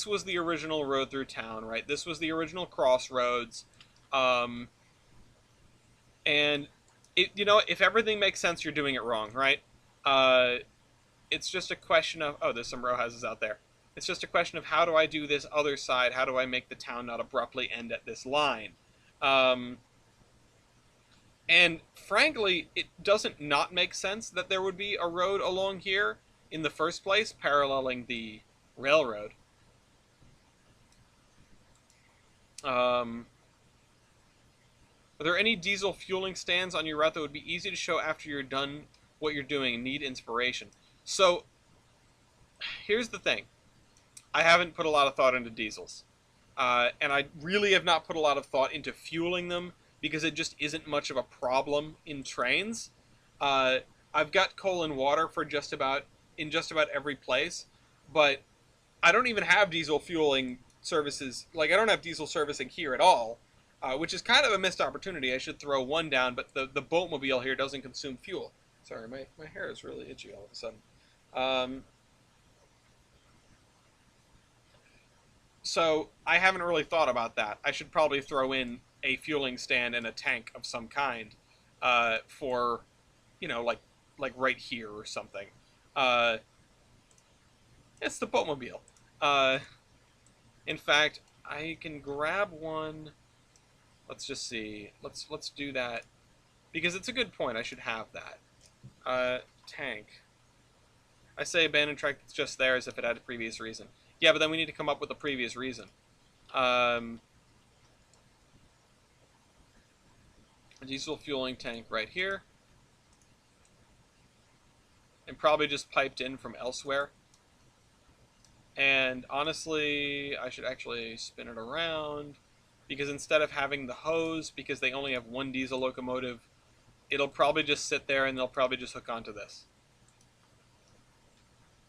was the original road through town, right? This was the original crossroads, um, and if everything makes sense, you're doing it wrong, right? Uh, it's just a question of there's some row houses out there. It's just a question of how do I do this other side? How do I make the town not abruptly end at this line? Um, and frankly, it doesn't not make sense that there would be a road along here in the first place, paralleling the railroad. Are there any diesel fueling stands on your route that would be easy to show after you're done what you're doing and need inspiration? So here's the thing. I haven't put a lot of thought into diesels. And I really have not put a lot of thought into fueling them because it just isn't much of a problem in Trainz. Uh, I've got coal and water for just about every place, but I don't even have diesel fueling services. Like I don't have diesel servicing here at all, which is kind of a missed opportunity. I should throw one down, but the boatmobile here doesn't consume fuel. Sorry, my hair is really itchy all of a sudden. Um, So I haven't really thought about that. I should probably throw in a fueling stand and a tank of some kind for, like right here or something. Uh, it's the boatmobile. Uh, in fact, I can grab one. Let's just see. Let's do that because it's a good point. I should have that tank. I say abandoned track that's just there as if it had a previous reason. Yeah, but then we need to come up with a previous reason. A diesel fueling tank right here. And probably just piped in from elsewhere. And honestly, I should actually spin it around. Because instead of having the hose, because they only have one diesel locomotive, it'll probably just sit there and they'll probably just hook onto this.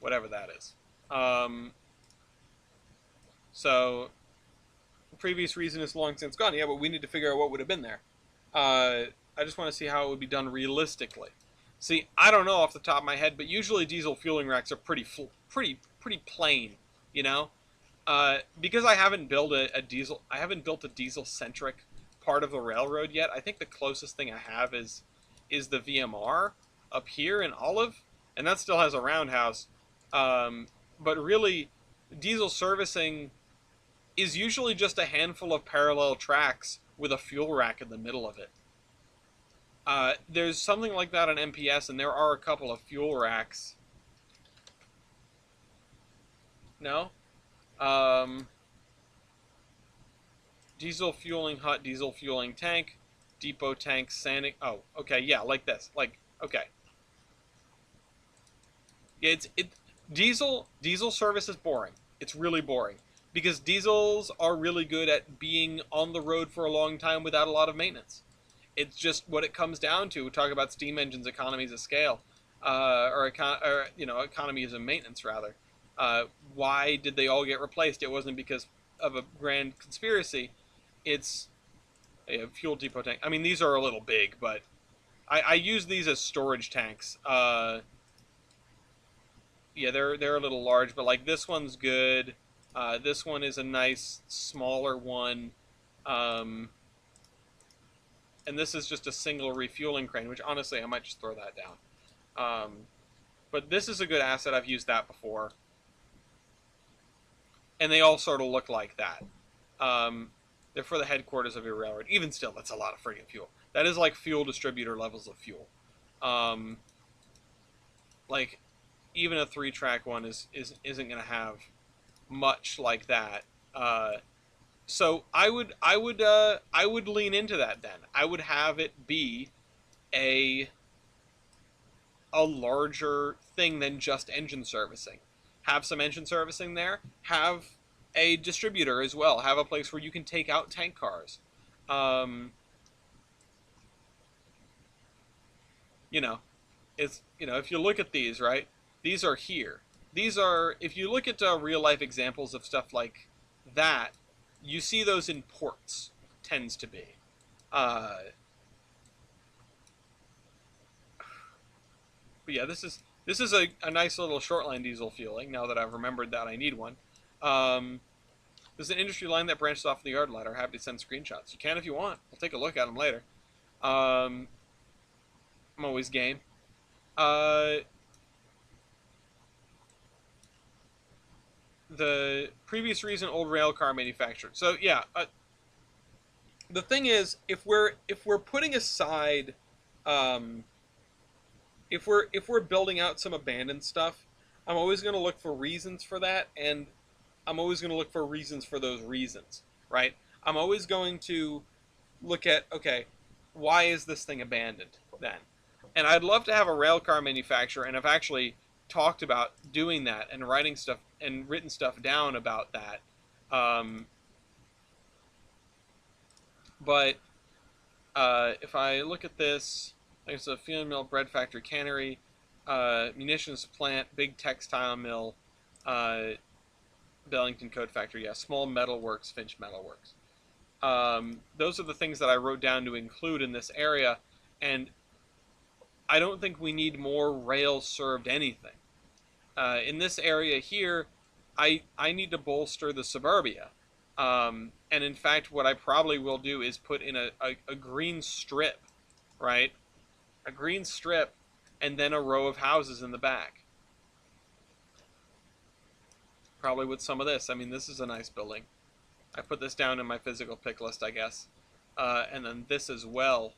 Whatever that is. So, the previous reason is long since gone. Yeah, but we need to figure out what would have been there. I just want to see how it would be done realistically. See, I don't know off the top of my head, but usually diesel fueling racks are pretty plain, you know. Because I haven't built I haven't built a diesel-centric part of the railroad yet. I think the closest thing I have is the VMR up here in Olive, and that still has a roundhouse. But really, diesel servicing is usually just a handful of parallel tracks with a fuel rack in the middle of it. There's something like that on MPS, and there are a couple of fuel racks. No? Diesel fueling hut, diesel fueling tank, depot tank, sanding. Oh, okay, yeah, like this. Like, okay. Diesel service is boring. It's really boring. Because diesels are really good at being on the road for a long time without a lot of maintenance. It's just what it comes down to. We talk about steam engines, economies of scale, economies of maintenance rather. Why did they all get replaced? It wasn't because of a grand conspiracy. It's a fuel depot tank. I mean, these are a little big, but I use these as storage tanks. Yeah, they're a little large, but like this one's good. This one is a nice smaller one, and this is just a single refueling crane, which honestly I might just throw that down. But this is a good asset. I've used that before, and they all sort of look like that. They're for the headquarters of your railroad. Even still, that's a lot of friggin' fuel. That is like fuel distributor levels of fuel. Like even a 3-track one isn't going to have much like that. So I would lean into that then. I would have it be a larger thing than just engine servicing. have some engine servicing there, have a distributor as well, have a place where you can take out tank cars. Um, you know, it's if you look at these, right, these are here. These are, if you look at real life examples of stuff like that, you see those in ports, tends to be. Uh, but yeah, this is a nice little short line diesel fueling. Now that I've remembered that I need one. Um, there's an industry line that branches off the yard ladder. Happy to send screenshots. You can if you want. I'll take a look at them later. Um, I'm always game. Uh, the previous reason, old rail car manufacturer. So yeah, the thing is, if we're putting aside, um, if we're building out some abandoned stuff, I'm always going to look for reasons for that, and I'm always going to look for reasons for those reasons, right? I'm always going to look at, okay, why is this thing abandoned then? And I'd love to have a railcar manufacturer, and I've actually talked about doing that and writing stuff and written stuff down about that. Um, but if I look at this, there's a fuel mill, bread factory, cannery, munitions plant, big textile mill, uh, Bellington coat factory, yeah, small metalworks, Finch metalworks. Those are the things that I wrote down to include in this area, and I don't think we need more rail served anything. In this area here, I need to bolster the suburbia. And in fact, what I probably will do is put in a green strip, right? A green strip, and then a row of houses in the back. Probably with some of this. I mean, this is a nice building. I put this down in my physical pick list, I guess. And then this as well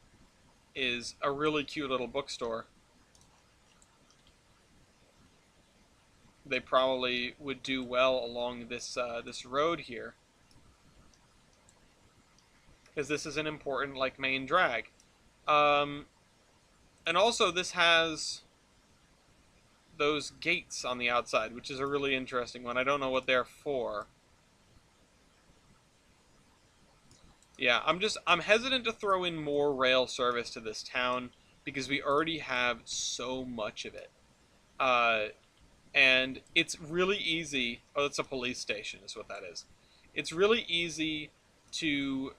is a really cute little bookstore. They probably would do well along this road here, because this is an important like main drag. Um, and also this has those gates on the outside, which is a really interesting one. I don't know what they're for. Yeah, I'm hesitant to throw in more rail service to this town because we already have so much of it. Uh, and it's really easy. Oh, it's a police station, is what that is. It's really easy to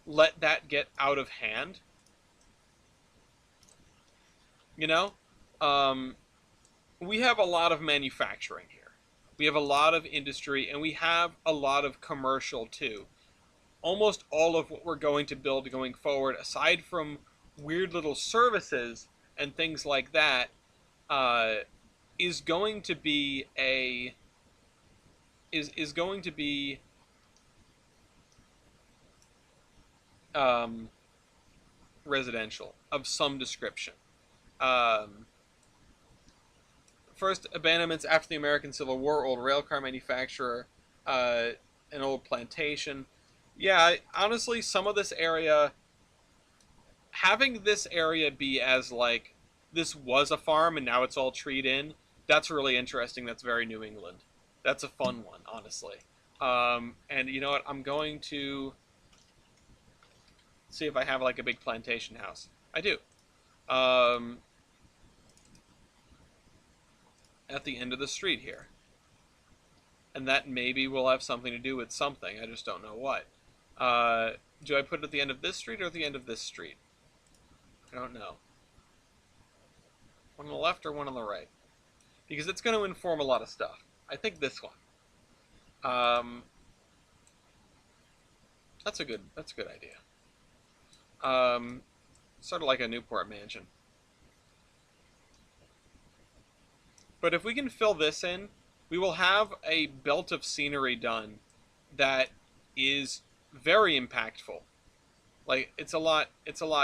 let that get out of hand. You know, um, we have a lot of manufacturing here. We have a lot of industry, and we have a lot of commercial too. Almost all of what we're going to build going forward, aside from weird little services and things like that, uh, is going to be a is going to be um, residential of some description. Um, First abandonments after the American Civil War, old railcar manufacturer, uh, an old plantation. Yeah, honestly, some of this area, having this area be as like this was a farm and now it's all treed in, that's really interesting. That's very New England. That's a fun one, honestly. And you know what? I'm going to see if I have like a big plantation house. I do. Um, at the end of the street here. And that maybe will have something to do with something. I just don't know what. Uh, do I put it at the end of this street or at the end of this street? I don't know. One on the left or one on the right? Because it's going to inform a lot of stuff. I think this one. Um, that's a good idea. Sort of like a Newport mansion. But if we can fill this in, we will have a belt of scenery done that is very impactful. Like it's a lot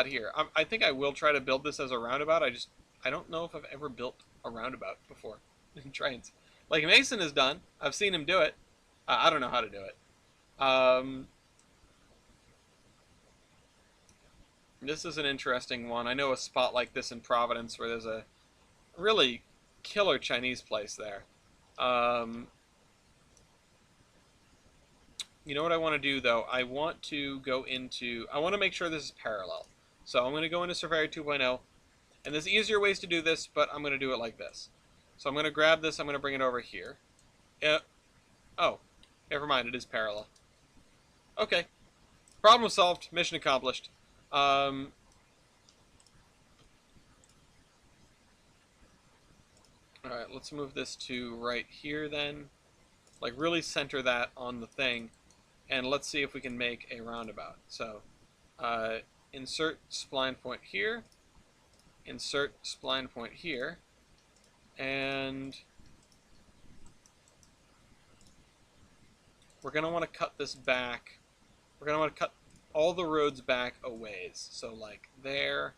here. I think I will try to build this as a roundabout. I don't know if I've ever built a roundabout before in Trainz. Like Mason has done. I've seen him do it. I don't know how to do it. Um, this is an interesting one. I know a spot like this in Providence where there's a really killer Chinese place there. Um, you know what I want to do though? I want to go into. I want to make sure this is parallel. So I'm going to go into Surveyor 2.0, and there's easier ways to do this, but I'm going to do it like this. So I'm going to grab this. I'm going to bring it over here. Oh, never mind. It is parallel. Okay, problem solved. Mission accomplished. Um, all right, let's move this to right here then. Like really center that on the thing, and let's see if we can make a roundabout. So uh, insert spline point here, insert spline point here, and we're going to want to cut this back. We're going to want to cut all the roads back a ways. So like there,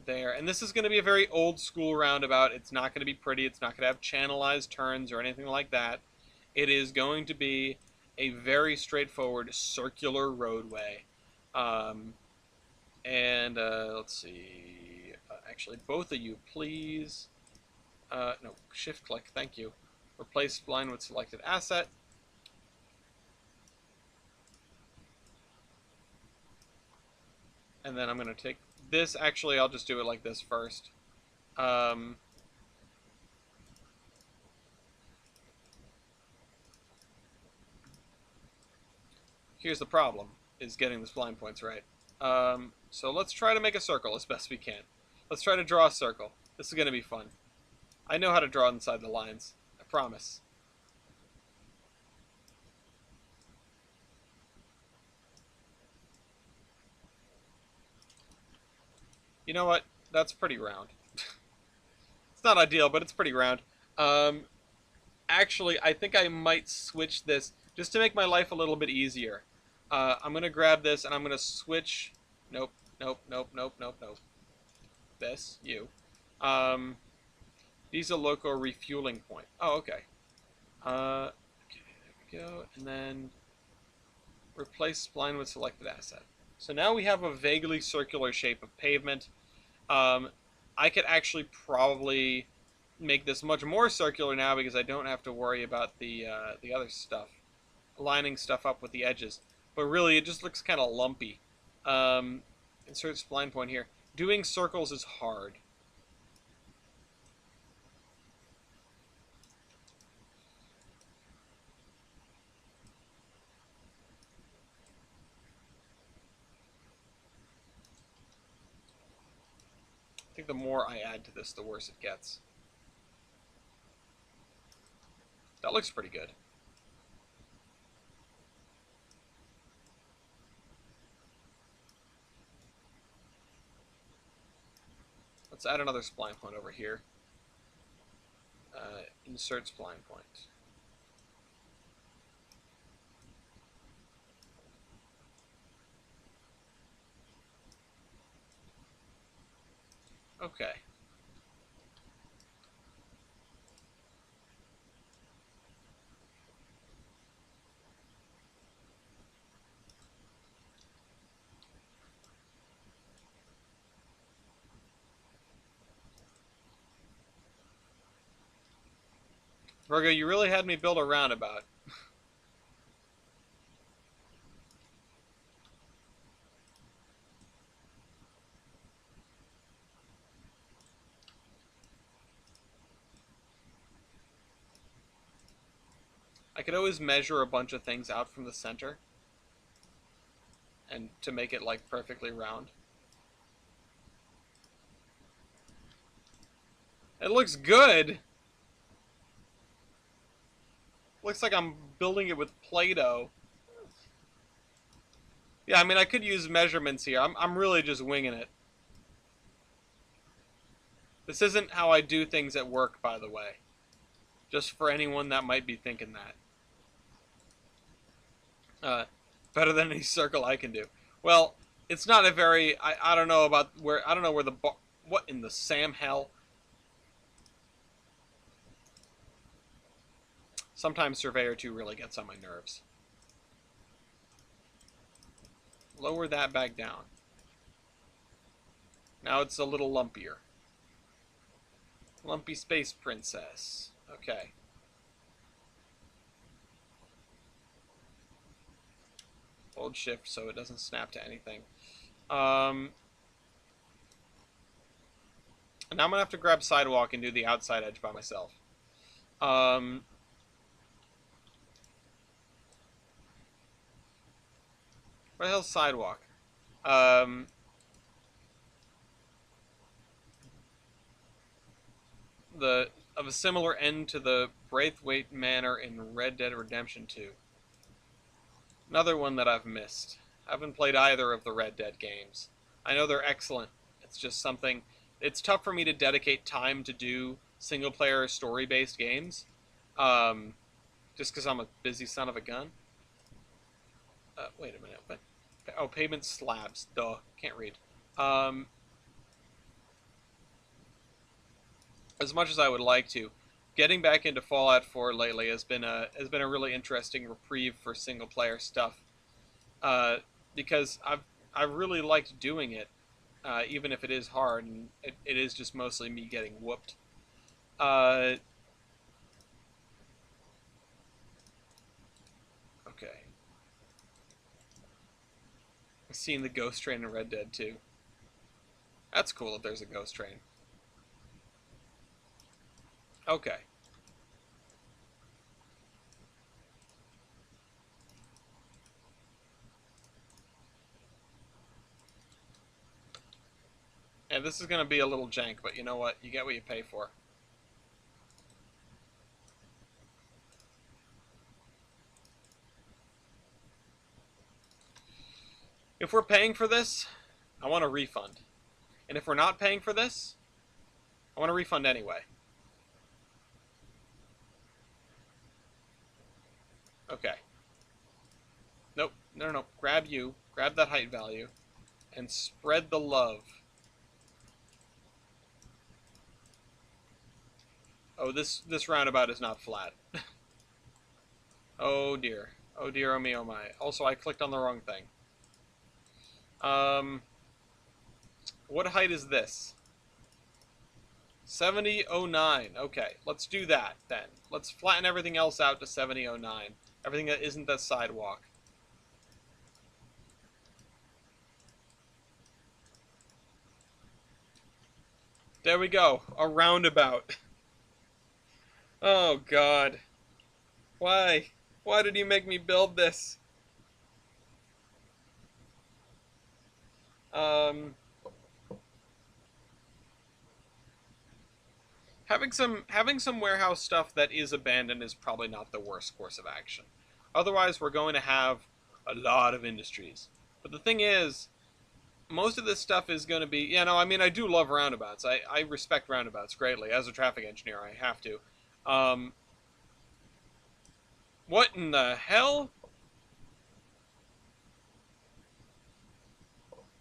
there. And this is going to be a very old school roundabout. It's not going to be pretty. It's not going to have channelized turns or anything like that. It is going to be a very straightforward circular roadway. And let's see. Actually, both of you, please. No, shift click. Thank you. Replace spline with selected asset. And then I'm going to take this. Actually, I'll just do it like this first. Here's the problem, is getting the spline points right. So let's try to make a circle as best we can. Let's try to draw a circle. This is going to be fun. I know how to draw inside the lines. I promise. You know what? That's pretty round. It's not ideal, but it's pretty round. Um, Actually, I think I might switch this just to make my life a little bit easier. I'm going to grab this and I'm going to switch. Nope, nope, nope, nope, nope, nope. This, you. Diesel loco refueling point. Oh, okay. Okay, there we go. And then replace spline with selected asset. So now we have a vaguely circular shape of pavement. I could actually probably make this much more circular now because I don't have to worry about the other stuff, lining stuff up with the edges. But really, it just looks kind of lumpy. Insert spline point here. Doing circles is hard. I think the more I add to this, the worse it gets. That looks pretty good. Let's add another spline point over here. Insert spline point. Okay. Virgo, you really had me build a roundabout. I could always measure a bunch of things out from the center and to make it like perfectly round. It looks good. Looks like I'm building it with Play-Doh. Yeah, I mean, I could use measurements here. I'm really just winging it. This isn't how I do things at work, by the way. Just for anyone that might be thinking that. Better than any circle I can do. Well, it's not a very... I don't know about where... I don't know where the... What in the Sam hell? Sometimes Surveyor 2 really gets on my nerves. Lower that back down. Now it's a little lumpier. Lumpy Space Princess. Okay. Hold shift so it doesn't snap to anything. Now I'm gonna have to grab sidewalk and do the outside edge by myself. Um, where the hell's sidewalk? Um, of a similar end to the Braithwaite Manor in Red Dead Redemption 2. Another one that I've missed. I haven't played either of the Red Dead games. I know they're excellent. It's just something. It's tough for me to dedicate time to do single player story based games. Um, just because I'm a busy son of a gun. Wait a minute. What? Oh, pavement slabs. Duh. Can't read. Um, as much as I would like to, getting back into Fallout 4 lately has been a really interesting reprieve for single player stuff. Because I've really liked doing it, even if it is hard, and it is just mostly me getting whooped. Okay. I've seen the ghost train in Red Dead too. That's cool if there's a ghost train. Okay. And this is going to be a little jank, but you know what? You get what you pay for. If we're paying for this, I want a refund. And if we're not paying for this, I want a refund anyway. Okay. Nope. No, no, no. Grab you. Grab that height value. And spread the love. Oh, this roundabout is not flat. Oh dear. Oh dear, oh me, oh my. Also, I clicked on the wrong thing. What height is this? 7009. Okay, let's do that then. Let's flatten everything else out to 7009. Everything that isn't the sidewalk. There we go. A roundabout. Oh god. Why? Why did you make me build this? Um having some warehouse stuff that is abandoned is probably not the worst course of action. Otherwise, we're going to have a lot of industries. But the thing is, most of this stuff is going to be, I mean, I do love roundabouts. I respect roundabouts greatly. As a traffic engineer, I have to. Um, what in the hell?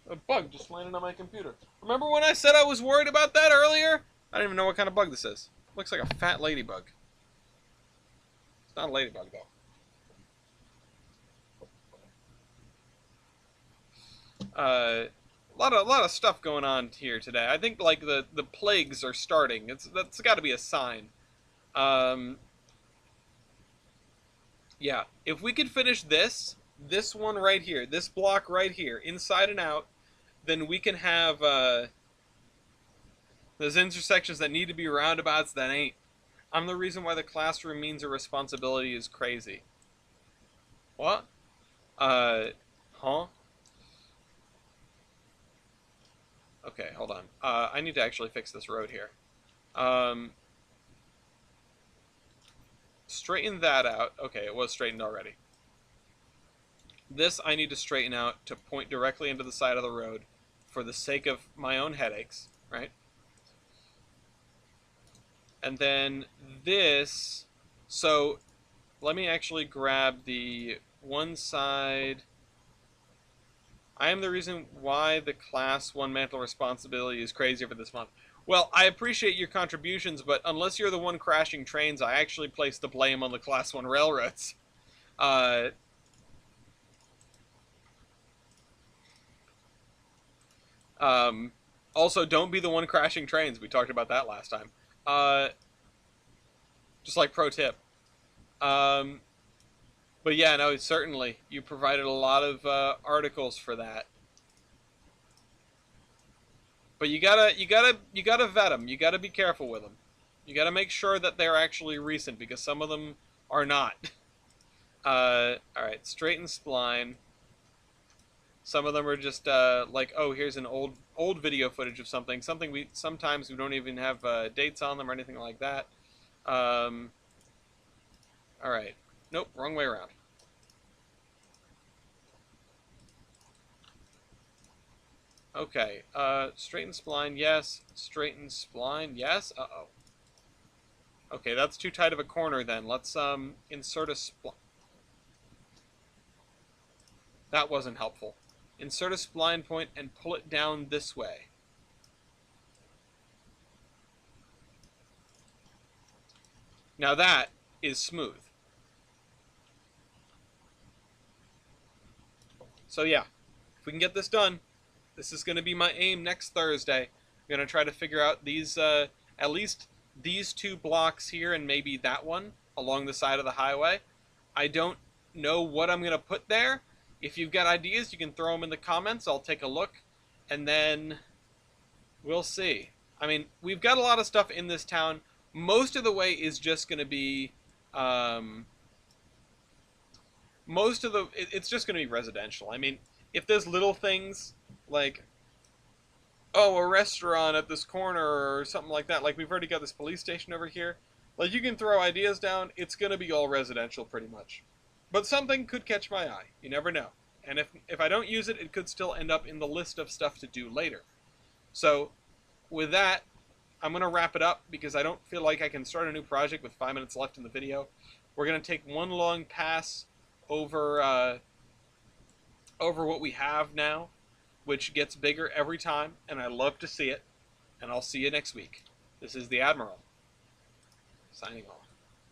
A bug just landed on my computer. Remember when I said I was worried about that earlier? I don't even know what kind of bug this is. Looks like a fat ladybug. It's not a ladybug, though. A lot of stuff going on here today. I think like the plagues are starting. That's got to be a sign. Um, yeah, if we could finish this one right here, this block right here, inside and out, then we can have those intersections that need to be roundabouts that ain't. I'm the reason why the classroom means a responsibility is crazy. What? Huh? Okay, hold on. I need to actually fix this road here. Straighten that out. Okay, it was straightened already. This I need to straighten out to point directly into the side of the road for the sake of my own headaches, right? And then this, so let me actually grab the one side. I am the reason why the Class 1 mantle responsibility is crazy for this month. Well, I appreciate your contributions, but unless you're the one crashing trains, I actually place the blame on the Class 1 railroads. Uh, also, don't be the one crashing trains. We talked about that last time. Uh, just like pro tip. Um, but yeah, no, certainly you provided a lot of articles for that. But you gotta vet them. You gotta be careful with them. You gotta make sure that they're actually recent because some of them are not. All right, straighten spline. Some of them are just like, oh, here's an old video footage of something. Something we sometimes we don't even have dates on them or anything like that. Um, all right, nope, wrong way around. Okay, straighten spline, yes. Straighten spline, yes. Uh-oh. Okay, that's too tight of a corner then. Let's insert a spline. That wasn't helpful. Insert a spline point and pull it down this way. Now that is smooth. So yeah, if we can get this done, this is going to be my aim next Thursday. I'm going to try to figure out these, at least these two blocks here and maybe that one along the side of the highway. I don't know what I'm going to put there. If you've got ideas, you can throw them in the comments. I'll take a look, and then we'll see. I mean, we've got a lot of stuff in this town. Most of the way is just going to be, it's just going to be residential. I mean, if there's little things like, oh, a restaurant at this corner or something like that, like we've already got this police station over here, like you can throw ideas down, it's going to be all residential pretty much. But something could catch my eye. You never know. And if I don't use it, it could still end up in the list of stuff to do later. So, with that, I'm going to wrap it up because I don't feel like I can start a new project with 5 minutes left in the video. We're going to take one long pass over over what we have now, which gets bigger every time, and I love to see it. And I'll see you next week. This is the Admiral, signing off.